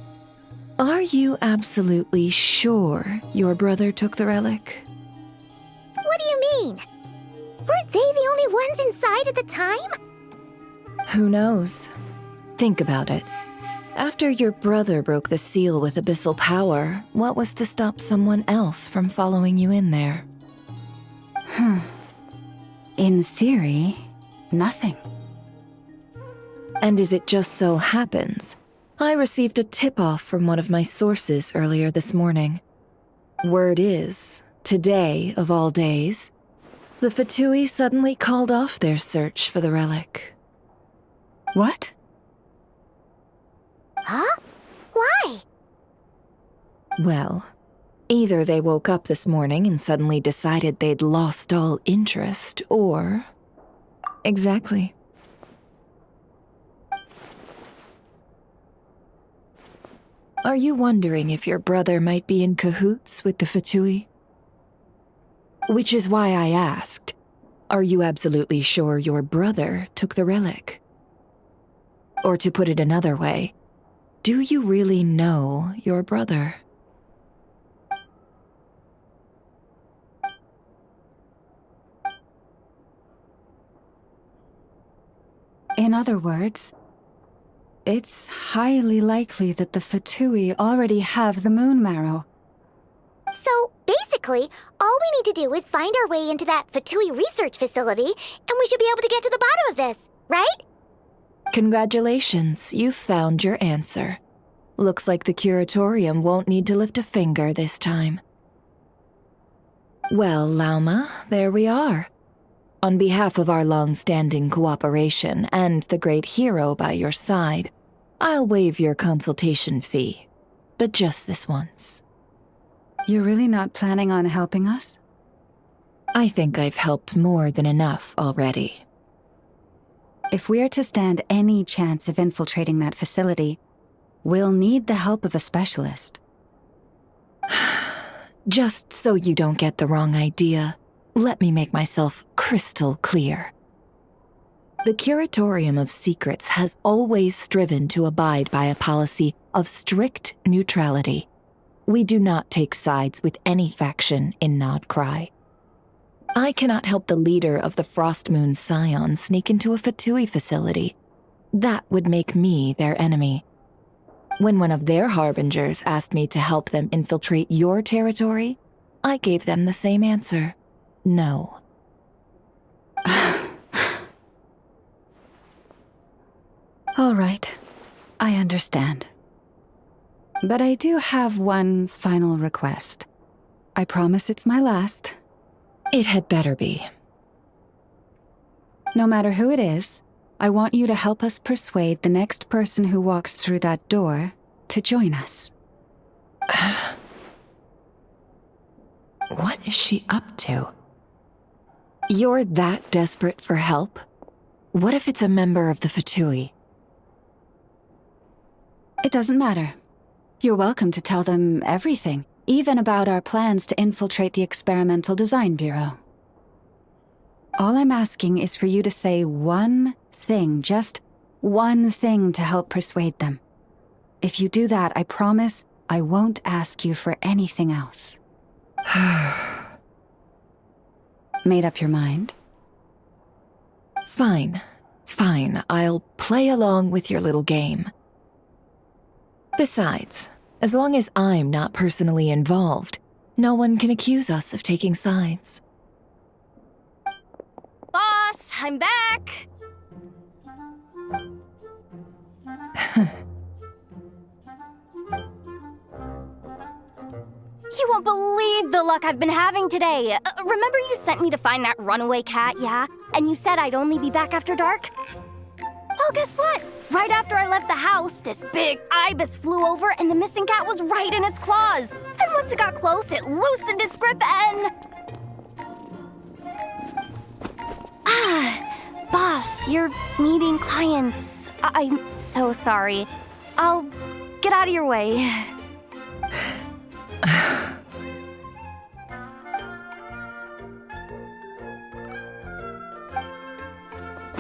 Are you absolutely sure your brother took the relic? What do you mean? Weren't they the only ones inside at the time? Who knows? Think about it. After your brother broke the seal with abyssal power, what was to stop someone else from following you in there? In theory, nothing. And as it just so happens, I received a tip-off from one of my sources earlier this morning. Word is, today of all days, the Fatui suddenly called off their search for the relic. What? Huh? Why? Well, either they woke up this morning and suddenly decided they'd lost all interest, or... Exactly. Are you wondering if your brother might be in cahoots with the Fatui? Which is why I asked, are you absolutely sure your brother took the relic? Or to put it another way, do you really know your brother? In other words, it's highly likely that the Fatui already have the moon marrow. So, basically, all we need to do is find our way into that Fatui research facility, and we should be able to get to the bottom of this, right? Congratulations, you've found your answer. Looks like the curatorium won't need to lift a finger this time. Well, Lauma, there we are. On behalf of our long-standing cooperation and the great hero by your side, I'll waive your consultation fee, but just this once. You're really not planning on helping us? I think I've helped more than enough already. If we're to stand any chance of infiltrating that facility, we'll need the help of a specialist. Just so you don't get the wrong idea, let me make myself crystal clear. The Curatorium of Secrets has always striven to abide by a policy of strict neutrality. We do not take sides with any faction in Nod-Krai. I cannot help the leader of the Frostmoon Scions sneak into a Fatui facility. That would make me their enemy. When one of their harbingers asked me to help them infiltrate your territory, I gave them the same answer. No. All right, I understand. But I do have one final request. I promise it's my last. It had better be. No matter who it is, I want you to help us persuade the next person who walks through that door to join us. What is she up to? You're that desperate for help? What if it's a member of the Fatui? It doesn't matter. You're welcome to tell them everything, even about our plans to infiltrate the Experimental Design Bureau. All I'm asking is for you to say one thing, just one thing to help persuade them. If you do that, I promise I won't ask you for anything else. Made up your mind? Fine. I'll play along with your little game. Besides, as long as I'm not personally involved, no one can accuse us of taking sides. Boss, I'm back! You won't believe the luck I've been having today. Remember you sent me to find that runaway cat, yeah? And you said I'd only be back after dark? Well, guess what? Right after I left the house, this big ibis flew over and the missing cat was right in its claws. And once it got close, it loosened its grip and... Boss, you're meeting clients. I'm so sorry. I'll get out of your way.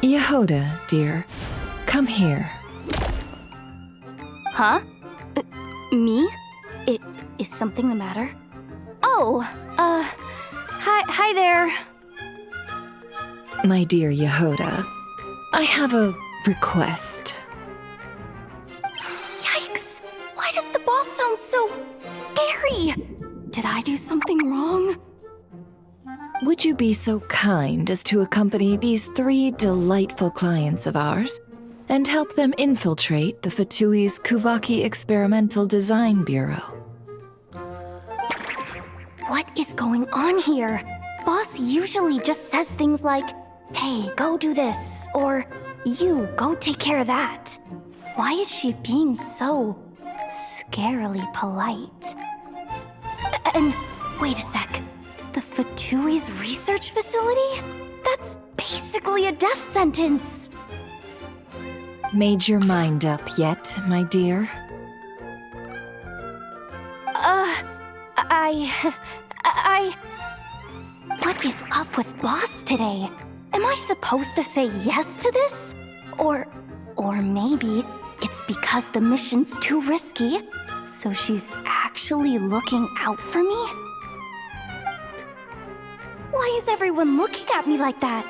Yehoda, dear, come here. Huh? Me? Is something the matter? Oh, hi there. My dear Yehoda, I have a request. Yikes! Why does the boss sound so scary? Did I do something wrong? Would you be so kind as to accompany these 3 delightful clients of ours and help them infiltrate the Fatui's Kuvaki Experimental Design Bureau? What is going on here? Boss usually just says things like, hey, go do this, or you, go take care of that. Why is she being so scarily polite? And wait a sec. The Fatui's research facility? That's basically a death sentence. Made your mind up yet, my dear? What is up with Boss today? Am I supposed to say yes to this? Or maybe it's because the mission's too risky, so she's actually looking out for me? Why is everyone looking at me like that?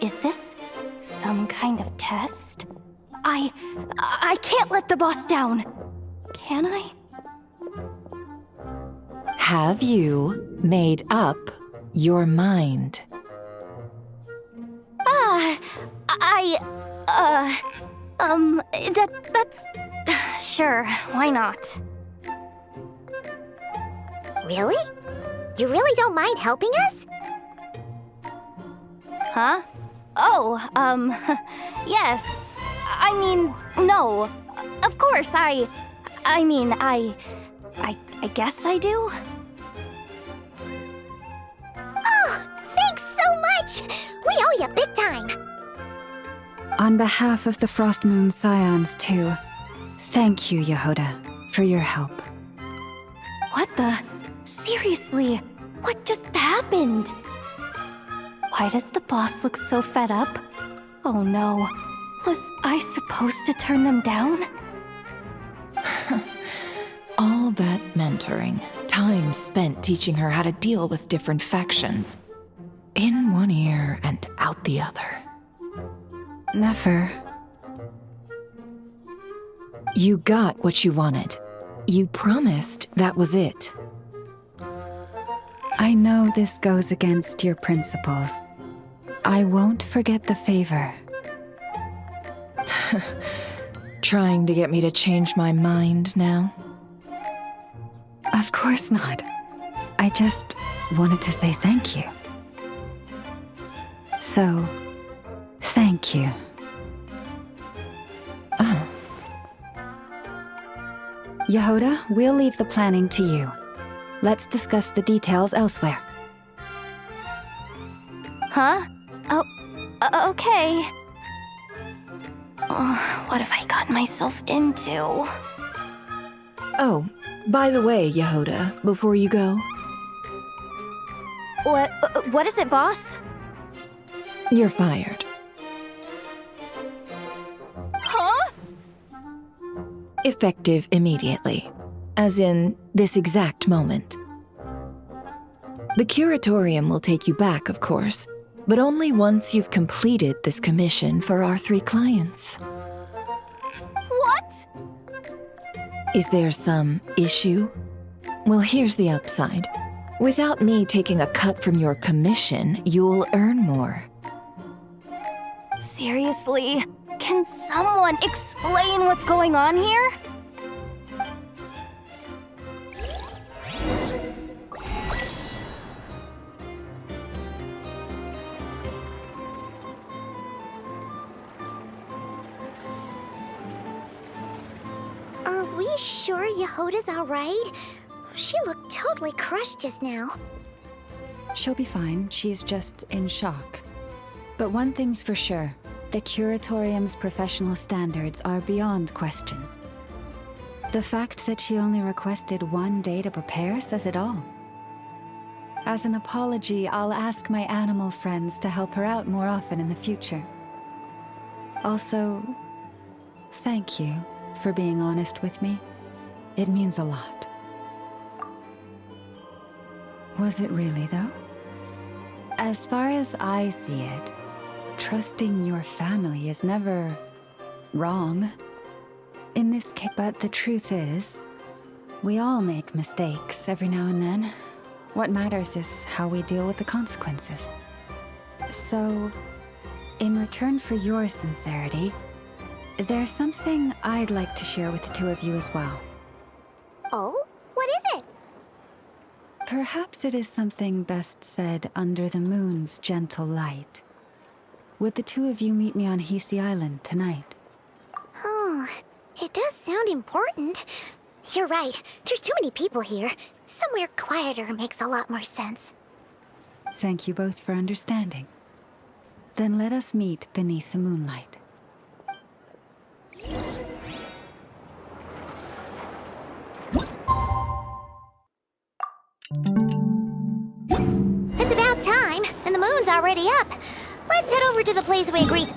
Is this some kind of test? I can't let the boss down. Can I? Have you made up your mind? That's... Sure, why not? Really? You really don't mind helping us? Huh? Oh, yes. I mean, no. Of course, I guess I do. Oh, thanks so much! We owe you big time! On behalf of the Frost Moon Scions, too, thank you, Yehoda, for your help. What the? Seriously, what just happened? Why does the boss look so fed up? Oh no, was I supposed to turn them down? All that mentoring, time spent teaching her how to deal with different factions. In one ear and out the other. Never. You got what you wanted. You promised that was it. I know this goes against your principles. I won't forget the favor. Trying to get me to change my mind now? Of course not. I just wanted to say thank you. So, thank you. Oh. Yehoda, we'll leave the planning to you. Let's discuss the details elsewhere. Huh? Oh, okay. Oh, what have I gotten myself into? Oh, by the way, Yehoda, before you go... What is it, boss? You're fired. Huh? Effective immediately. As in, this exact moment. The curatorium will take you back, of course, but only once you've completed this commission for our 3 clients. What? Is there some issue? Well, here's the upside. Without me taking a cut from your commission, you'll earn more. Seriously? Can someone explain what's going on here? we sure Yehoda's alright? She looked totally crushed just now. She'll be fine. She's just in shock. But one thing's for sure. The Curatorium's professional standards are beyond question. The fact that she only requested 1 day to prepare says it all. As an apology, I'll ask my animal friends to help her out more often in the future. Also, thank you for being honest with me. It means a lot. Was it really, though? As far as I see it, trusting your family is never wrong. In this case, but the truth is, we all make mistakes every now and then. What matters is how we deal with the consequences. So, in return for your sincerity, there's something I'd like to share with the two of you as well. Oh? What is it? Perhaps it is something best said under the moon's gentle light. Would the two of you meet me on Hisi Island tonight? Oh, it does sound important. You're right, there's too many people here. Somewhere quieter makes a lot more sense. Thank you both for understanding. Then let us meet beneath the moonlight. It's about time, and the moon's already up. Let's head over to the place we agreed to.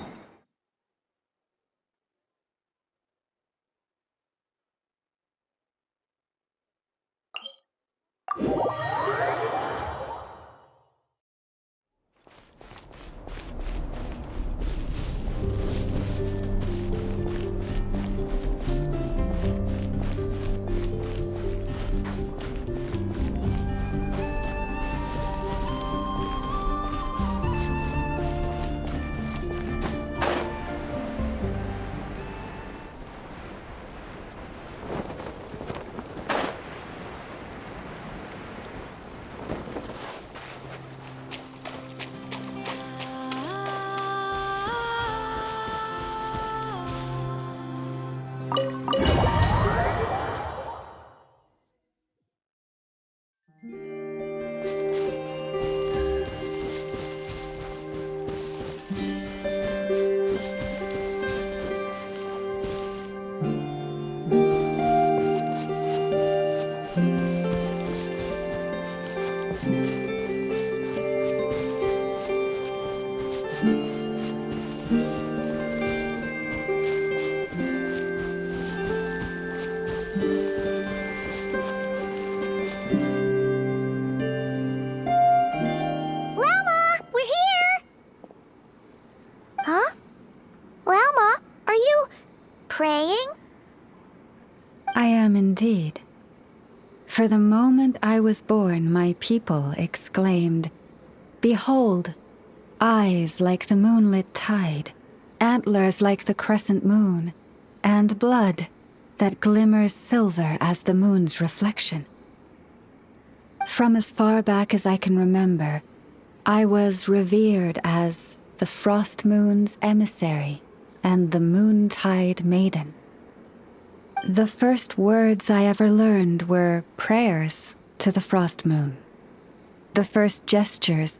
I am indeed. For the moment I was born, my people exclaimed, "Behold, eyes like the moonlit tide, antlers like the crescent moon, and blood that glimmers silver as the moon's reflection." From as far back as I can remember, I was revered as the frost moon's emissary and the moontide maiden. The first words I ever learned were prayers to the frost moon. The first gestures,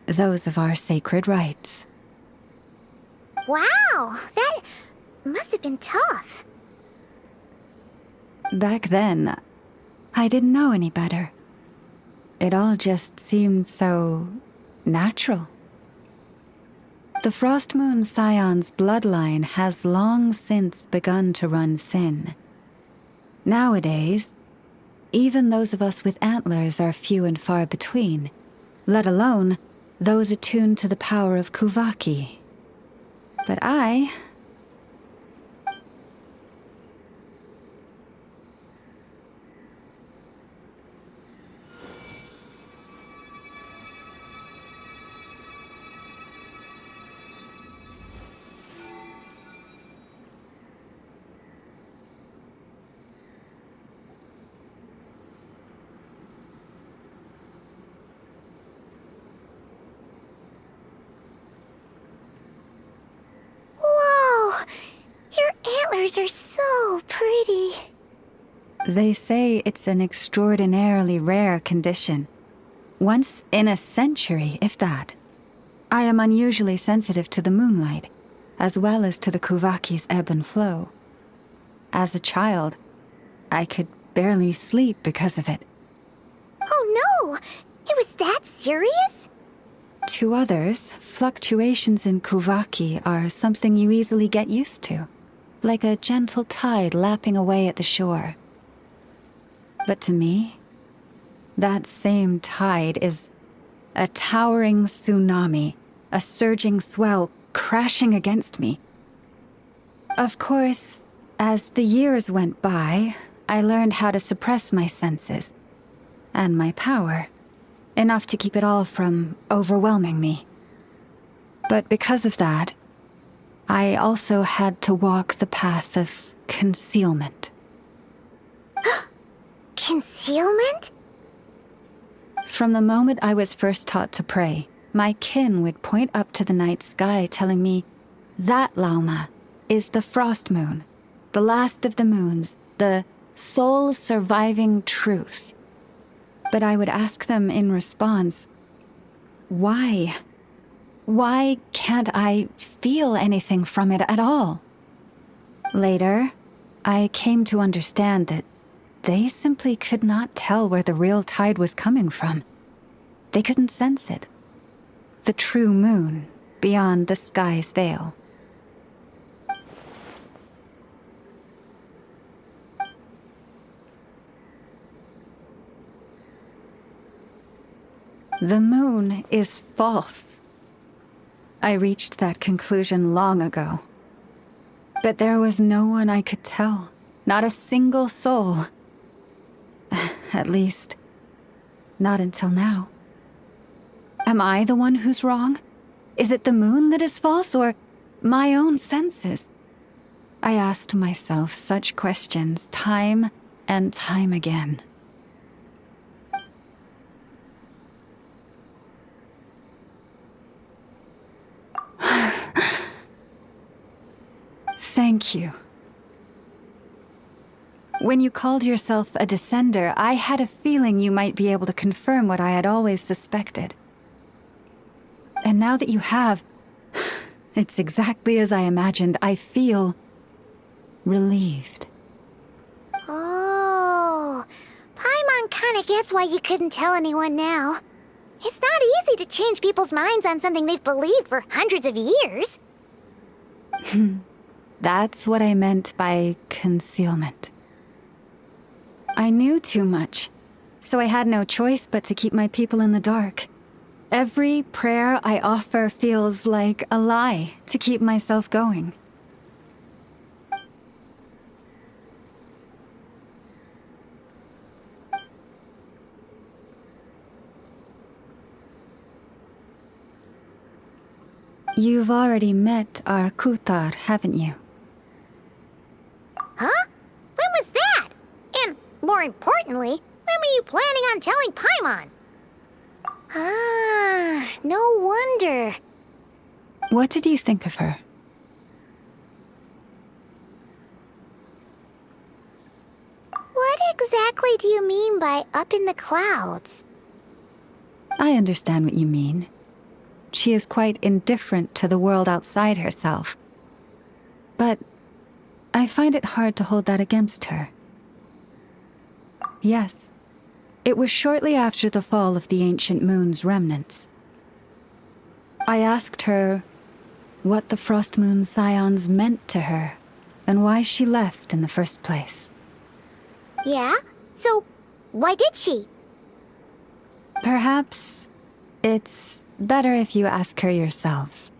those of our sacred rites. Wow, that must have been tough. Back then, I didn't know any better. It all just seemed so natural. The Frost Moon Scion's bloodline has long since begun to run thin. Nowadays, even those of us with antlers are few and far between, let alone those attuned to the power of Kuvaki. But I... Whoa! Your antlers are so pretty. They say it's an extraordinarily rare condition. Once in a century, if that. I am unusually sensitive to the moonlight, as well as to the Kuvaki's ebb and flow. As a child, I could barely sleep because of it. Oh no! It was that serious? To others, fluctuations in Kuvaki are something you easily get used to, like a gentle tide lapping away at the shore. But to me, that same tide is a towering tsunami, a surging swell crashing against me. Of course, as the years went by, I learned how to suppress my senses and my power, enough to keep it all from overwhelming me. But because of that, I also had to walk the path of concealment. Concealment? From the moment I was first taught to pray, my kin would point up to the night sky telling me, that Lauma is the frost moon, the last of the moons, the sole surviving truth. But I would ask them in response, why? Why can't I feel anything from it at all? Later, I came to understand that they simply could not tell where the real tide was coming from. They couldn't sense it. The true moon beyond the sky's veil. The moon is false. I reached that conclusion long ago. But there was no one I could tell, not a single soul. At least, not until now. Am I the one who's wrong? Is it the moon that is false, or my own senses? I asked myself such questions time and time again. Thank you. When you called yourself a descender, I had a feeling you might be able to confirm what I had always suspected. And now that you have, it's exactly as I imagined. I feel relieved. Oh, Paimon kinda gets why you couldn't tell anyone now. It's not easy to change people's minds on something they've believed for hundreds of years. That's what I meant by concealment. I knew too much, so I had no choice but to keep my people in the dark. Every prayer I offer feels like a lie to keep myself going. You've already met our Kutar, haven't you? Huh? When was that? And, more importantly, when were you planning on telling Paimon? Ah, no wonder. What did you think of her? What exactly do you mean by up in the clouds? I understand what you mean. She is quite indifferent to the world outside herself. But I find it hard to hold that against her. Yes, it was shortly after the fall of the ancient moon's remnants. I asked her what the Frost Moon Scions meant to her, and why she left in the first place. Yeah? So, why did she? Perhaps it's better if you ask her yourselves.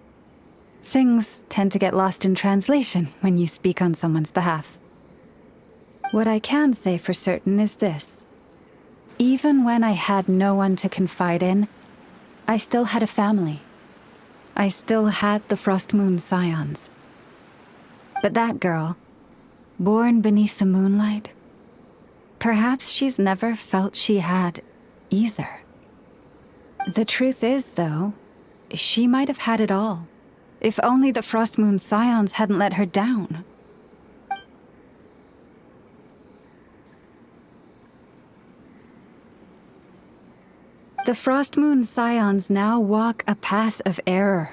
Things tend to get lost in translation when you speak on someone's behalf. What I can say for certain is this. Even when I had no one to confide in, I still had a family. I still had the Frost Moon Scions. But that girl, born beneath the moonlight, perhaps she's never felt she had either. The truth is, though, she might have had it all, if only the Frost Moon Scions hadn't let her down. The Frost Moon Scions now walk a path of error.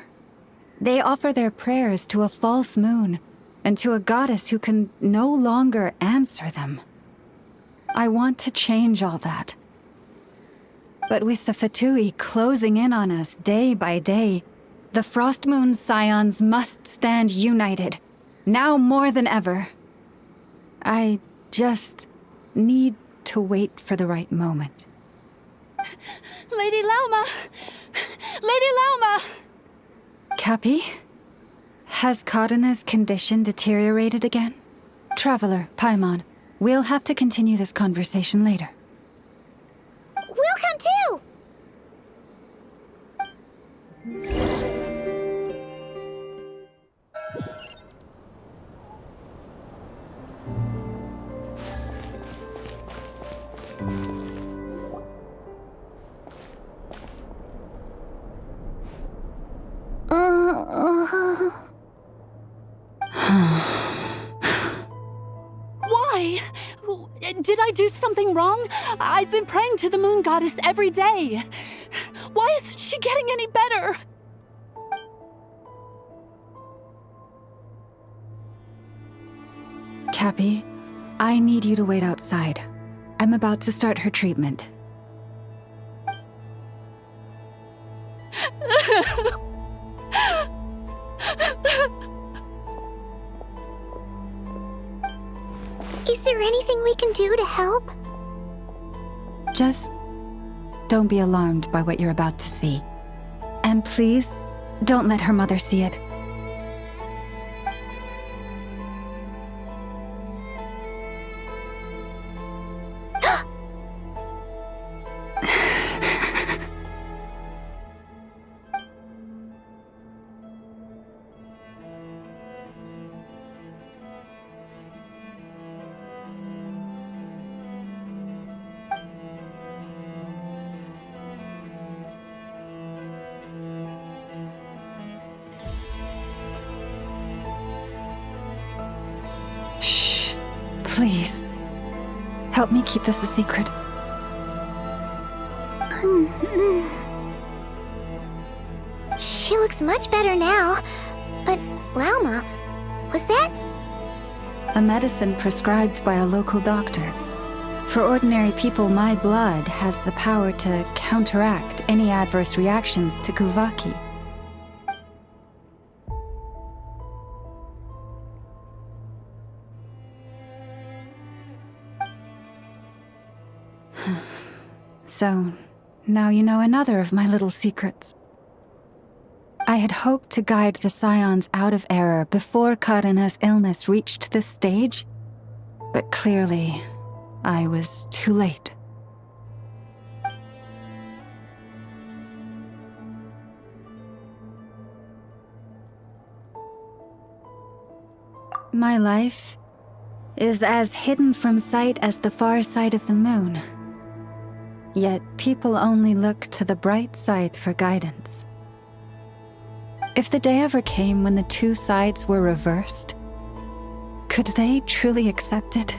They offer their prayers to a false moon and to a goddess who can no longer answer them. I want to change all that. But with the Fatui closing in on us day by day, the Frost Moon Scions must stand united, now more than ever. I just need to wait for the right moment. Lady Lauma! Lady Lauma! Cappy? Has Kadana's condition deteriorated again? Traveler, Paimon, we'll have to continue this conversation later. We'll come too! Why? Did I do something wrong? I've been praying to the moon goddess every day. Why isn't she getting any better? Cappy, I need you to wait outside. I'm about to start her treatment. Is there anything we can do to help? Just don't be alarmed by what you're about to see. And please, don't let her mother see it. Please, help me keep this a secret. She looks much better now. But, Lauma, was that? A medicine prescribed by a local doctor. For ordinary people, my blood has the power to counteract any adverse reactions to Kuvaki. So, now you know another of my little secrets. I had hoped to guide the Scions out of error before Karina's illness reached this stage, but clearly, I was too late. My life is as hidden from sight as the far side of the moon. Yet people only look to the bright side for guidance. If the day ever came when the two sides were reversed, could they truly accept it?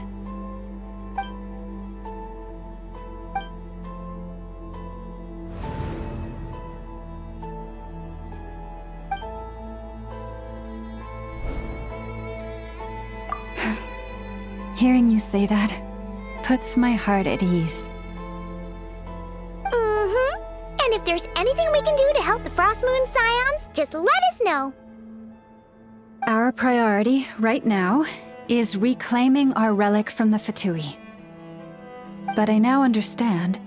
Hearing you say that puts my heart at ease. And if there's anything we can do to help the Frost Moon Scions, just let us know. Our priority, right now, is reclaiming our relic from the Fatui. But I now understand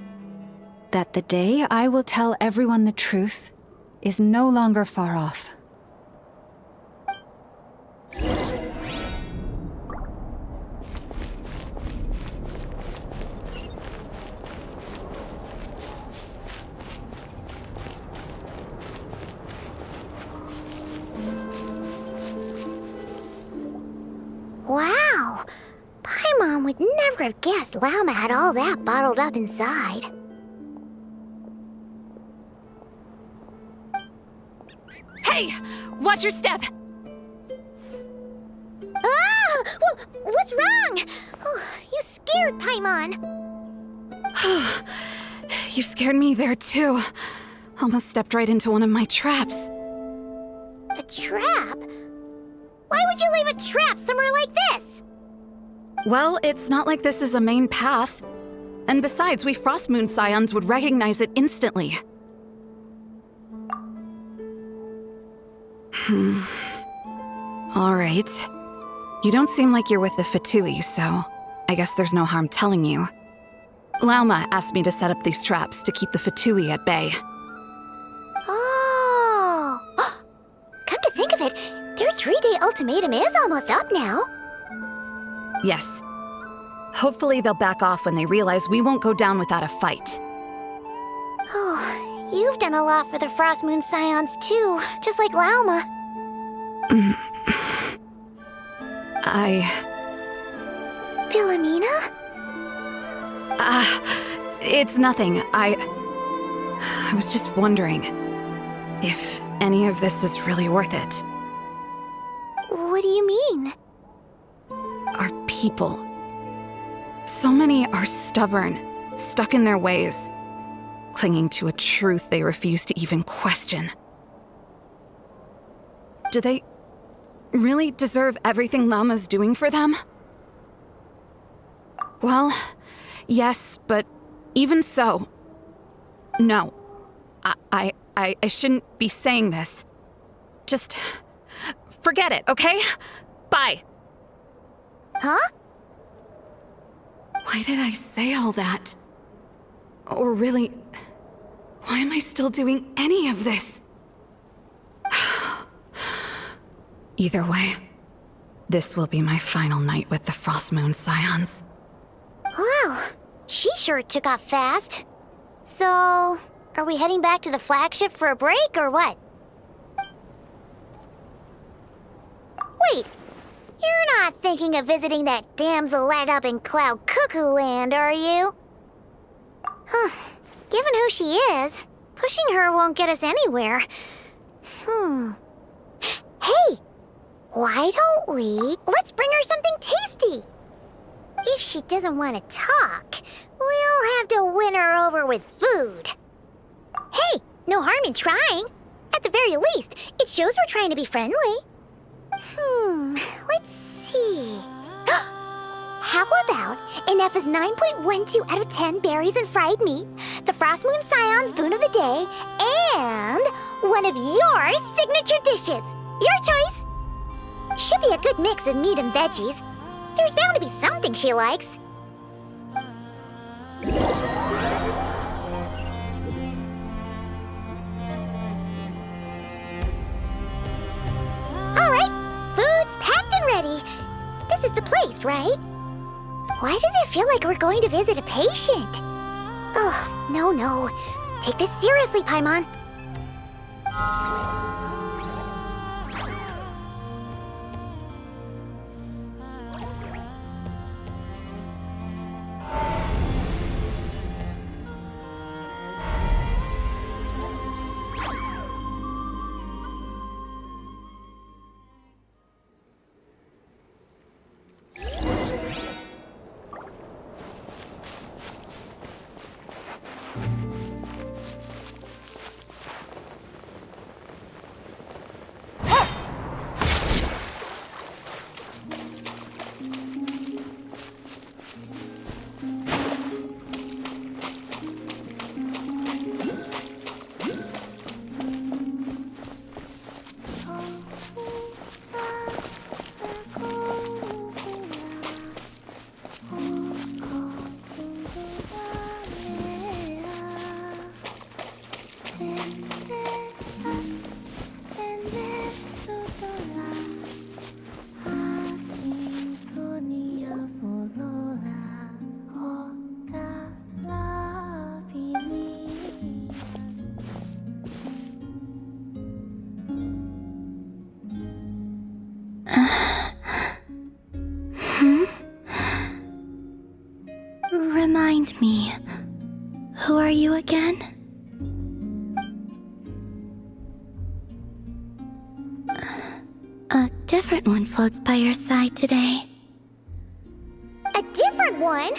that the day I will tell everyone the truth is no longer far off. Wow! Paimon would never have guessed Lauma had all that bottled up inside. Hey! Watch your step! Ah! What's wrong? Oh, you scared Paimon. You scared me there too. Almost stepped right into one of my traps. A trap? Why would you leave a trap somewhere like this? Well, it's not like this is a main path. And besides, we Frost Moon Scions would recognize it instantly. Alright. You don't seem like you're with the Fatui, so I guess there's no harm telling you. Lauma asked me to set up these traps to keep the Fatui at bay. Oh! Come to think of it, their 3-day ultimatum is almost up now. Yes. Hopefully they'll back off when they realize we won't go down without a fight. Oh, you've done a lot for the Frost Moon Scions too, just like Lauma. Philomena? It's nothing. I was just wondering if any of this is really worth it. What do you mean? Our people. So many are stubborn, stuck in their ways, clinging to a truth they refuse to even question. Do they really deserve everything Lauma's doing for them? Well, yes, but even so, no. I shouldn't be saying this. Just forget it, okay? Bye. Huh? Why did I say all that? Or really, why am I still doing any of this? Either way, this will be my final night with the Frost Moon Scions. Wow, she sure took off fast. So, are we heading back to the flagship for a break, or what? Wait, you're not thinking of visiting that damselette up in Cloud Cuckoo Land, are you? Huh, given who she is, pushing her won't get us anywhere. Hey, why don't we... Let's bring her something tasty! If she doesn't want to talk, we'll have to win her over with food. Hey, no harm in trying. At the very least, it shows we're trying to be friendly. Let's see. How about Ineffa's 9.12 out of 10 berries and fried meat, the Frost Moon Scion's boon of the day, and one of your signature dishes. Your choice. Should be a good mix of meat and veggies. There's bound to be something she likes. All right, food's packed and ready. This is the place, right? Why does it feel like we're going to visit a patient? Oh, no. Take this seriously, Paimon. Remind me, who are you again? A different one floats by your side today. A different one?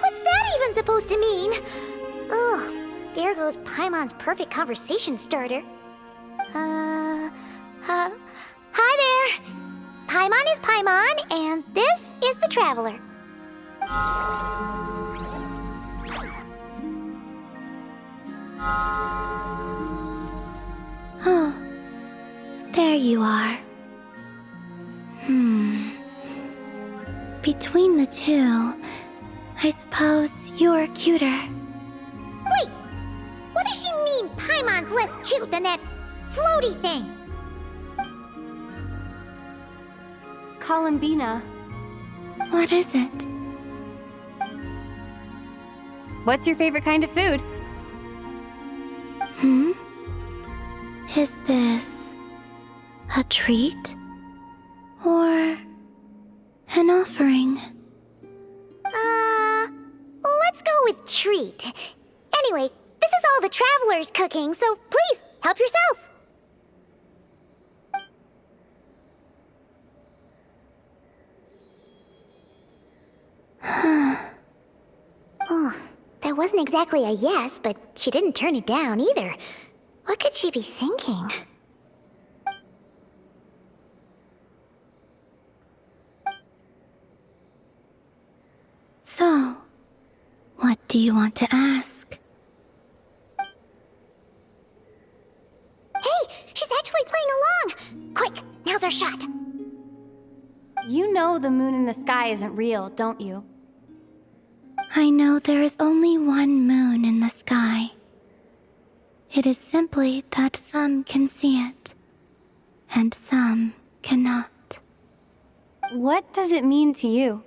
What's that even supposed to mean? Ugh, there goes Paimon's perfect conversation starter. Hi there! Paimon is Paimon, and this is the Traveler. Oh, there you are. Between the two, I suppose you're cuter. Wait! What does she mean Paimon's less cute than that floaty thing? Columbina. What is it? What's your favorite kind of food? Is this a treat? Or an offering? Let's go with treat. Anyway, this is all the Traveler's cooking, so please, help yourself. Oh, that wasn't exactly a yes, but she didn't turn it down either. What could she be thinking? So, what do you want to ask? Hey, she's actually playing along! Quick, now's our shot! You know the moon in the sky isn't real, don't you? I know there is only one moon in the sky. It is simply that some can see it, and some cannot. What does it mean to you?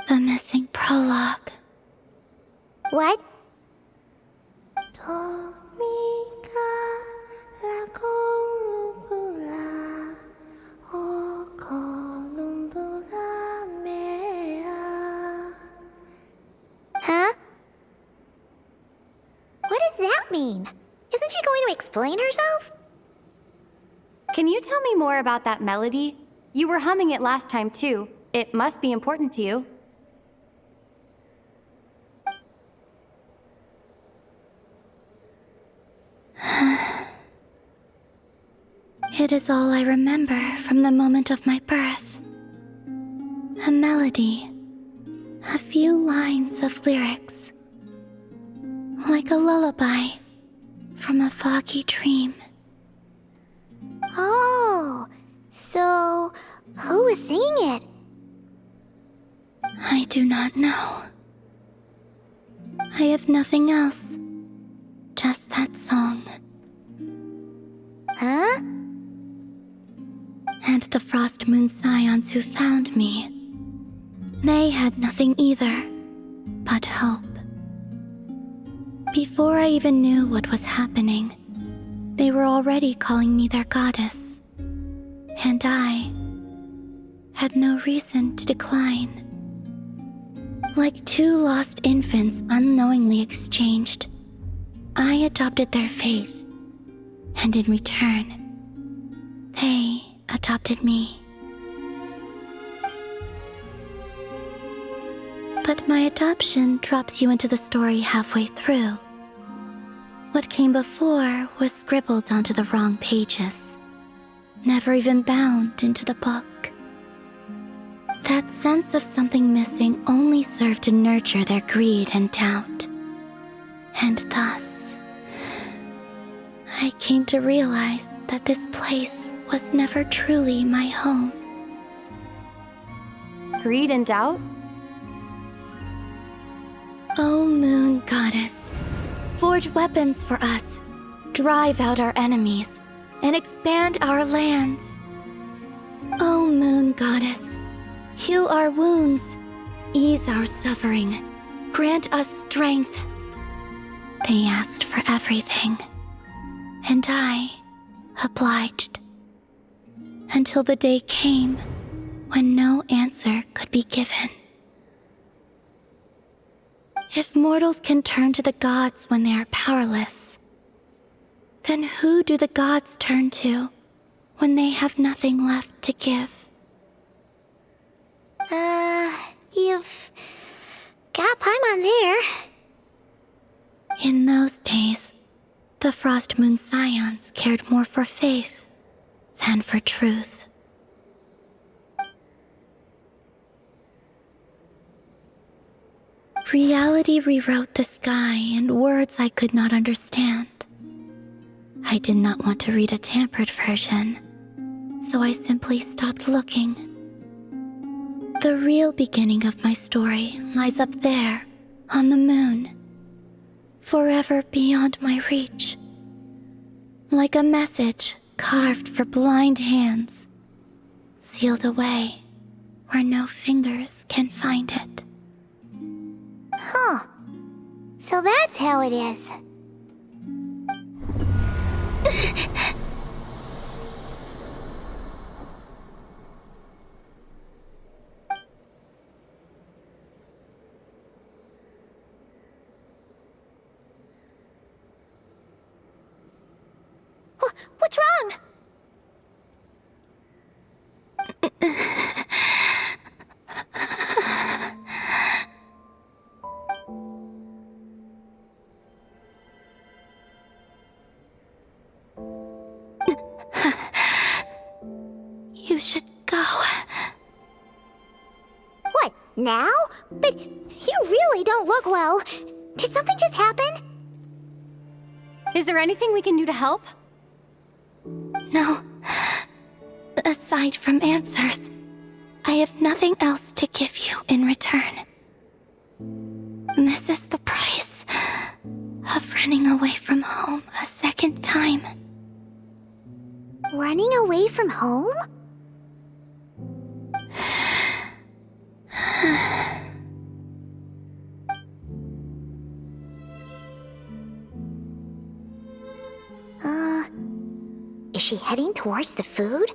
The missing prologue. What? Huh? What does that mean? Isn't she going to explain herself? Can you tell me more about that melody? You were humming it last time too. It must be important to you. It is all I remember from the moment of my birth. A melody. A few lines of lyrics. Like a lullaby from a foggy dream. Oh, so who was singing it? I do not know. I have nothing else. Just that song. Huh? And the Frost Moon Scions who found me. They had nothing either, but hope. Before I even knew what was happening, they were already calling me their goddess. And I had no reason to decline. Like two lost infants unknowingly exchanged, I adopted their faith, and in return, they adopted me. But my adoption drops you into the story halfway through. What came before was scribbled onto the wrong pages, never even bound into the book. That sense of something missing only served to nurture their greed and doubt. And thus, I came to realize that this place was never truly my home. Greed and doubt? O Moon Goddess, forge weapons for us, drive out our enemies, and expand our lands. O Moon Goddess, heal our wounds, ease our suffering, grant us strength. They asked for everything, and I obliged. Until the day came when no answer could be given. If mortals can turn to the gods when they are powerless, then who do the gods turn to when they have nothing left to give? Paimon there. In those days, the Frost Moon Scions cared more for faith than for truth. Reality rewrote the sky in words I could not understand. I did not want to read a tampered version, so I simply stopped looking. The real beginning of my story lies up there, on the moon, forever beyond my reach. Like a message carved for blind hands, sealed away where no fingers can find it. Huh. So that's how it is. What's wrong? You should go. What, now? But you really don't look well. Did something just happen? Is there anything we can do to help? No. Aside from answers, I have nothing else to give you in return. This is the price of running away from home a second time. Running away from home? Is she heading towards the food?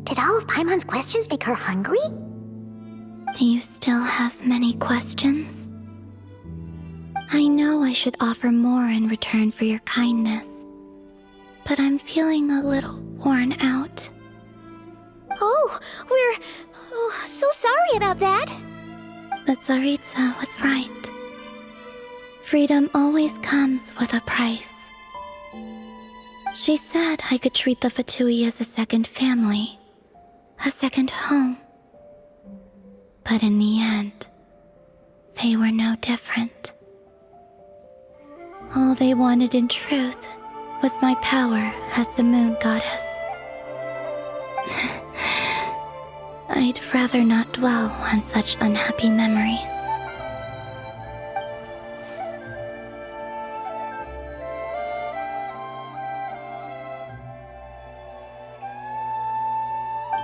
Did all of Paimon's questions make her hungry? Do you still have many questions? I know I should offer more in return for your kindness, but I'm feeling a little worn out. Oh, we're so sorry about that. The Tsaritsa was right. Freedom always comes with a price. She said I could treat the Fatui as a second family, a second home. But in the end, they were no different. All they wanted in truth was my power as the moon goddess. I'd rather not dwell on such unhappy memories.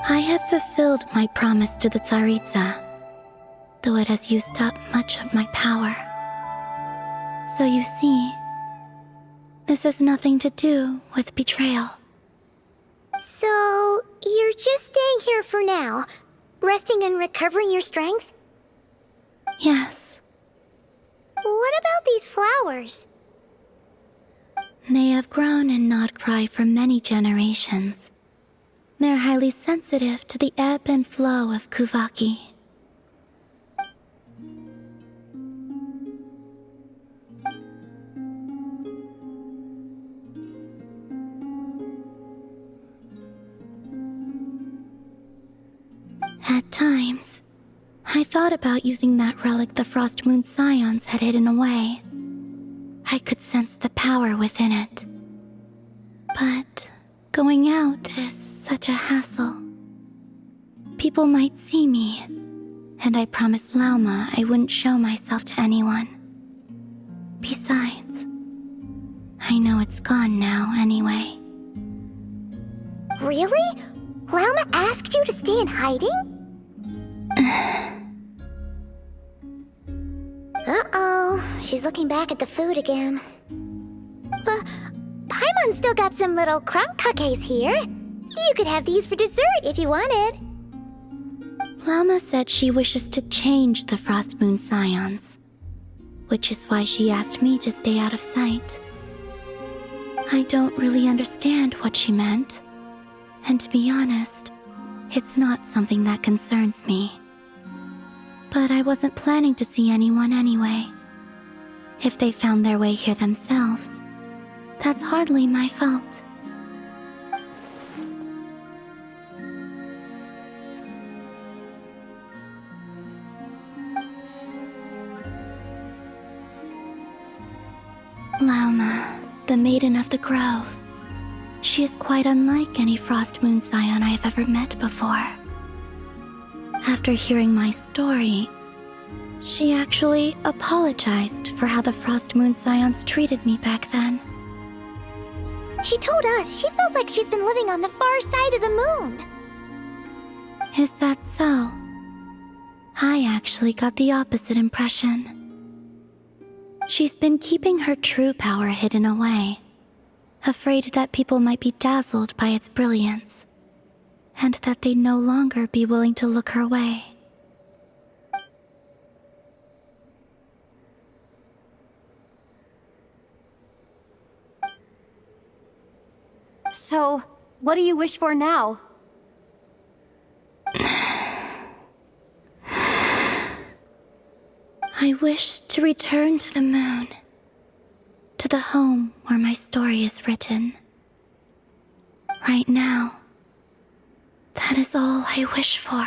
I have fulfilled my promise to the Tsaritsa, though it has used up much of my power. So you see, this has nothing to do with betrayal. So, you're just staying here for now, resting and recovering your strength? Yes. What about these flowers? They have grown in Nod-Krai for many generations. They're highly sensitive to the ebb and flow of Kuvaki. At times, I thought about using that relic the Frost Moon Scions had hidden away. I could sense the power within it. But going out is such a hassle. People might see me, and I promised Lauma I wouldn't show myself to anyone. Besides, I know it's gone now anyway. Really? Lauma asked you to stay in hiding? Uh-oh, she's looking back at the food again. But Paimon's still got some little crumb cupcakes here. You could have these for dessert if you wanted. Lauma said she wishes to change the Frost Moon Scions, which is why she asked me to stay out of sight. I don't really understand what she meant, and to be honest, it's not something that concerns me. But I wasn't planning to see anyone anyway. If they found their way here themselves, that's hardly my fault. Lauma, the Maiden of the Grove. She is quite unlike any Frost Moon Scion I have ever met before. After hearing my story, she actually apologized for how the Frost Moon Scions treated me back then. She told us she feels like she's been living on the far side of the moon. Is that so? I actually got the opposite impression. She's been keeping her true power hidden away, afraid that people might be dazzled by its brilliance, and that they'd no longer be willing to look her way. So, what do you wish for now? I wish to return to the moon, to the home where my story is written. Right now, that is all I wish for.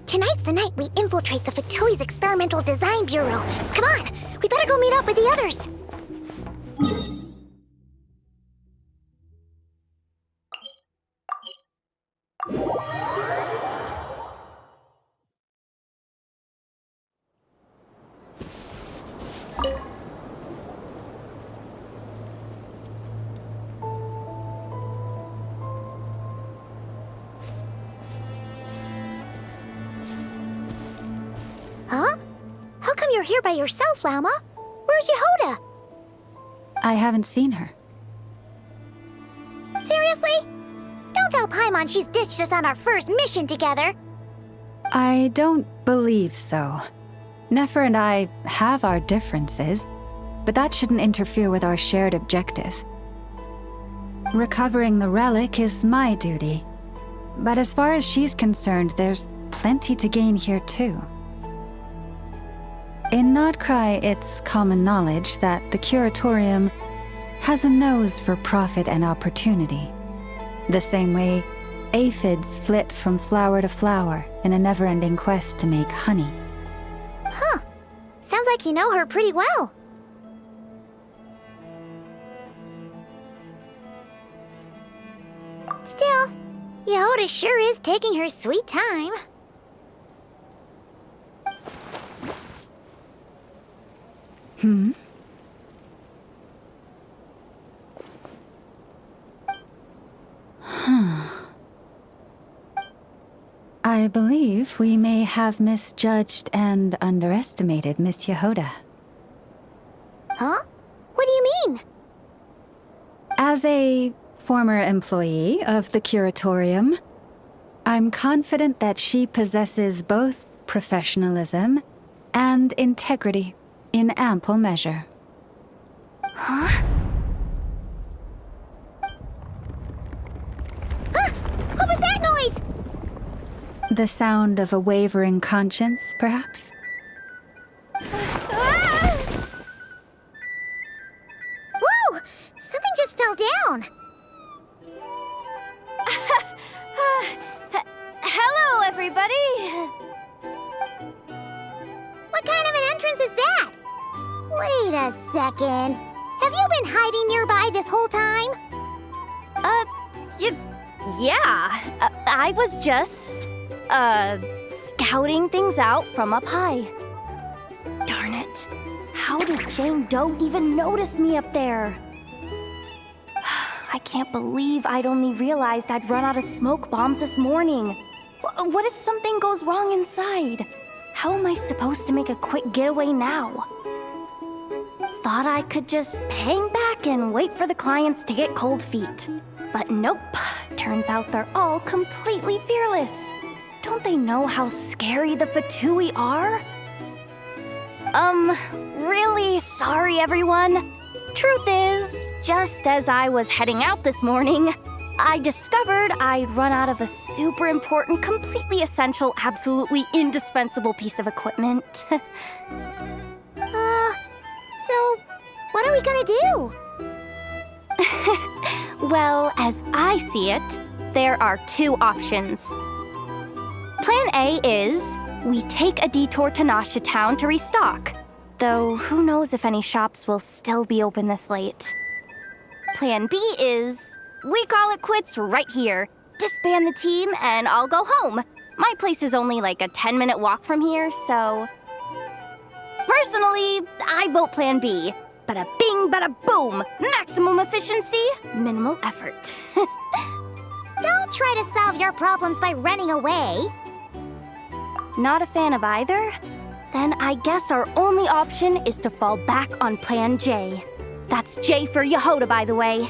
Tonight's the night we infiltrate the Fatoui's Experimental Design Bureau. Come on, we better go meet up with the others. Huh? How come you're here by yourself, Lauma? Where's Yehoda? I haven't seen her. Seriously? Don't tell Paimon she's ditched us on our first mission together. I don't believe so. Nefer and I have our differences, but that shouldn't interfere with our shared objective. Recovering the relic is my duty, but as far as she's concerned, there's plenty to gain here too. In Nod-Krai, it's common knowledge that the Curatorium has a nose for profit and opportunity, the same way aphids flit from flower to flower in a never-ending quest to make honey. Huh. Sounds like you know her pretty well. Still, Yehoda sure is taking her sweet time. Hmm? I believe we may have misjudged and underestimated Miss Yehoda. Huh? What do you mean? As a former employee of the Curatorium, I'm confident that she possesses both professionalism and integrity in ample measure. Huh? What was that noise? The sound of a wavering conscience, perhaps? Ah! Whoa! Something just fell down. Hello, everybody! What kind of an entrance is that? Wait a second. Have you been hiding nearby this whole time? Yeah. I was just, scouting things out from up high. Darn it. How did Jane Doe even notice me up there? I can't believe I'd only realized I'd run out of smoke bombs this morning. What if something goes wrong inside? How am I supposed to make a quick getaway now? Thought I could just hang back and wait for the clients to get cold feet. But nope, turns out they're all completely fearless. Don't they know how scary the Fatui are? Really sorry everyone. Truth is, just as I was heading out this morning, I discovered I'd run out of a super important, completely essential, absolutely indispensable piece of equipment. So, what are we gonna do? Well, as I see it, there are two options. Plan A is, we take a detour to Nasha Town to restock. Though, who knows if any shops will still be open this late. Plan B is, we call it quits right here. Disband the team and I'll go home. My place is only like a 10-minute walk from here, so... Personally, I vote Plan B. Bada bing, bada boom. Maximum efficiency, minimal effort. Don't try to solve your problems by running away. Not a fan of either? Then I guess our only option is to fall back on Plan J. That's J for Yehoda, by the way.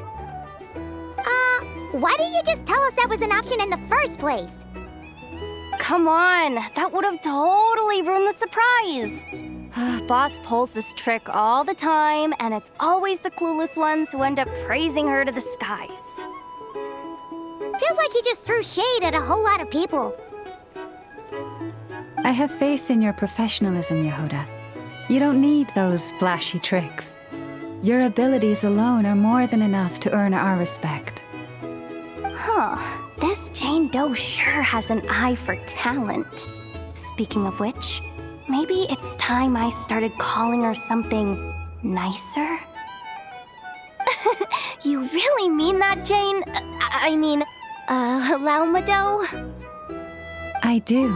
Why didn't you just tell us that was an option in the first place? Come on, that would have totally ruined the surprise. Boss pulls this trick all the time, and it's always the clueless ones who end up praising her to the skies. Feels like you just threw shade at a whole lot of people. I have faith in your professionalism, Yehoda. You don't need those flashy tricks. Your abilities alone are more than enough to earn our respect. Huh, this Jane Doe sure has an eye for talent. Speaking of which, maybe it's time I started calling her something nicer? You really mean that, Jane? I mean, Laumado? I do.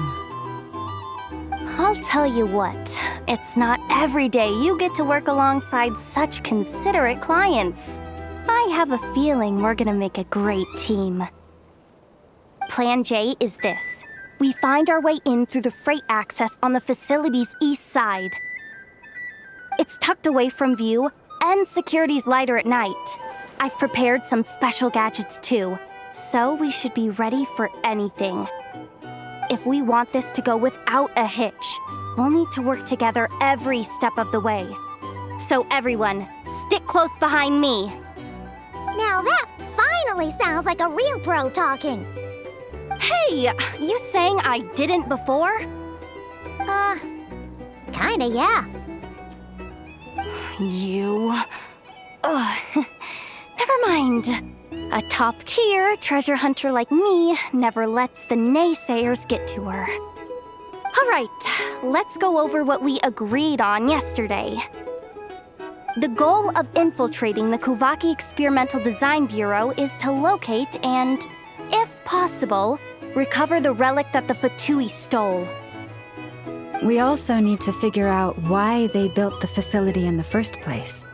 I'll tell you what, it's not every day you get to work alongside such considerate clients. I have a feeling we're gonna make a great team. Plan J is this. We find our way in through the freight access on the facility's east side. It's tucked away from view, and security's lighter at night. I've prepared some special gadgets too, so we should be ready for anything. If we want this to go without a hitch, we'll need to work together every step of the way. So everyone, stick close behind me. Now that finally sounds like a real pro talking. Hey, you saying I didn't before? Kinda, yeah. You... Never mind. A top-tier treasure hunter like me never lets the naysayers get to her. All right, let's go over what we agreed on yesterday. The goal of infiltrating the Kuvaki Experimental Design Bureau is to locate and, if possible, recover the relic that the Fatui stole. We also need to figure out why they built the facility in the first place.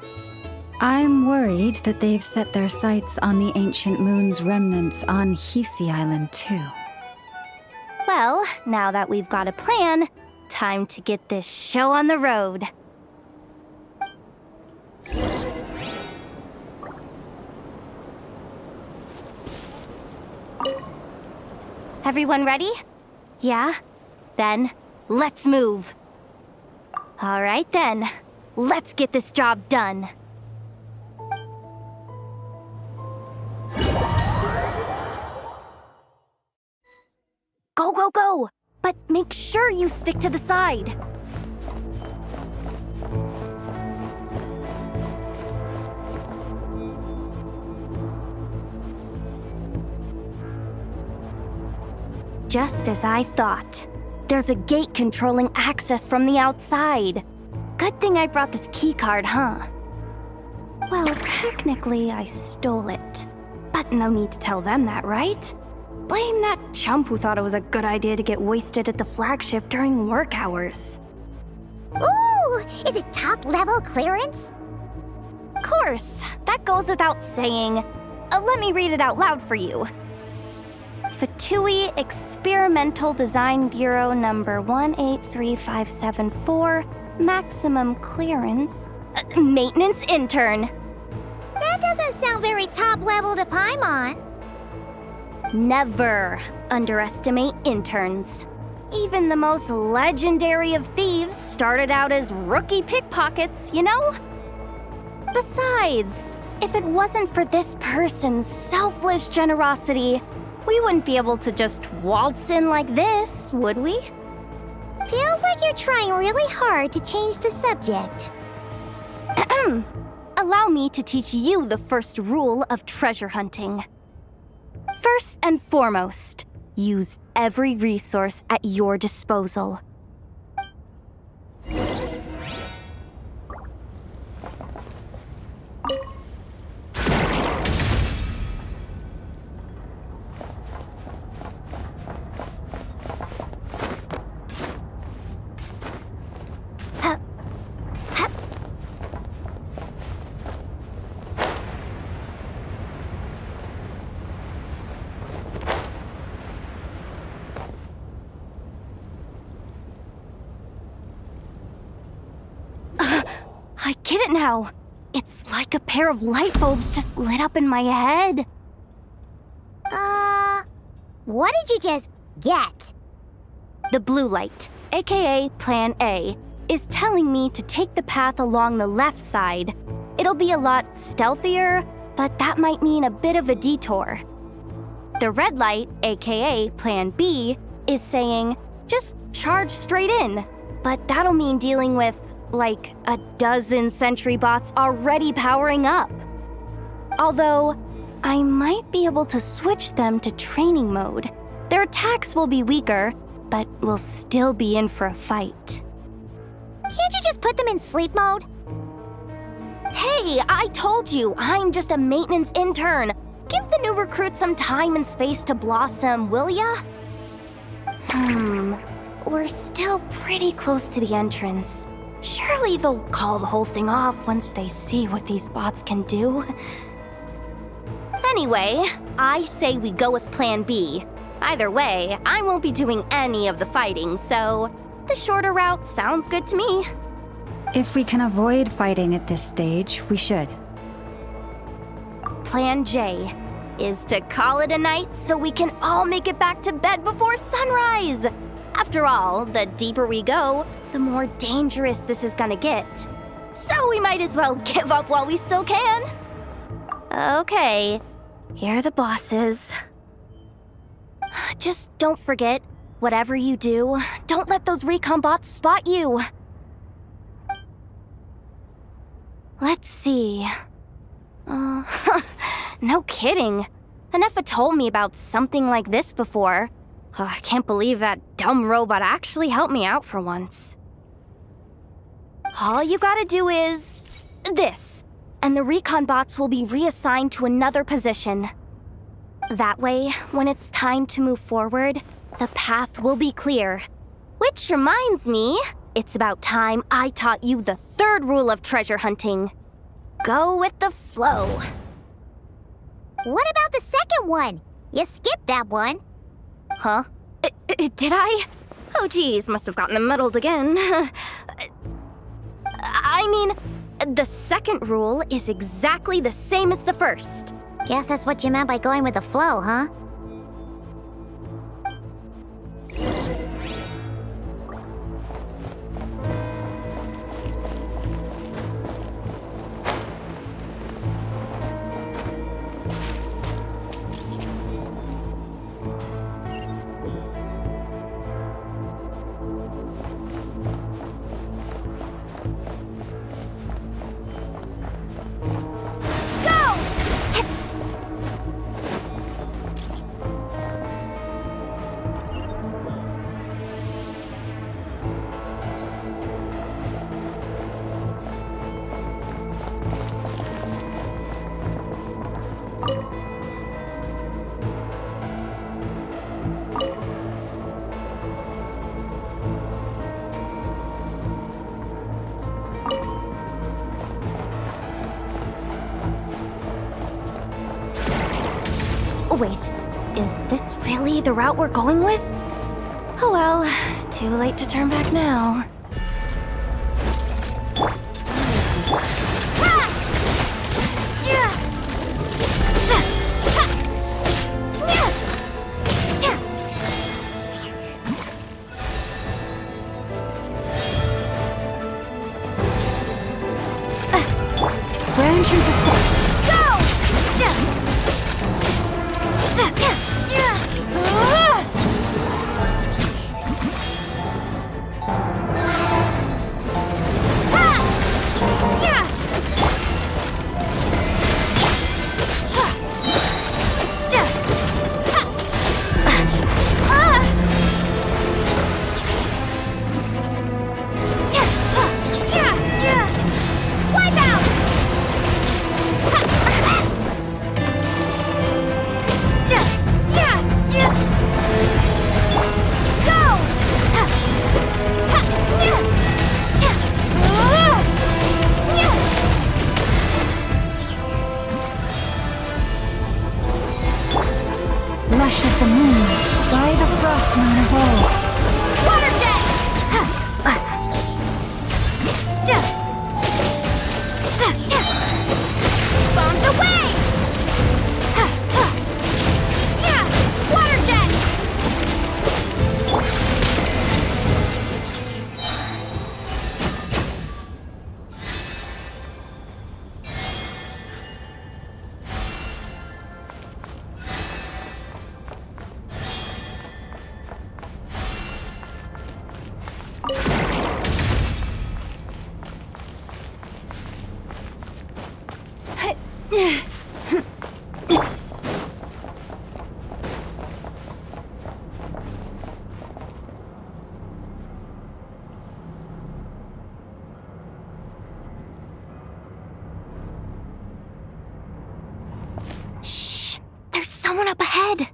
I'm worried that they've set their sights on the ancient moon's remnants on Hisi Island too. Well, now that we've got a plan, time to get this show on the road. Everyone ready? Yeah? Then, let's move. All right then, let's get this job done. Go, go, go! But make sure you stick to the side. Just as I thought. There's a gate controlling access from the outside. Good thing I brought this keycard, huh? Well, technically, I stole it. But no need to tell them that, right? Blame that chump who thought it was a good idea to get wasted at the flagship during work hours. Ooh! Is it top-level clearance? Of course, that goes without saying. let me read it out loud for you. Fatui Experimental Design Bureau number 183574, maximum clearance, maintenance intern. That doesn't sound very top level to Paimon. Never underestimate interns. Even the most legendary of thieves started out as rookie pickpockets, you know? Besides, if it wasn't for this person's selfless generosity, we wouldn't be able to just waltz in like this, would we? Feels like you're trying really hard to change the subject. Allow me to teach you the first rule of treasure hunting. First and foremost, use every resource at your disposal. I get it now. It's like a pair of light bulbs just lit up in my head. What did you just get? The blue light, aka Plan A, is telling me to take the path along the left side. It'll be a lot stealthier, but that might mean a bit of a detour. The red light, aka Plan B, is saying, just charge straight in. But that'll mean dealing with, like, a dozen sentry bots already powering up. Although, I might be able to switch them to training mode. Their attacks will be weaker, but we'll still be in for a fight. Can't you just put them in sleep mode? Hey, I told you, I'm just a maintenance intern. Give the new recruits some time and space to blossom, will ya? We're still pretty close to the entrance. Surely they'll call the whole thing off once they see what these bots can do. Anyway, I say we go with Plan B. Either way, I won't be doing any of the fighting, so the shorter route sounds good to me. If we can avoid fighting at this stage, we should. Plan J is to call it a night so we can all make it back to bed before sunrise. After all, the deeper we go, the more dangerous this is gonna get. So we might as well give up while we still can. Okay, here are the bosses. Just don't forget, whatever you do, don't let those recon bots spot you. Let's see. No kidding. Anefa told me about something like this before. I can't believe that dumb robot actually helped me out for once. All you gotta do is this, and the recon bots will be reassigned to another position. That way, when it's time to move forward, the path will be clear. Which reminds me, it's about time I taught you the third rule of treasure hunting. Go with the flow. What about the second one? You skipped that one. Huh? Did I? Oh geez, must have gotten them muddled again. I mean, the second rule is exactly the same as the first. Guess that's what you meant by going with the flow, huh? Wait, is this really the route we're going with? Oh well, too late to turn back now. Branch into Set. Lush as the moon, by the frost moon of old. Water jet! Bombs away! Water jet! Shh! There's someone up ahead!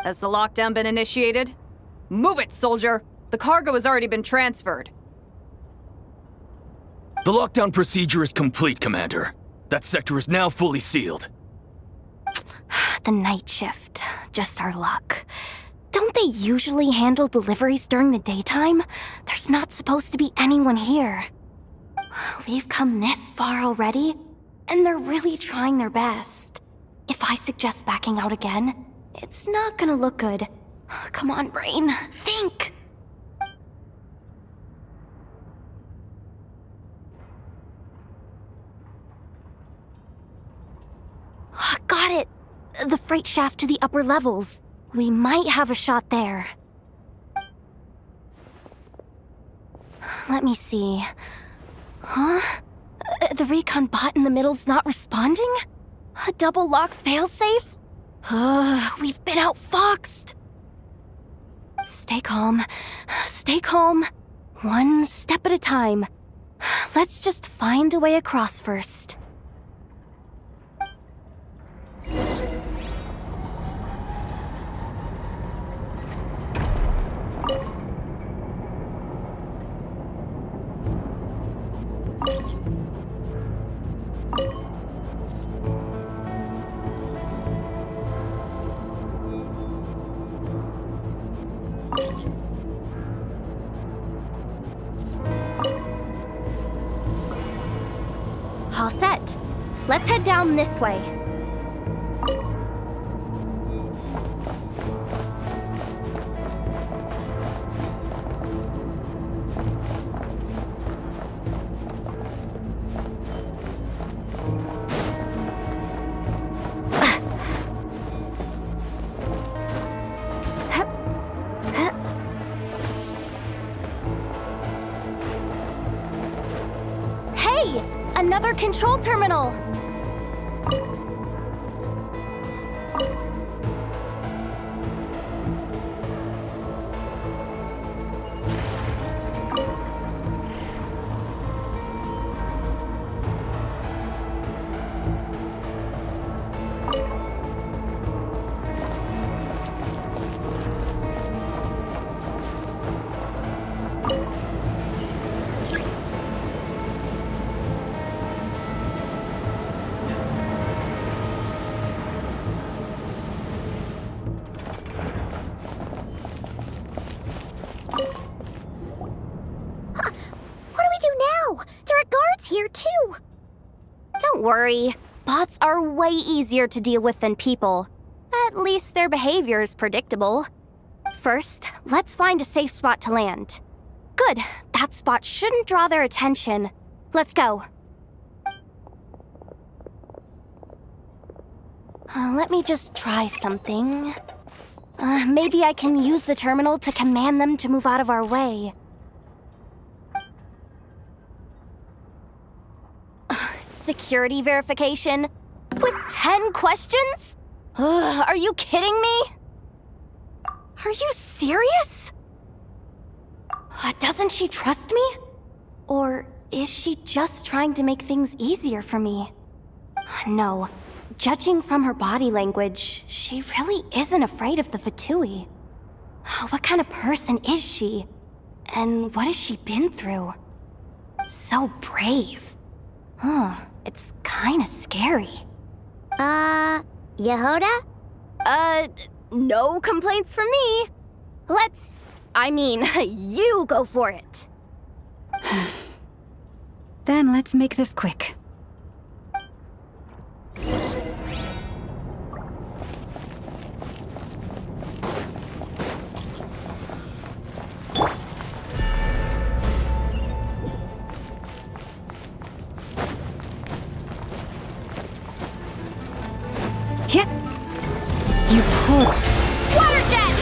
Has the lockdown been initiated? Move it, soldier! The cargo has already been transferred. The lockdown procedure is complete, Commander. That sector is now fully sealed. The night shift. Just our luck. Don't they usually handle deliveries during the daytime? There's not supposed to be anyone here. We've come this far already, and they're really trying their best. If I suggest backing out again, it's not gonna look good. Come on, brain. Think! Got it! The freight shaft to the upper levels. We might have a shot there. Let me see. Huh? The recon bot in the middle's not responding? A double lock failsafe? We've been outfoxed! Stay calm. Stay calm. One step at a time. Let's just find a way across first. All set. Let's head down this way. Hey! Another control terminal! worry. Bots are way easier to deal with than people. At least their behavior is predictable. First, let's find a safe spot to land. Good. That spot shouldn't draw their attention. Let's go. Let me just try something. Maybe I can use the terminal to command them to move out of our way. Security verification? With 10 questions? Are you kidding me? Are you serious? Doesn't she trust me? Or is she just trying to make things easier for me? No. Judging from her body language, she really isn't afraid of the Fatui. What kind of person is she? And what has she been through? So brave. It's kinda scary. Yehoda? No complaints from me. You go for it. Then let's make this quick. Yep. You poor... Water jet!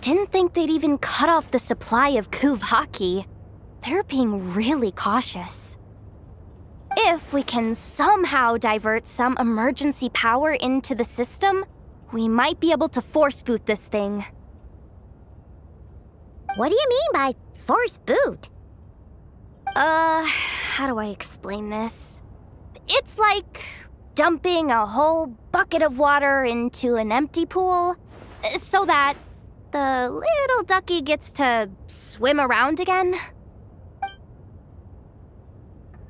Didn't think they'd even cut off the supply of Kuvaki. They're being really cautious. If we can somehow divert some emergency power into the system, we might be able to force boot this thing. What do you mean by force boot? How do I explain this? It's like dumping a whole bucket of water into an empty pool, so that the little ducky gets to swim around again.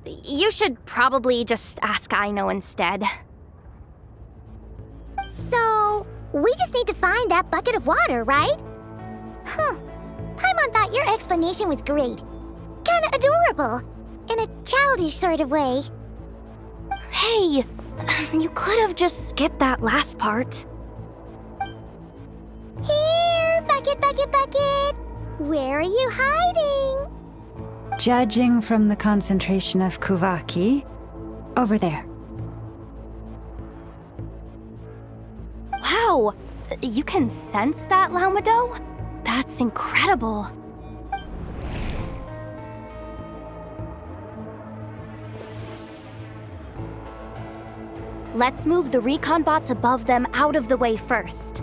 You should probably just ask Aino instead. So, we just need to find that bucket of water, right? Paimon thought your explanation was great. Kinda adorable. In a childish sort of way. Hey, you could have just skipped that last part. Here, bucket, bucket, bucket. Where are you hiding? Judging from the concentration of Kuvaki, over there. Wow, you can sense that, Laumado? That's incredible. Let's move the recon bots above them out of the way first.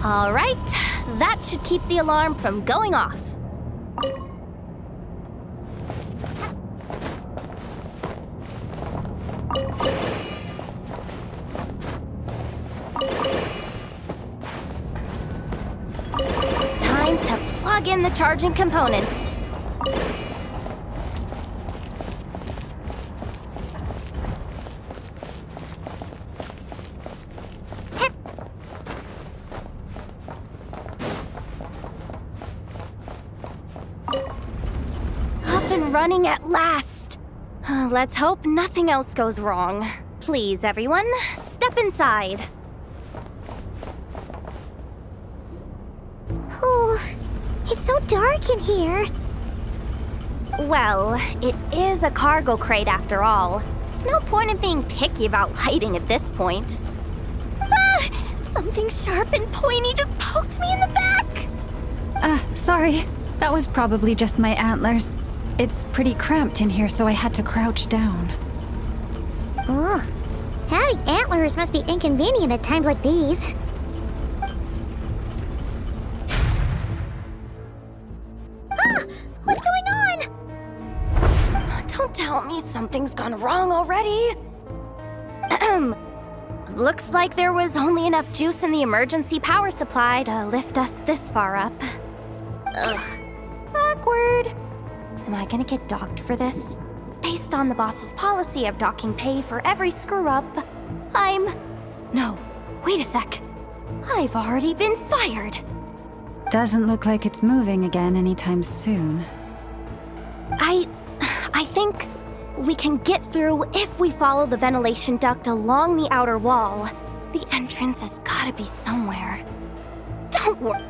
All right, that should keep the alarm from going off. Time to plug in the charging component. Running at last. Let's hope nothing else goes wrong. Please, everyone, step inside. It's so dark in here. Well, it is a cargo crate after all. No point in being picky about lighting at this point. Ah! Something sharp and pointy just poked me in the back! Sorry. That was probably just my antlers. It's pretty cramped in here, so I had to crouch down. Ugh. Having antlers must be inconvenient at times like these. Ah! What's going on? Don't tell me something's gone wrong already. Looks like there was only enough juice in the emergency power supply to lift us this far up. Ugh. Awkward. Am I gonna get docked for this? Based on the boss's policy of docking pay for every screw-up, No, wait a sec. I've already been fired. Doesn't look like it's moving again anytime soon. I think we can get through if we follow the ventilation duct along the outer wall. The entrance has gotta be somewhere. Don't worry.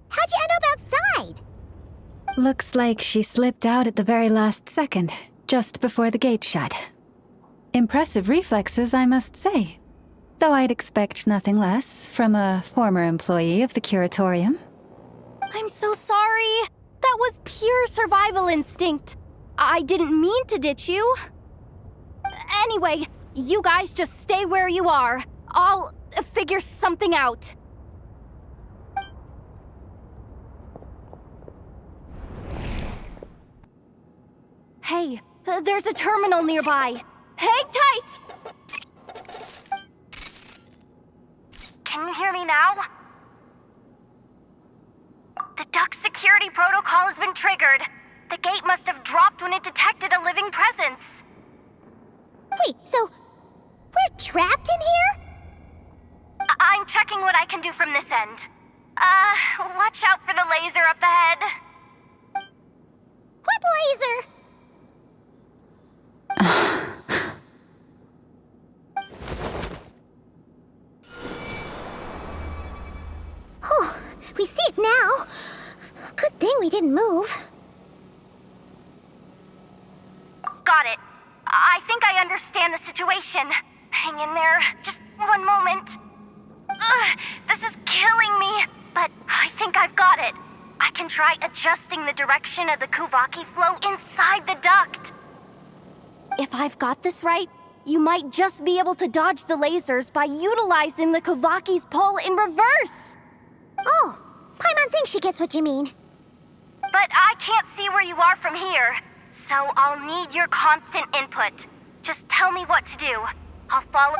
How'd you end up outside? Looks like she slipped out at the very last second, just before the gate shut. Impressive reflexes, I must say. Though I'd expect nothing less from a former employee of the curatorium. I'm so sorry. That was pure survival instinct. I didn't mean to ditch you. Anyway, you guys just stay where you are. I'll figure something out. Hey, there's a terminal nearby. Hang tight! Can you hear me now? The duct security protocol has been triggered. The gate must have dropped when it detected a living presence. Wait, so we're trapped in here? I'm checking what I can do from this end. Watch out for the laser up ahead. What laser? Oh, we see it now. Good thing we didn't move. Got it. I think I understand the situation. Hang in there. Just one moment. This is killing me, but I think I've got it. I can try adjusting the direction of the Kuvaki flow inside the duct. If I've got this right, you might just be able to dodge the lasers by utilizing the Kuvaki's pull in reverse. Oh, Paimon thinks she gets what you mean. But I can't see where you are from here, so I'll need your constant input. Just tell me what to do. I'll follow.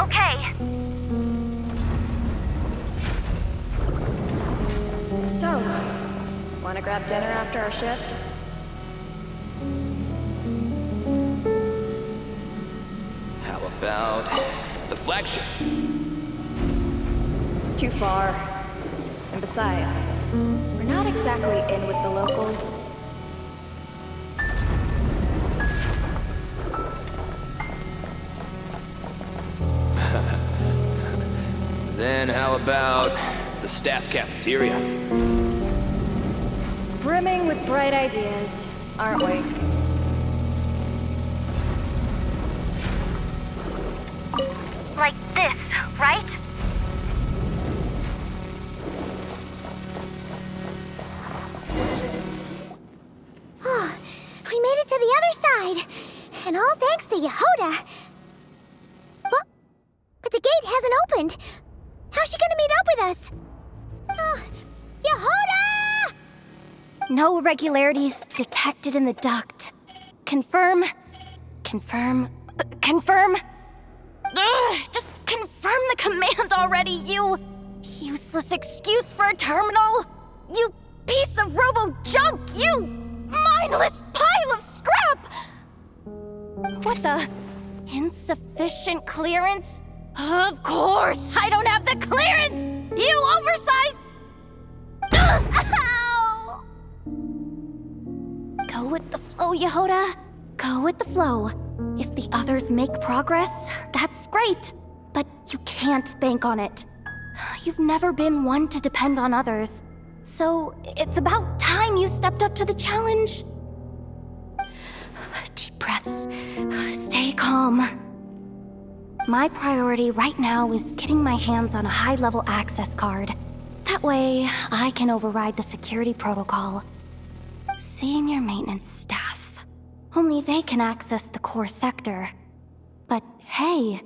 Okay. So, wanna grab dinner after our shift? How about the flagship? Too far. And besides, we're not exactly in with the locals. Then how about the staff cafeteria? Brimming with bright ideas, aren't we? Like this, right? Oh, we made it to the other side. And all thanks to Yehoda. Well, but the gate hasn't opened. How's she gonna meet up with us? Yehoda! No irregularities detected in the duct. Confirm. Confirm. Confirm. Ugh, just confirm the command already, you useless excuse for a terminal. You piece of robo-junk, you mindless pile of scrap! What the? Insufficient clearance? Of course, I don't have the clearance! You oversized... Ow! Go with the flow, Yehoda. Go with the flow. If the others make progress, that's great. But you can't bank on it. You've never been one to depend on others. So it's about time you stepped up to the challenge. Deep breaths. Stay calm. My priority right now is getting my hands on a high-level access card. That way, I can override the security protocol. Senior maintenance staff. Only they can access the core sector. But hey,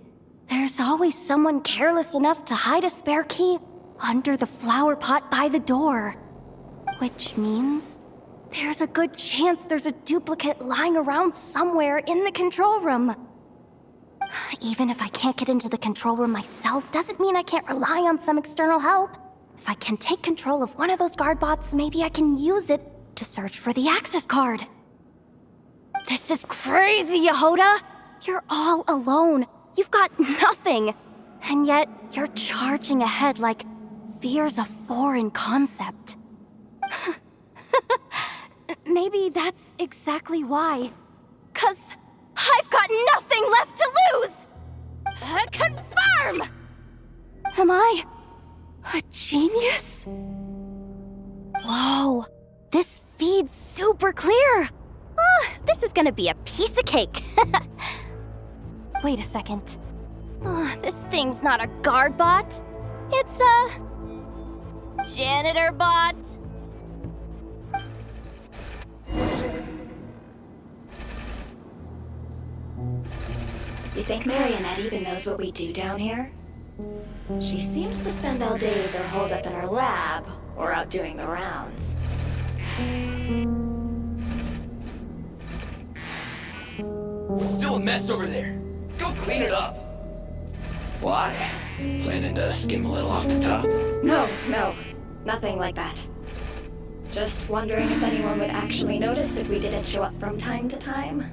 there's always someone careless enough to hide a spare key under the flower pot by the door. Which means there's a good chance there's a duplicate lying around somewhere in the control room. Even if I can't get into the control room myself, doesn't mean I can't rely on some external help. If I can take control of one of those guard bots, maybe I can use it to search for the access card. This is crazy, Yehoda! You're all alone. You've got nothing. And yet, you're charging ahead like fear's a foreign concept. Maybe that's exactly why. 'Cause I've got nothing left to lose! Confirm! Am I a genius? Whoa, this feed's super clear! This is gonna be a piece of cake. Wait a second. This thing's not a guard bot. It's a... janitor bot. You think Marionette even knows what we do down here? She seems to spend all day either holed up in her lab or out doing the rounds. It's still a mess over there. Go clean it up. Why? Planning to skim a little off the top? No, nothing like that. Just wondering if anyone would actually notice if we didn't show up from time to time.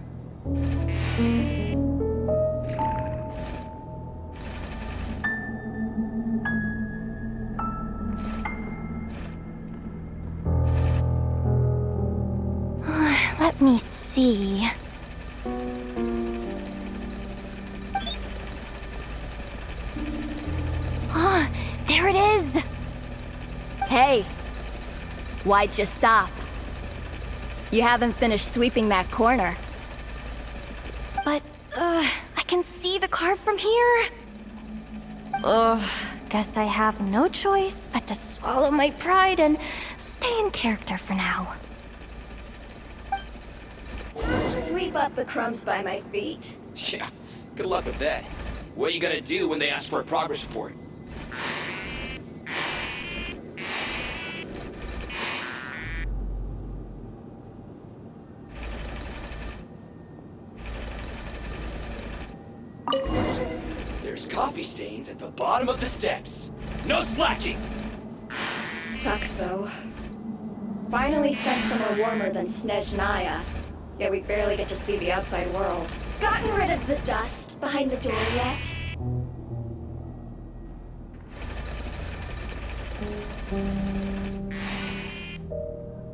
Let me see. There it is! Hey! Why'd you stop? You haven't finished sweeping that corner. But, I can see the card from here. Guess I have no choice but to swallow my pride and stay in character for now. Sweep up the crumbs by my feet. Yeah, good luck with that. What are you gonna do when they ask for a progress report? There's coffee stains at the bottom of the steps. No slacking! Sucks, though. Finally sent somewhere warmer than Snezhnaya, yet we barely get to see the outside world. Gotten rid of the dust behind the door yet?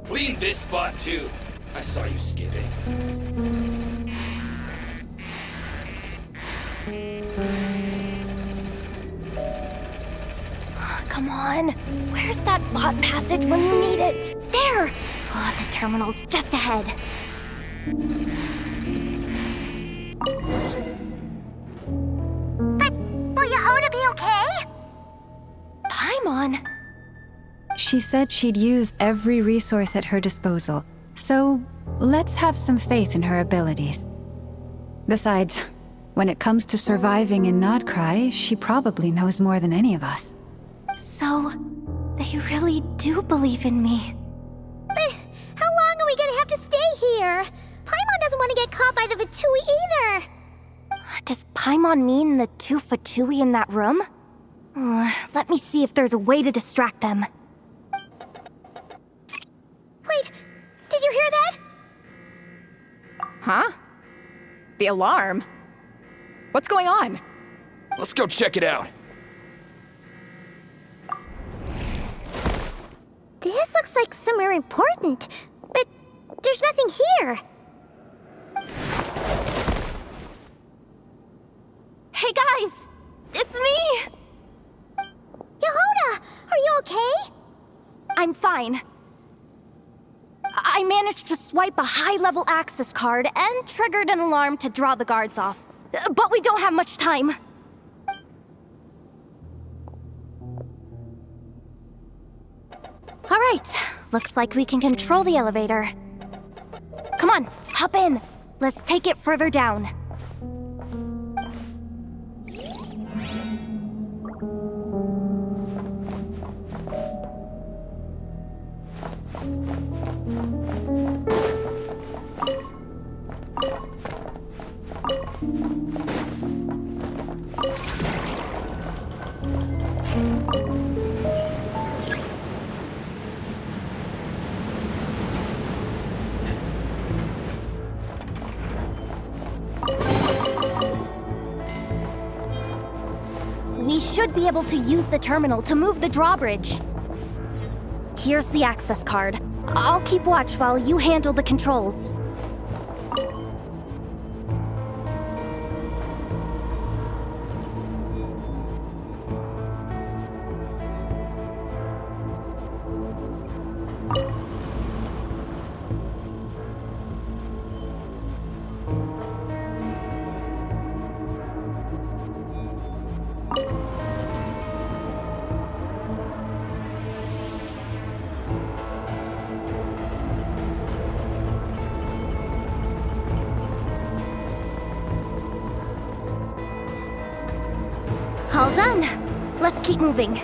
Clean this spot, too. I saw you skipping. Come on. Where's that bot passage when you need it? There! The terminal's just ahead. But will Yehoda be okay? Paimon? She said she'd use every resource at her disposal, so let's have some faith in her abilities. Besides, when it comes to surviving in Nod-Krai, she probably knows more than any of us. So, they really do believe in me. But here. Paimon doesn't want to get caught by the Fatui either. Does Paimon mean the two Fatui in that room? Let me see if there's a way to distract them. Wait, did you hear that? Huh? The alarm? What's going on? Let's go check it out. This looks like somewhere important, but there's nothing here. Hey guys! It's me! Yehuda, are you okay? I'm fine. I managed to swipe a high-level access card and triggered an alarm to draw the guards off. But we don't have much time. All right, looks like we can control the elevator. Come on, hop in. Let's take it further down. We should be able to use the terminal to move the drawbridge. Here's the access card. I'll keep watch while you handle the controls. All done. Let's keep moving.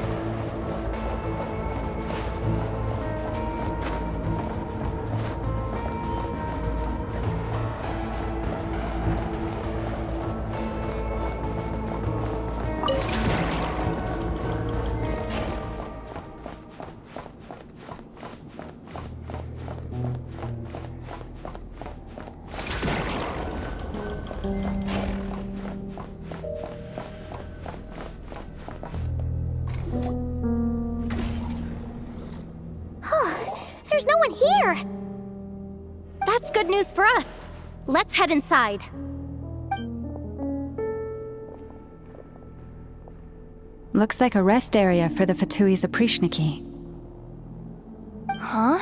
There's no one here! That's good news for us. Let's head inside. Looks like a rest area for the Fatui's Oprishniki. Huh?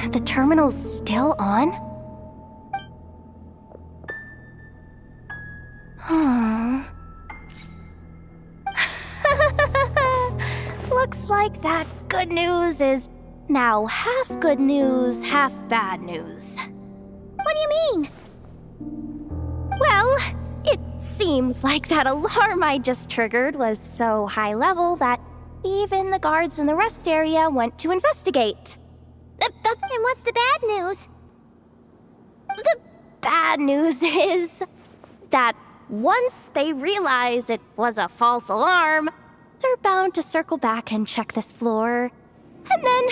The terminal's still on? Looks like that good news is now half good news, half bad news. What do you mean? Well, it seems like that alarm I just triggered was so high level that even the guards in the rest area went to investigate. And what's the bad news? The bad news is that once they realize it was a false alarm, they're bound to circle back and check this floor. And then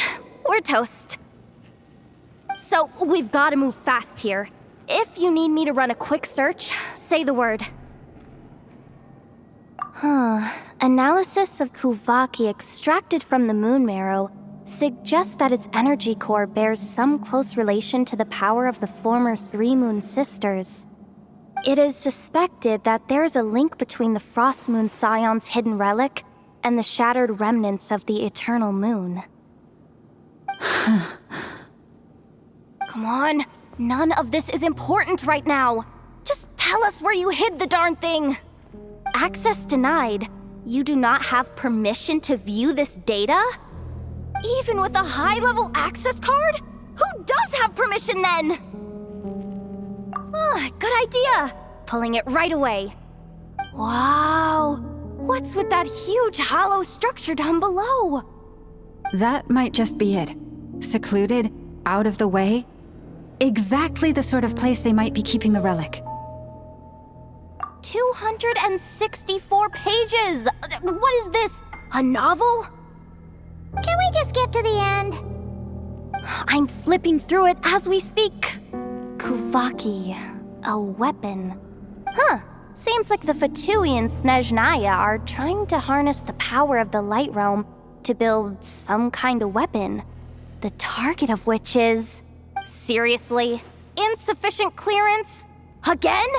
we're toast. So we've got to move fast here. If you need me to run a quick search, say the word. Analysis of Kuvaki extracted from the moon marrow suggests that its energy core bears some close relation to the power of the former Three Moon Sisters. It is suspected that there is a link between the Frost Moon Scion's hidden relic and the shattered remnants of the Eternal Moon. Come on, none of this is important right now. Just tell us where you hid the darn thing. Access denied. You do not have permission to view this data? Even with a high-level access card? Who does have permission then? Good idea. Pulling it right away. Wow. What's with that huge hollow structure down below? That might just be it. Secluded, out of the way. exactly the sort of place they might be keeping the relic. 264 pages! What is this? A novel? Can we just skip to the end? I'm flipping through it as we speak. Kuvaki, a weapon. Huh. Seems like the Fatui and Snezhnaya are trying to harness the power of the Light Realm to build some kind of weapon. The target of which is... Seriously? Insufficient clearance? Again?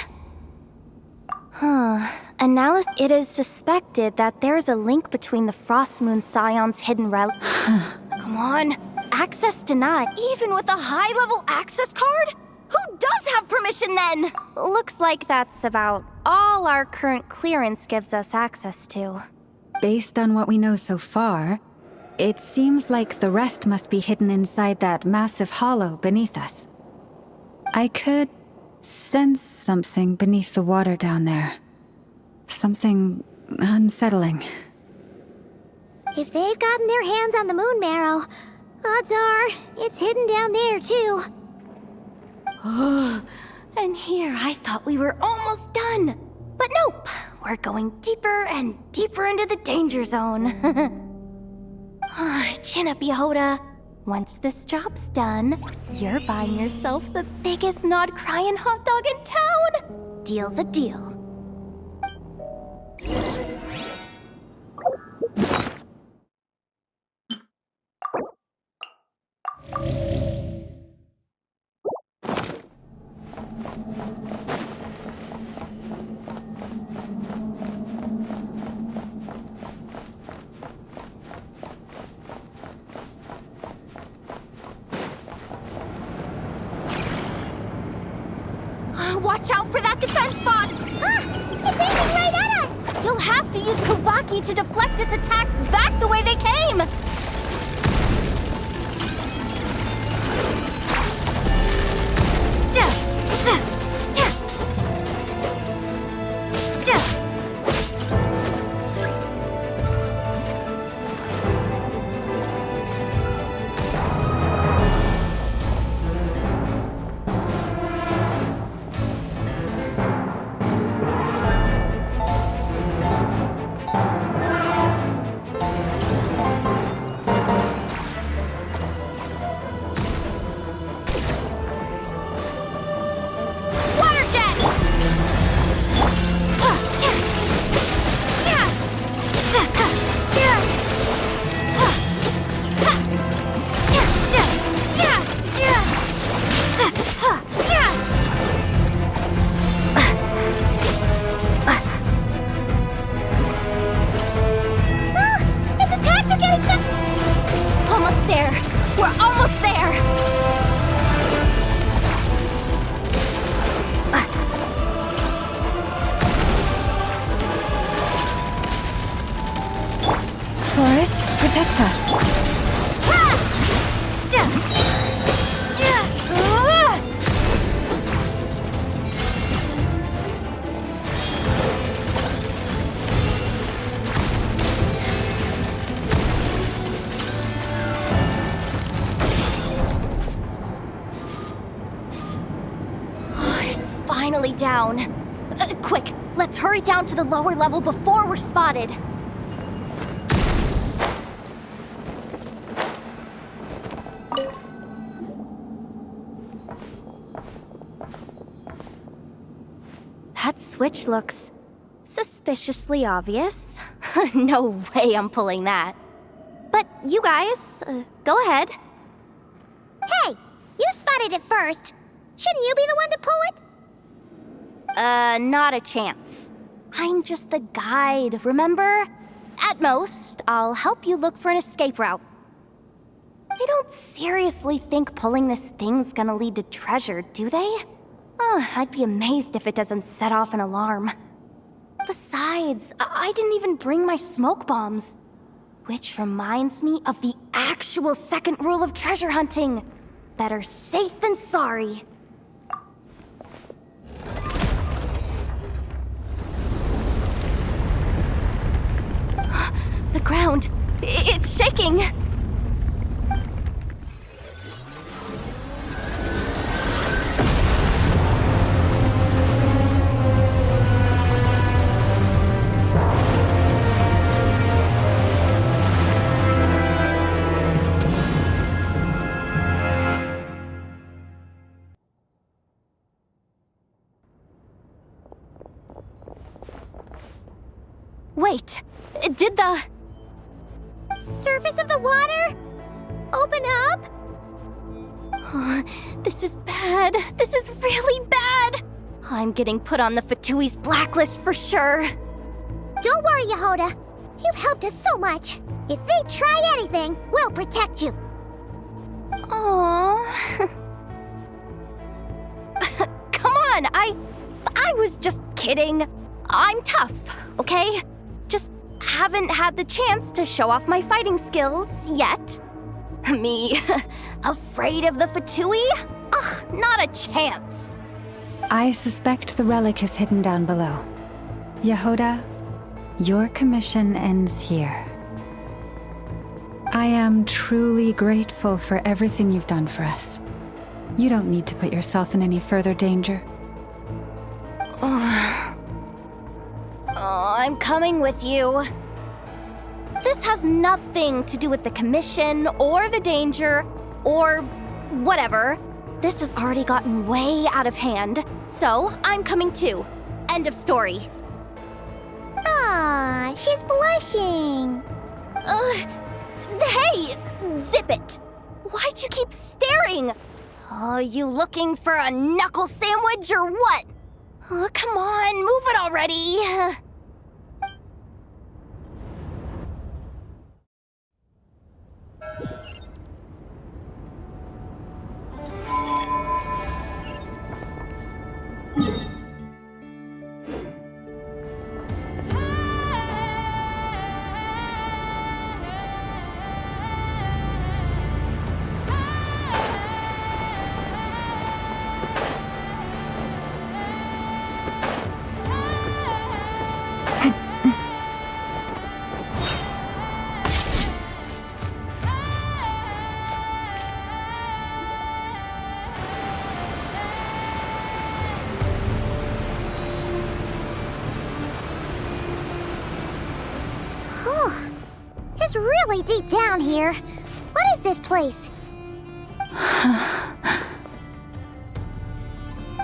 It is suspected that there is a link between the Frost Moon Scion's hidden relic. Come on. Access denied, even with a high-level access card? Who does have permission then? Looks like that's about all our current clearance gives us access to. Based on what we know so far, it seems like the rest must be hidden inside that massive hollow beneath us. I could sense something beneath the water down there. Something unsettling. If they've gotten their hands on the moon marrow, odds are it's hidden down there too. And here I thought we were almost done. But nope, we're going deeper and deeper into the danger zone. Chin up, Yehoda. Once this job's done, you're buying yourself the biggest Nod-Krai hot dog in town. Deal's a deal. Watch out for that defense box! It's aiming right at us! You'll have to use Kuvaki to deflect its attacks back the way they came! Protect us. It's finally down. Quick, let's hurry down to the lower level before we're spotted. That switch looks suspiciously obvious. No way I'm pulling that. But you guys, go ahead. Hey, you spotted it first. Shouldn't you be the one to pull it? Not a chance. I'm just the guide, remember? At most, I'll help you look for an escape route. They don't seriously think pulling this thing's gonna lead to treasure, do they? I'd be amazed if it doesn't set off an alarm. Besides, I didn't even bring my smoke bombs. Which reminds me of the actual second rule of treasure hunting. Better safe than sorry. The ground, it's shaking. right. Did the surface of the water open up? This is bad. This is really bad. I'm getting put on the Fatui's blacklist for sure. Don't worry, Yehoda. You've helped us so much. If they try anything, we'll protect you. Aww. Come on, I was just kidding. I'm tough, okay? Just haven't had the chance to show off my fighting skills yet. Me, afraid of the Fatui? Ugh, not a chance. I suspect the relic is hidden down below. Yehoda, your commission ends here. I am truly grateful for everything you've done for us. You don't need to put yourself in any further danger. I'm coming with you. This has nothing to do with the commission or the danger or whatever. This has already gotten way out of hand, so I'm coming too. End of story. Ah, she's blushing. Hey! Zip it! Why'd you keep staring? Are you looking for a knuckle sandwich or what? Oh, come on, move it already. It's really deep down here. What is this place?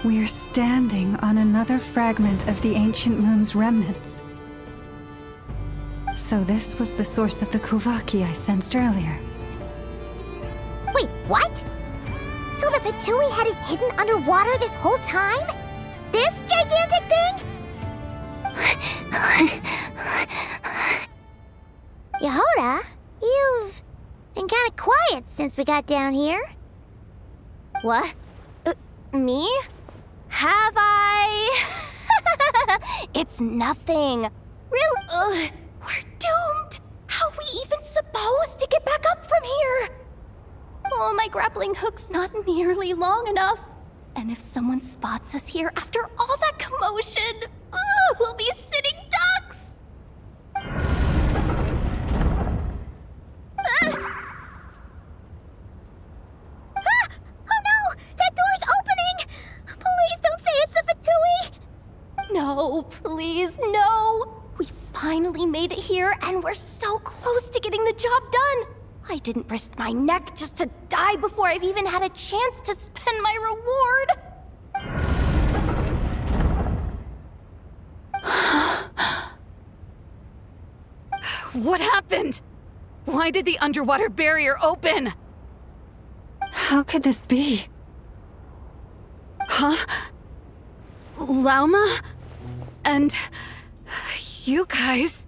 We're standing on another fragment of the ancient moon's remnants. So this was the source of the Kuvaki I sensed earlier. Wait, what? So the Fatui had it hidden underwater this whole time? This gigantic thing? Yehoda, you've been kind of quiet since we got down here. What? Me? Have I? It's nothing. We're doomed. How are we even supposed to get back up from here? Oh, my grappling hook's not nearly long enough. And if someone spots us here after all that commotion, we'll be sitting ducks. Oh no! That door's opening! Please don't say it's the Fatui! No, please, no! We finally made it here, and we're so close to getting the job done! I didn't risk my neck just to die before I've even had a chance to spend my reward! What happened? Why did the underwater barrier open? How could this be? Huh? Lauma? And you guys?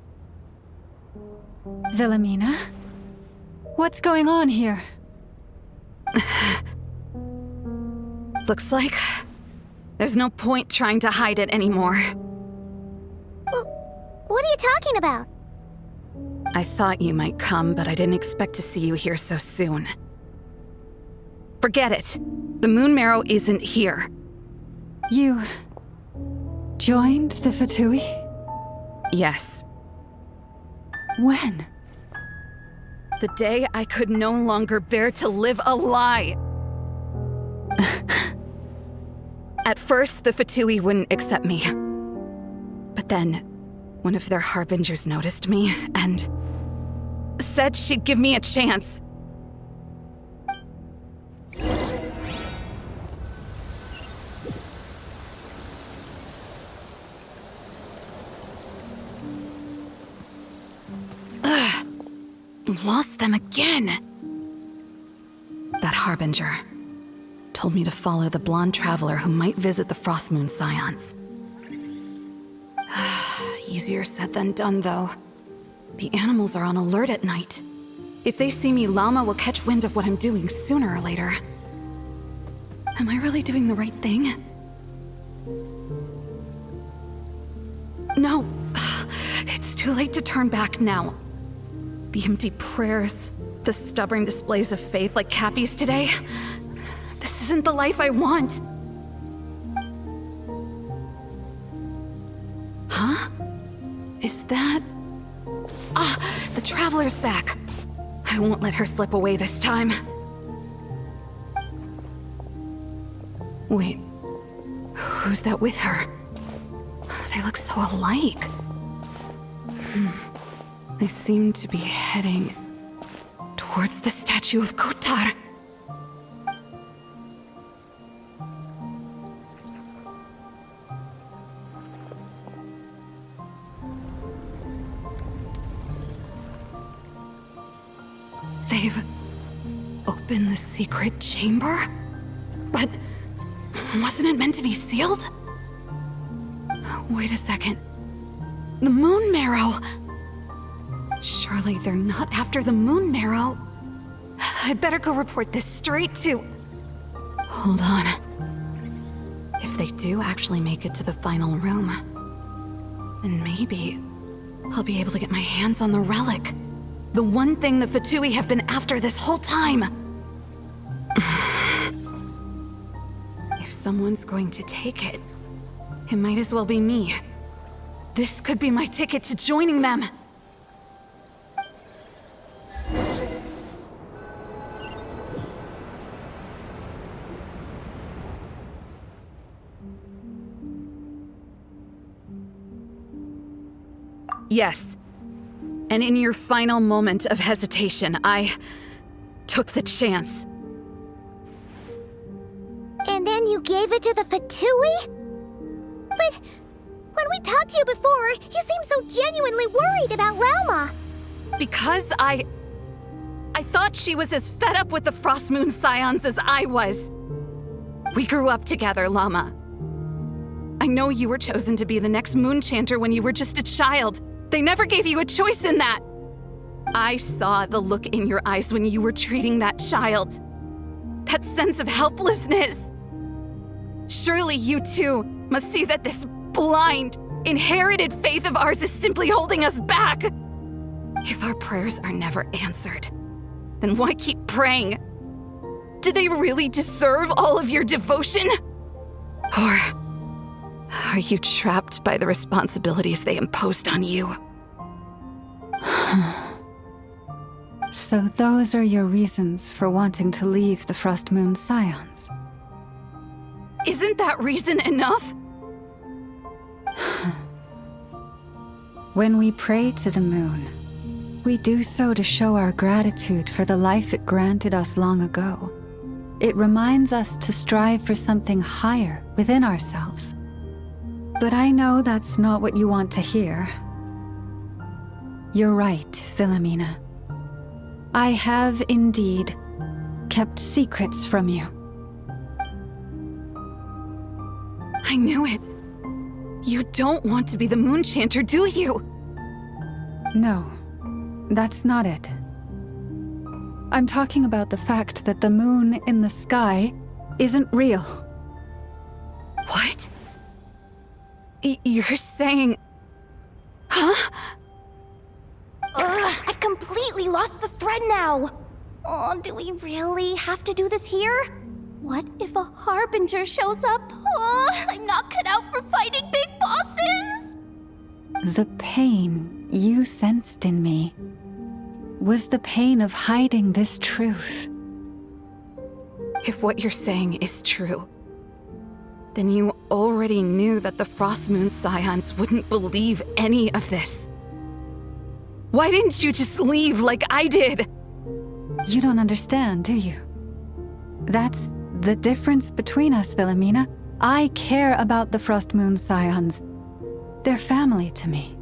Wilhelmina? What's going on here? Looks like there's no point trying to hide it anymore. What are you talking about? I thought you might come, but I didn't expect to see you here so soon. Forget it. The moon marrow isn't here. You joined the Fatui? Yes. When? The day I could no longer bear to live a lie. At first, the Fatui wouldn't accept me. But then, one of their harbingers noticed me and said she'd give me a chance. lost them again. That harbinger told me to follow the blonde traveler who might visit the Frost Moon Scions. Easier said than done, though. The animals are on alert at night. If they see me, Llama will catch wind of what I'm doing sooner or later. Am I really doing the right thing? No, it's too late to turn back now. The empty prayers, the stubborn displays of faith like Cappy's today. This isn't the life I want. Huh? Is that... the Traveler's back. I won't let her slip away this time. Wait, who's that with her? They look so alike. They seem to be heading towards the statue of Kotar. They've opened the secret chamber? But wasn't it meant to be sealed? Wait a second. The moon marrow! Surely they're not after the moon marrow. I'd better go report this straight to... Hold on. If they do actually make it to the final room, then maybe I'll be able to get my hands on the relic. The one thing the Fatui have been after this whole time. If someone's going to take it, it might as well be me. This could be my ticket to joining them. Yes. And in your final moment of hesitation, I took the chance. And then you gave it to the Fatui? But when we talked to you before, you seemed so genuinely worried about Llama. Because I thought she was as fed up with the Frost Moon Scions as I was. We grew up together, Llama. I know you were chosen to be the next Moon Chanter when you were just a child. They never gave you a choice in that. I saw the look in your eyes when you were treating that child. That sense of helplessness. Surely you too must see that this blind, inherited faith of ours is simply holding us back. If our prayers are never answered, then why keep praying? Do they really deserve all of your devotion? Or are you trapped by the responsibilities they imposed on you? So those are your reasons for wanting to leave the Frost Moon Scions? Isn't that reason enough? When we pray to the moon, we do so to show our gratitude for the life it granted us long ago. It reminds us to strive for something higher within ourselves. But I know that's not what you want to hear. You're right, Philomena. I have indeed kept secrets from you. I knew it. You don't want to be the Moon Chanter, do you? No, that's not it. I'm talking about the fact that the moon in the sky isn't real. What? You're saying... Huh? I've completely lost the thread now. Oh, do we really have to do this here? What if a harbinger shows up? Oh, I'm not cut out for fighting big bosses! The pain you sensed in me was the pain of hiding this truth. If what you're saying is true, then you already knew that the Frost Moon Scions wouldn't believe any of this. Why didn't you just leave like I did? You don't understand, do you? That's the difference between us, Philomena. I care about the Frost Moon Scions. They're family to me.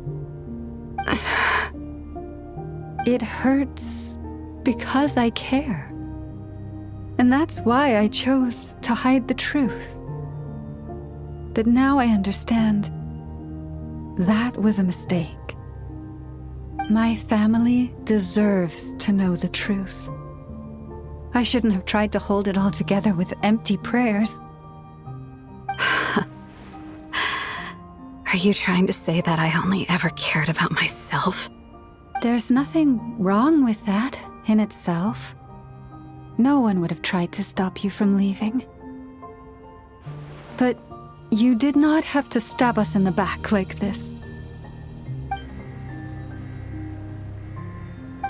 It hurts because I care. And that's why I chose to hide the truth. But now I understand. That was a mistake. My family deserves to know the truth. I shouldn't have tried to hold it all together with empty prayers. Are you trying to say that I only ever cared about myself? There's nothing wrong with that in itself. No one would have tried to stop you from leaving. But you did not have to stab us in the back like this.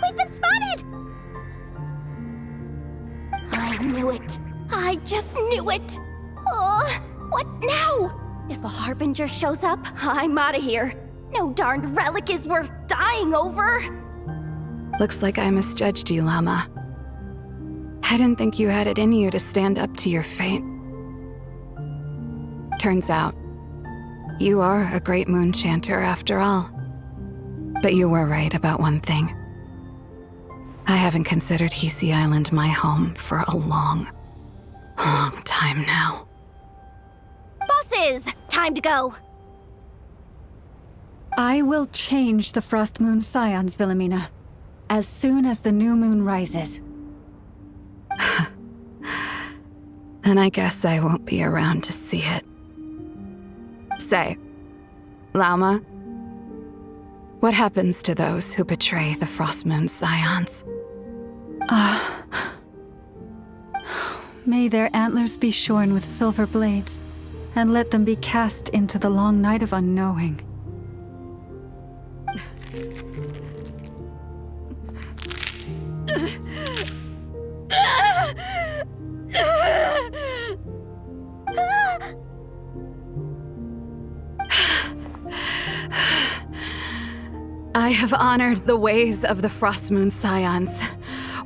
We've been spotted! I knew it. I just knew it. Oh, what now? If a harbinger shows up, I'm out of here. No darned relic is worth dying over. Looks like I misjudged you, Llama. I didn't think you had it in you to stand up to your fate. Turns out, you are a great moon chanter after all. But you were right about one thing. I haven't considered Hisi Island my home for a long time now. Bosses! Time to go! I will change the Frost Moon Scions, Wilhelmina, as soon as the new moon rises. Then I guess I won't be around to see it. Say, Llama, what happens to those who betray the Frost Moon Scions? May their antlers be shorn with silver blades, and let them be cast into the long night of unknowing. I have honored the ways of the Frost Moon Scions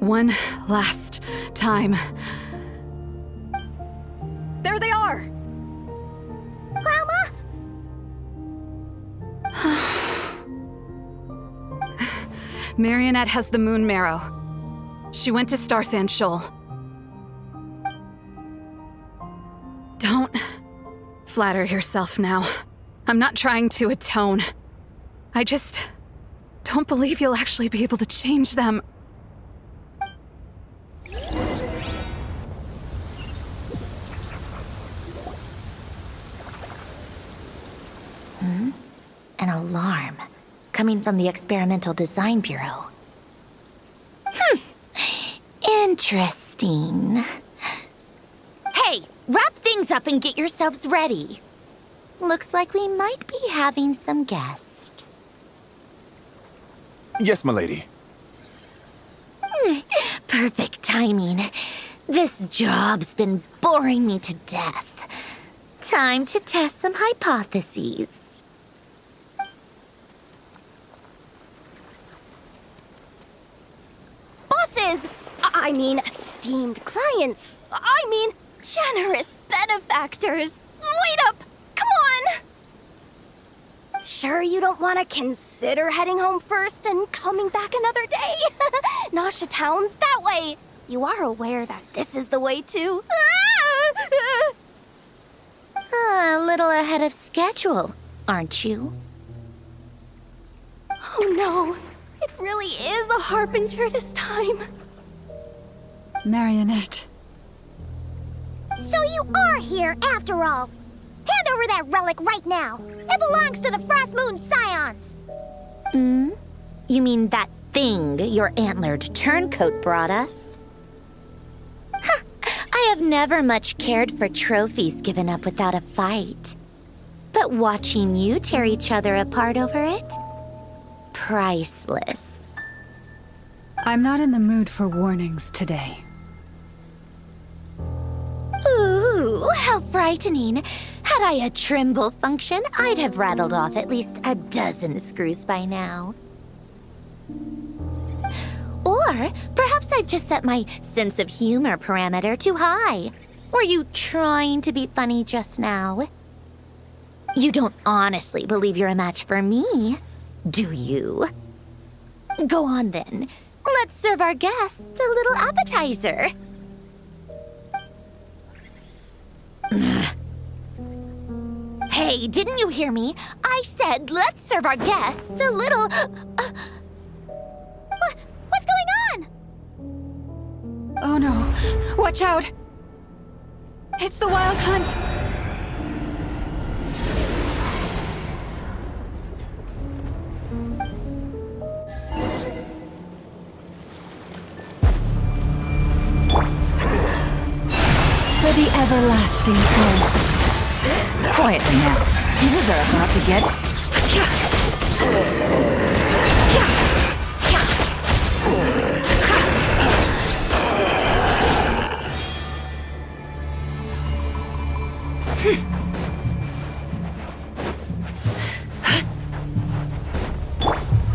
one last time. There they are! Grandma? Marionette has the moon marrow. She went to Star Sand Shoal. Don't flatter yourself now. I'm not trying to atone. I just don't believe you'll actually be able to change them. An alarm coming from the Experimental Design Bureau. Interesting. Hey, wrap things up and get yourselves ready. Looks like we might be having some guests. Yes, my lady. Perfect timing. This job's been boring me to death. Time to test some hypotheses. Bosses! I mean, esteemed clients. I mean, generous benefactors. Wait up! Come on! Sure you don't want to consider heading home first and coming back another day? Nasha Town's that way. You are aware that this is the way too. A little ahead of schedule, aren't you? Oh no, it really is a harbinger this time. Marionette. So you are here after all. Hand over that relic right now. It belongs to the Frost Moon Scions. You mean that thing your antlered turncoat brought us? I have never much cared for trophies given up without a fight. But watching you tear each other apart over it? Priceless. I'm not in the mood for warnings today. Ooh, how frightening. Had I a Trimble function, I'd have rattled off at least a dozen screws by now. Or perhaps I've just set my sense of humor parameter too high. Were you trying to be funny just now? You don't honestly believe you're a match for me, do you? Go on then. Let's serve our guests a little appetizer. Hey, didn't you hear me? I said let's serve our guests a little... What's going on? Oh no. Watch out. It's the Wild Hunt. For the everlasting home. Quietly now. You are about to get...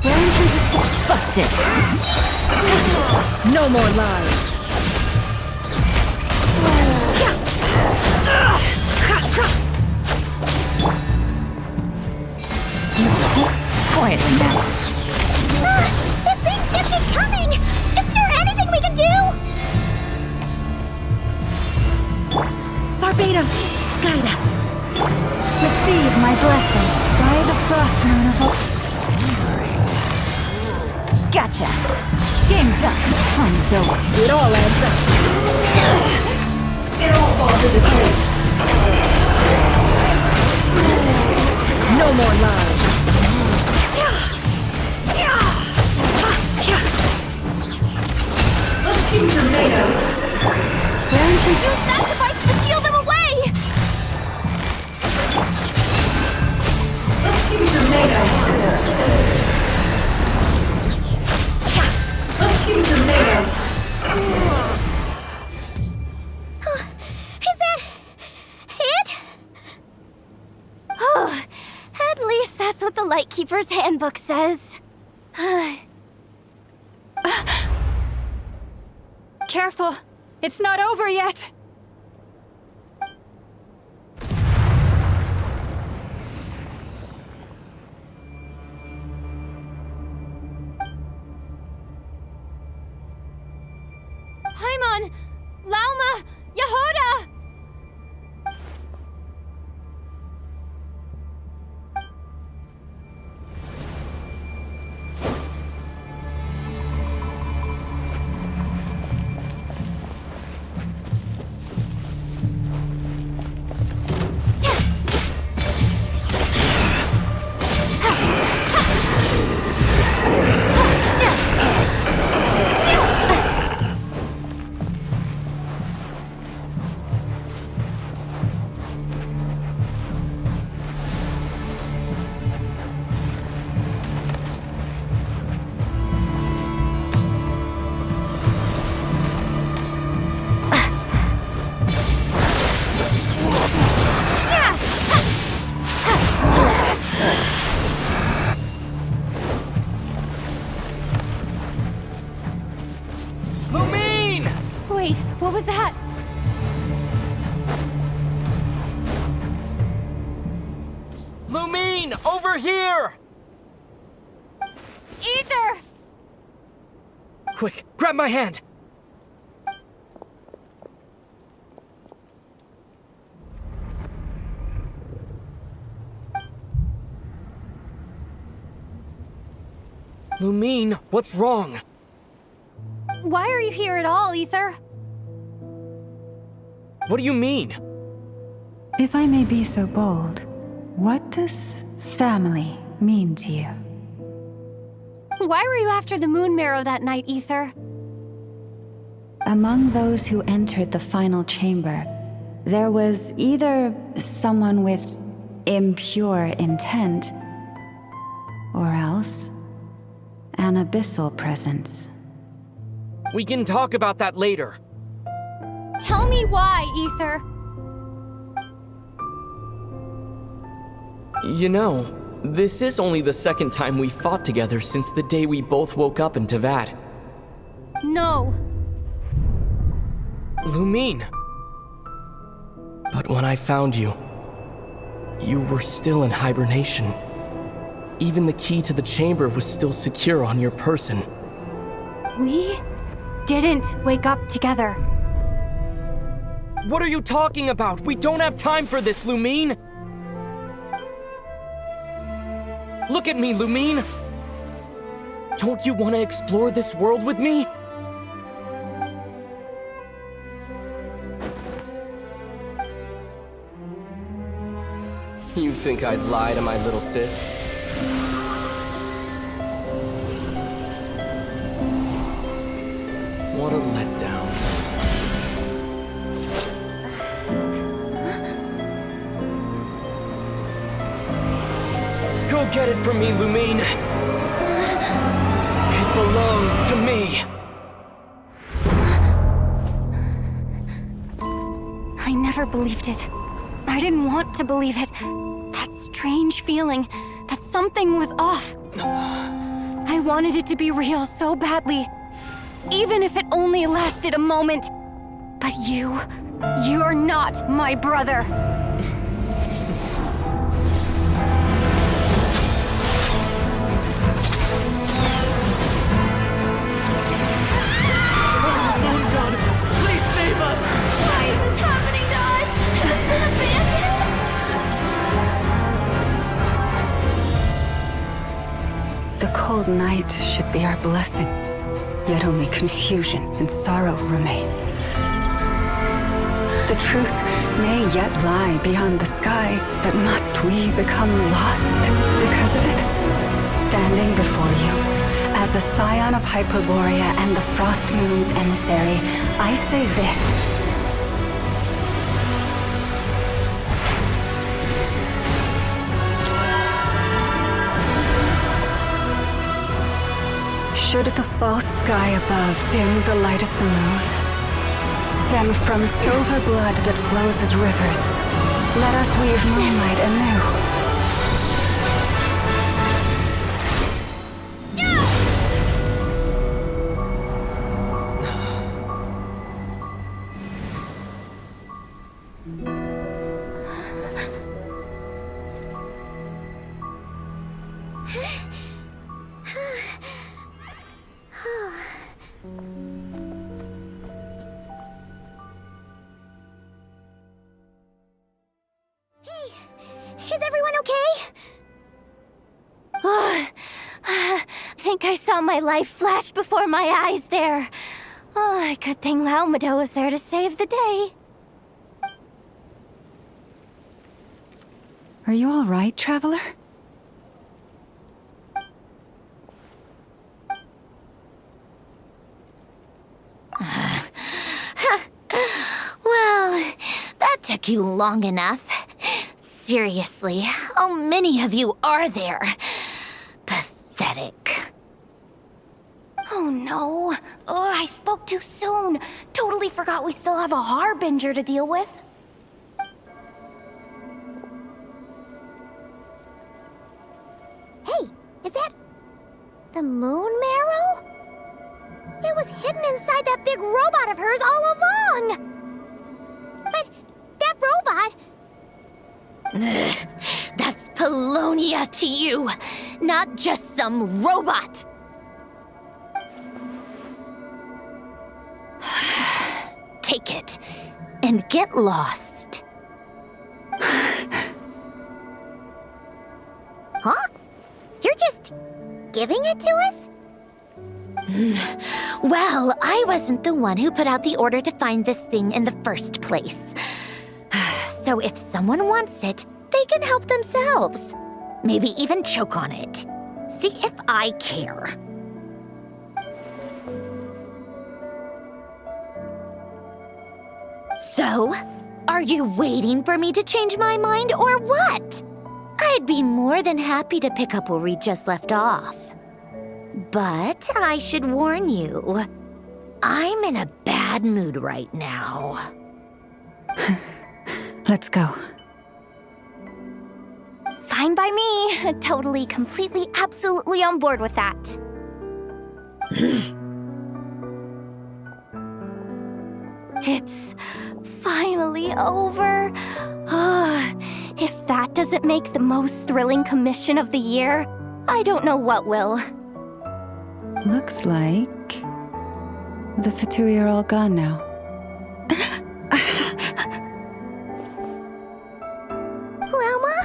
Branches are busted. No more lies. Quietly now. This things just keep coming! Isn't there anything we can do? Barbados, guide us. Receive my blessing by the frost moon of hope. Gotcha. Game's up. Fun's over. It all adds up. It all falls into place. No more lies. Let's see tomatoes. Use that device to steal them away! Let's see tomatoes. Let's see tomatoes. Is that... it? Oh, at least that's what the Lightkeeper's Handbook says. Careful. It's not over yet. Paimon! Lauma! Yehuda! Wait, what was that? Lumine, over here! Ether! Quick, grab my hand! Lumine, what's wrong? Why are you here at all, Ether? What do you mean? If I may be so bold, what does family mean to you? Why were you after the Moon Marrow that night, Ether? Among those who entered the final chamber, there was either someone with impure intent, or else an abyssal presence. We can talk about that later. Tell me why, Ether. You know, this is only the second time we fought together since the day we both woke up in Teyvat. No. Lumine. But when I found you, you were still in hibernation. even the key to the chamber was still secure on your person. We didn't wake up together. What are you talking about? We don't have time for this, Lumine! Look at me, Lumine! Don't you want to explore this world with me? You think I'd lie to my little sis? What a letdown. Go get it from me, Lumine. It belongs to me. I never believed it. I didn't want to believe it. That strange feeling that something was off. I wanted it to be real so badly, even if it only lasted a moment. But you're not my brother. Moon goddess, please save us! Why is this happening to us? The cold night should be our blessing, yet only confusion and sorrow remain. The truth may yet lie beyond the sky, but must we become lost because of it? Standing before you, as a scion of Hyperborea and the Frost Moon's emissary, I say this. Should the false sky above dim the light of the moon, then from silver blood that flows as rivers, let us weave moonlight anew. Is everyone okay? I think I saw my life flash before my eyes there. Oh, good thing Laumado was there to save the day. Are you all right, traveler? Well, that took you long enough. Seriously, how many of you are there? Pathetic. Oh no. Oh, I spoke too soon. Totally forgot we still have a harbinger to deal with. Hey, is that the moon marrow? It was hidden inside that big robot of hers all along. But that robot... That's Polonia to you, not just some robot. Take it and get lost. Huh? You're just giving it to us? Well, I wasn't the one who put out the order to find this thing in the first place. So if someone wants it, they can help themselves. Maybe even choke on it. See if I care. So, are you waiting for me to change my mind or what? I'd be more than happy to pick up where we just left off. But I should warn you, I'm in a bad mood right now. Let's go. Fine by me. Totally, completely, absolutely on board with that. It's finally over. If that doesn't make the most thrilling commission of the year, I don't know what will. Looks like the Fatui are all gone now. Lelma?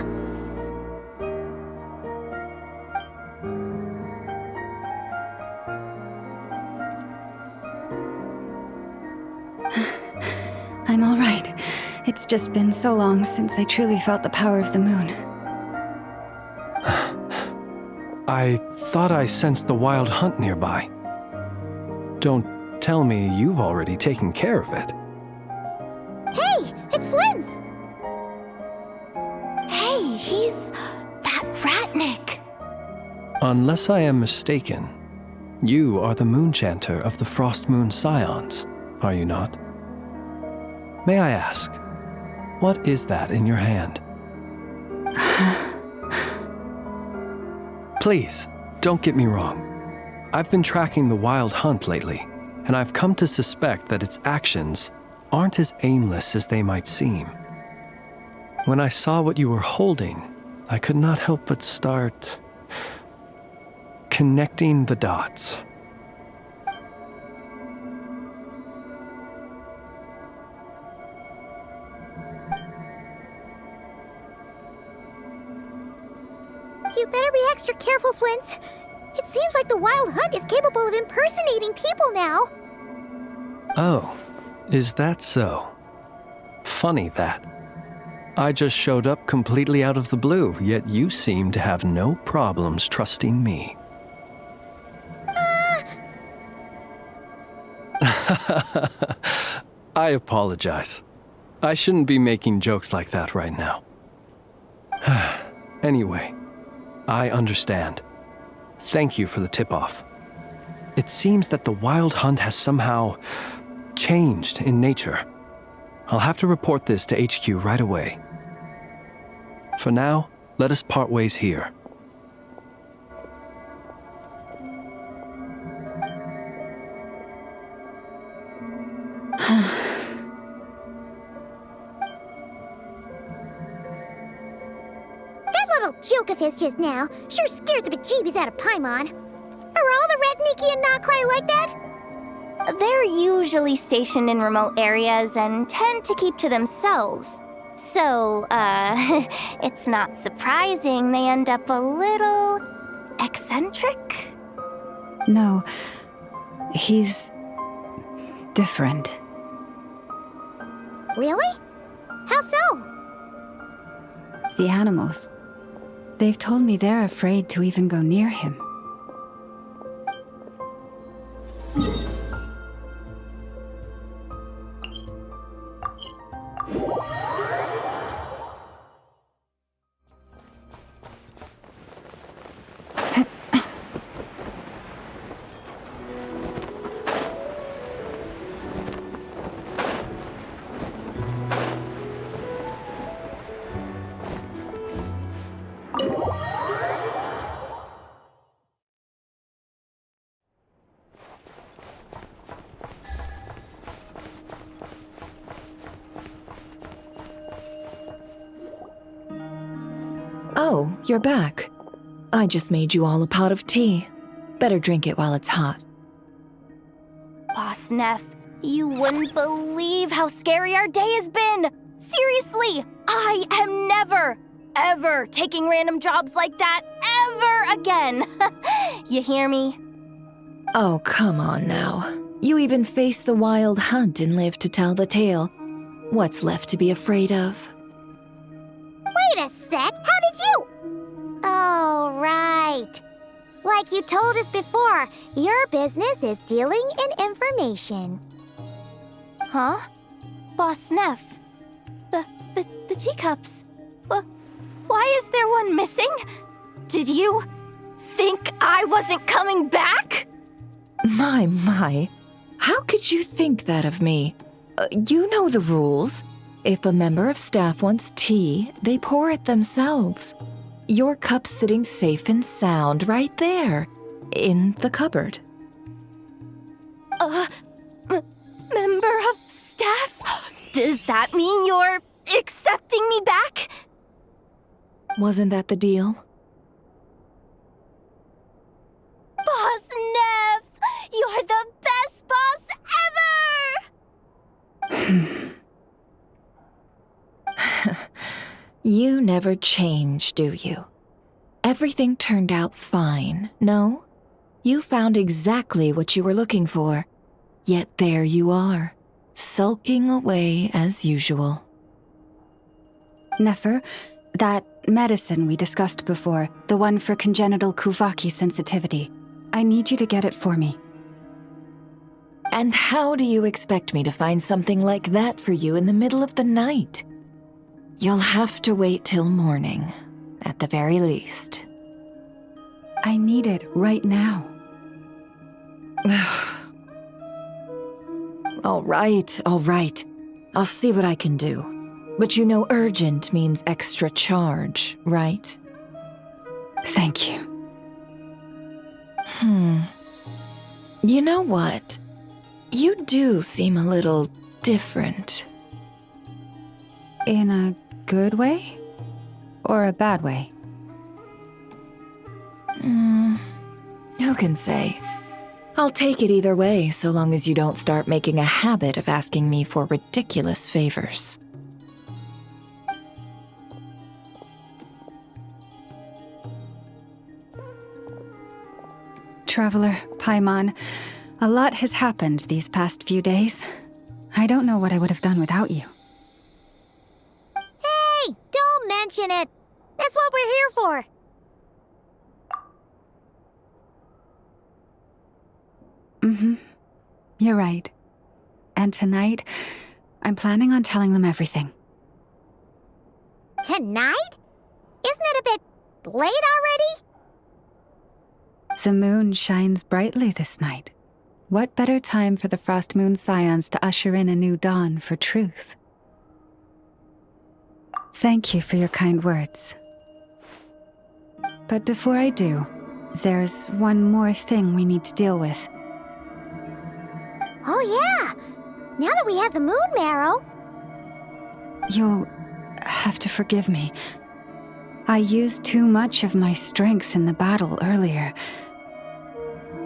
I'm all right. It's just been so long since I truly felt the power of the moon. I thought I sensed the wild hunt nearby. Don't tell me you've already taken care of it. Hey, it's Flynn's! Hey, he's that Ratnik. Unless I am mistaken, you are the moon chanter of the Frost Moon Scions, are you not? May I ask, what is that in your hand? Please, don't get me wrong. I've been tracking the wild hunt lately, and I've come to suspect that its actions aren't as aimless as they might seem. When I saw what you were holding, I could not help but start connecting the dots. You better be extra careful, Flint. It seems like the Wild Hunt is capable of impersonating people now. Oh, is that so? Funny that. I just showed up completely out of the blue, yet you seem to have no problems trusting me. I apologize. I shouldn't be making jokes like that right now. Anyway, I understand. Thank you for the tip-off. It seems that the wild hunt has somehow changed in nature. I'll have to report this to HQ right away. For now, let us part ways here. That little joke of his just now sure scared the bejeebies out of Paimon. Are all the Ratniki and Nod-Krai like that? They're usually stationed in remote areas and tend to keep to themselves. So, it's not surprising they end up a little eccentric. No, he's different. Really? How so? The animals. They've told me they're afraid to even go near him. Oh, you're back. I just made you all a pot of tea. Better drink it while it's hot. Boss Neff, you wouldn't believe how scary our day has been! Seriously, I am never, ever taking random jobs like that ever again! You hear me? Oh, come on now. You even faced the wild hunt and lived to tell the tale. What's left to be afraid of? Wait a sec, how did you? Oh, right. Like you told us before, your business is dealing in information. Huh? Boss Neff, the teacups. Why is there one missing? Did you think I wasn't coming back? My. How could you think that of me? You know the rules. If a member of staff wants tea, they pour it themselves. Your cup's sitting safe and sound right there, in the cupboard. Member of staff? Does that mean you're accepting me back? Wasn't that the deal? You're the best boss ever! You never change, do you? Everything turned out fine, no? You found exactly what you were looking for. Yet there you are, sulking away as usual. Nefer, that medicine we discussed before, the one for congenital Kuvaki sensitivity, I need you to get it for me. And how do you expect me to find something like that for you in the middle of the night? You'll have to wait till morning, at the very least. I need it right now. All right. I'll see what I can do. But you know urgent means extra charge, right? Thank you. You know what? You do seem a little different. In a good way? Or a bad way? Who can say? I'll take it either way, so long as you don't start making a habit of asking me for ridiculous favors. Traveler, Paimon, a lot has happened these past few days. I don't know what I would have done without you. Hey, don't mention it. That's what we're here for. You're right. And tonight, I'm planning on telling them everything. Tonight? Isn't it a bit late already? The moon shines brightly this night. What better time for the Frost Moon Scions to usher in a new dawn for truth? Thank you for your kind words. But before I do, there's one more thing we need to deal with. Oh yeah! Now that we have the moon marrow... You'll have to forgive me. I used too much of my strength in the battle earlier.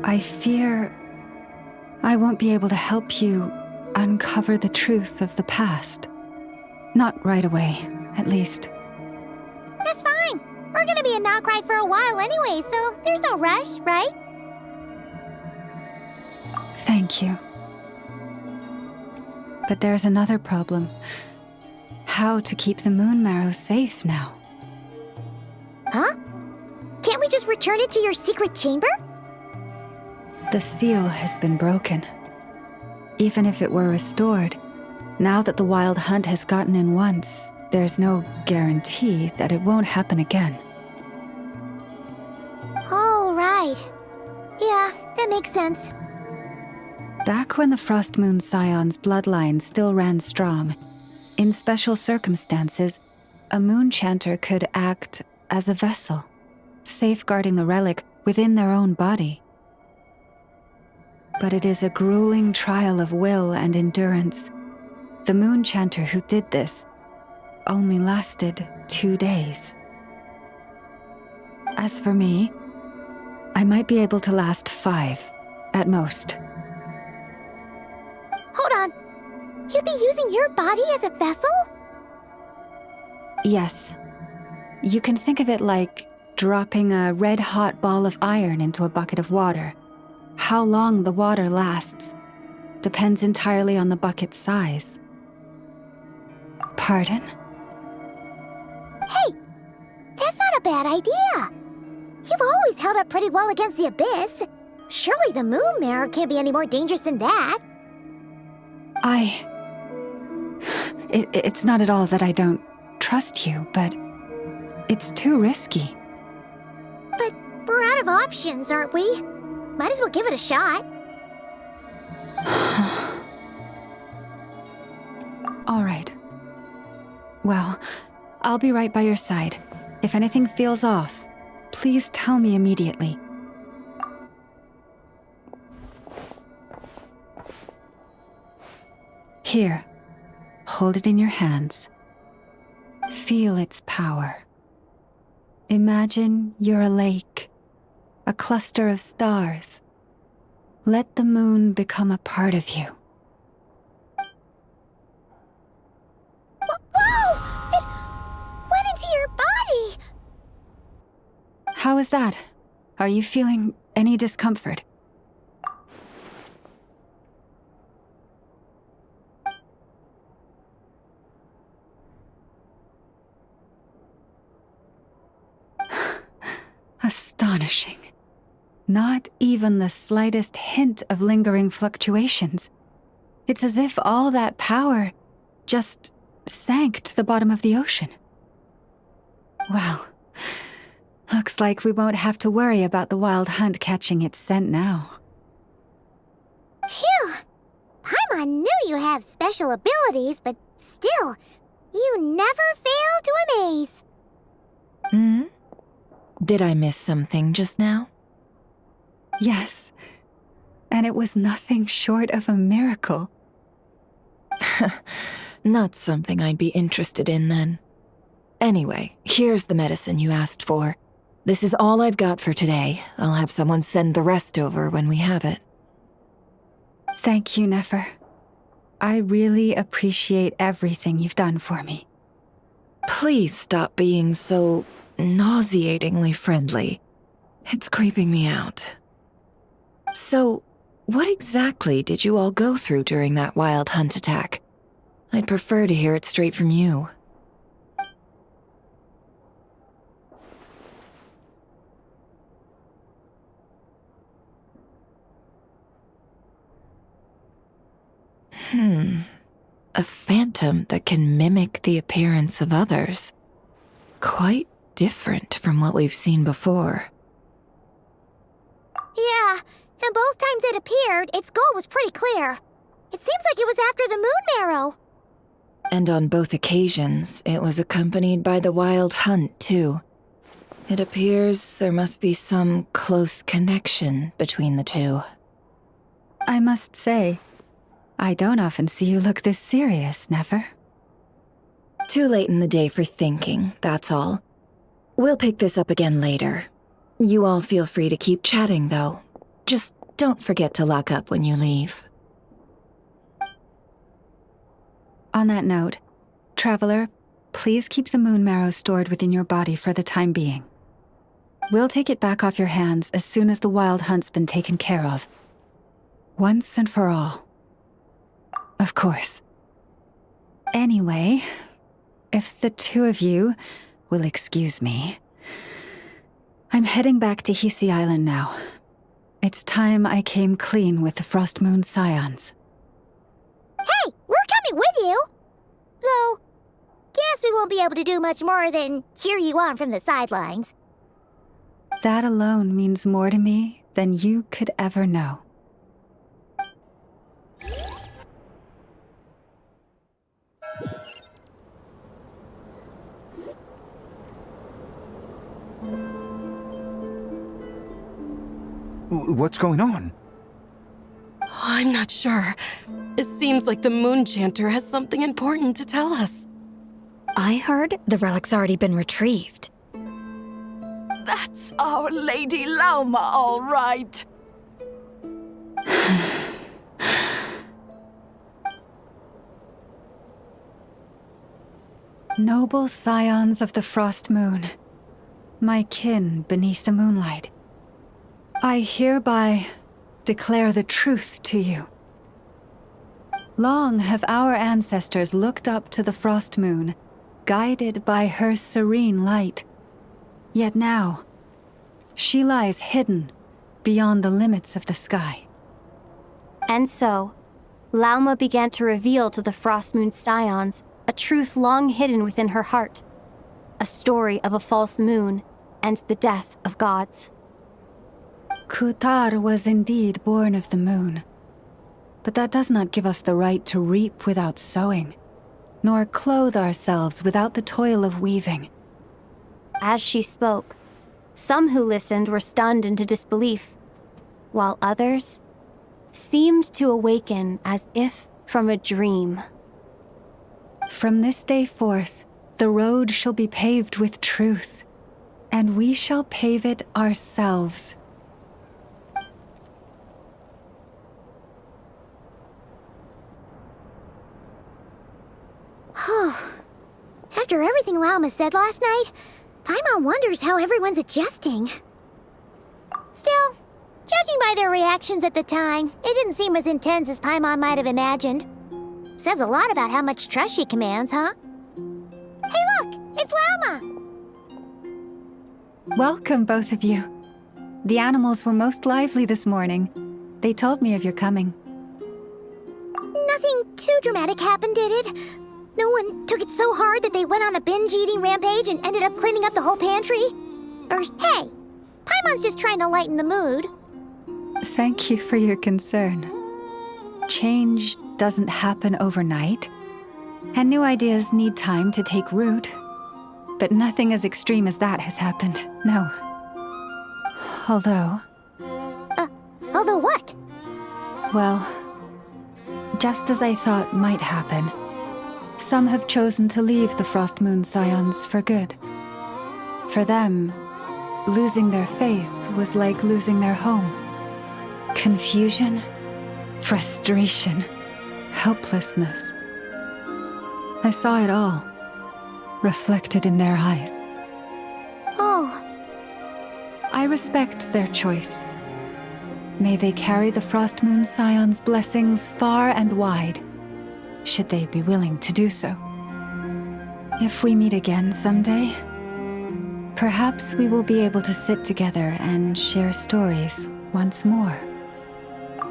I fear I won't be able to help you uncover the truth of the past. Not right away, at least. That's fine. We're gonna be in Nod-Krai for a while anyway, so there's no rush, right? Thank you. But there's another problem. How to keep the moon marrow safe now? Huh? Can't we just return it to your secret chamber? The seal has been broken. Even if it were restored, now that the wild hunt has gotten in once, there's no guarantee that it won't happen again. Oh, right. Yeah, that makes sense. Back when the Frost Moon Scion's bloodline still ran strong, in special circumstances, a moon chanter could act as a vessel, safeguarding the relic within their own body. But it is a grueling trial of will and endurance. The moon chanter who did this only lasted 2 days. As for me, I might be able to last 5, at most. Hold on. You'd be using your body as a vessel? Yes. You can think of it like dropping a red-hot ball of iron into a bucket of water. How long the water lasts depends entirely on the bucket's size. Pardon? Hey, that's not a bad idea. You've always held up pretty well against the abyss. Surely the moon mirror can't be any more dangerous than that. It's not at all that I don't trust you, but it's too risky. But we're out of options, aren't we? Might as well give it a shot. All right. Well, I'll be right by your side. If anything feels off, please tell me immediately. Here, hold it in your hands. Feel its power. Imagine you're a lake, a cluster of stars. Let the moon become a part of you. Whoa! It went into your body! How is that? Are you feeling any discomfort? Astonishing. Not even the slightest hint of lingering fluctuations. It's as if all that power just sank to the bottom of the ocean. Well, looks like we won't have to worry about the wild hunt catching its scent now. Phew! Paimon knew you have special abilities, but still, you never fail to amaze. Hmm? Did I miss something just now? Yes, and it was nothing short of a miracle. Not something I'd be interested in then. Anyway, here's the medicine you asked for. This is all I've got for today. I'll have someone send the rest over when we have it. Thank you, Nefer. I really appreciate everything you've done for me. Please stop being so nauseatingly friendly. It's creeping me out. So, what exactly did you all go through during that wild hunt attack? I'd prefer to hear it straight from you. A phantom that can mimic the appearance of others. Quite different from what we've seen before. Yeah, and both times it appeared, its goal was pretty clear. It seems like it was after the moon marrow. And on both occasions, it was accompanied by the wild hunt, too. It appears there must be some close connection between the two. I must say, I don't often see you look this serious, Nefer. Too late in the day for thinking, that's all. We'll pick this up again later. You all feel free to keep chatting, though. Just don't forget to lock up when you leave. On that note, Traveler, please keep the moon marrow stored within your body for the time being. We'll take it back off your hands as soon as the wild hunt's been taken care of. Once and for all. Of course. Anyway, if the two of you will excuse me, I'm heading back to Hisi Island now. It's time I came clean with the Frost Moon Scions. Hey, we're coming with you! Though, guess we won't be able to do much more than cheer you on from the sidelines. That alone means more to me than you could ever know. What's going on? I'm not sure. It seems like the Moon Chanter has something important to tell us. I heard the relic's already been retrieved. That's our Lady Lauma, all right. Noble scions of the Frost Moon, my kin beneath the moonlight, I hereby declare the truth to you. Long have our ancestors looked up to the Frost Moon, guided by her serene light. Yet now, she lies hidden beyond the limits of the sky. And so, Lauma began to reveal to the Frost Moon Scions a truth long hidden within her heart. A story of a false moon and the death of gods. Kutar was indeed born of the moon. But that does not give us the right to reap without sowing, nor clothe ourselves without the toil of weaving. As she spoke, some who listened were stunned into disbelief, while others seemed to awaken as if from a dream. From this day forth, the road shall be paved with truth, and we shall pave it ourselves. After everything Lauma said last night, Paimon wonders how everyone's adjusting. Still, judging by their reactions at the time, it didn't seem as intense as Paimon might have imagined. Says a lot about how much trust she commands, huh? Hey look! It's Lauma! Welcome, both of you. The animals were most lively this morning. They told me of your coming. Nothing too dramatic happened, did it? No one took it so hard that they went on a binge-eating rampage and ended up cleaning up the whole pantry? Or, hey, Paimon's just trying to lighten the mood. Thank you for your concern. Change doesn't happen overnight, and new ideas need time to take root. But nothing as extreme as that has happened, no. Although what? Well, just as I thought might happen, some have chosen to leave the Frost Moon Scions for good. For them, losing their faith was like losing their home. Confusion, frustration, helplessness. I saw it all, reflected in their eyes. Oh. I respect their choice. May they carry the Frost Moon Scions' blessings far and wide, should they be willing to do so. If we meet again someday, perhaps we will be able to sit together and share stories once more.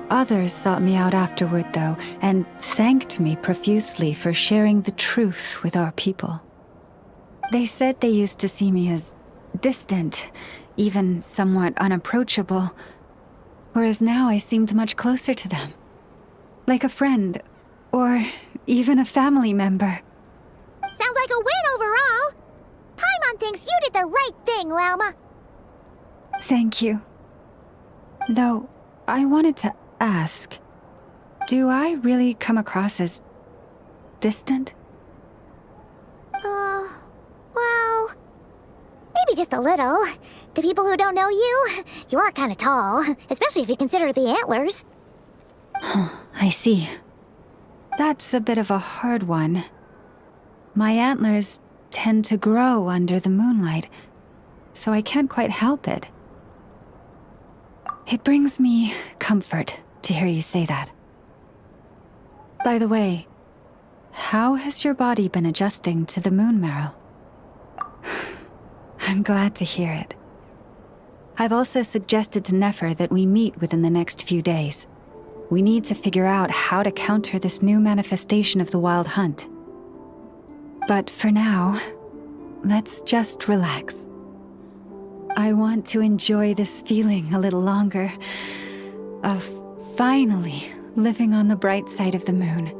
Others sought me out afterward, though, and thanked me profusely for sharing the truth with our people. They said they used to see me as distant, even somewhat unapproachable, whereas now I seemed much closer to them. Like a friend, or even a family member. Sounds like a win overall! Paimon thinks you did the right thing, Lauma. Thank you. Though, I wanted to ask, do I really come across as distant? Well, maybe just a little. To people who don't know you, you are kind of tall, especially if you consider the antlers. I see. That's a bit of a hard one. My antlers tend to grow under the moonlight, so I can't quite help it. It brings me comfort to hear you say that. By the way, how has your body been adjusting to the moon marrow? I'm glad to hear it. I've also suggested to Nefer that we meet within the next few days. We need to figure out how to counter this new manifestation of the Wild Hunt. But for now, let's just relax. I want to enjoy this feeling a little longer, of finally living on the bright side of the moon.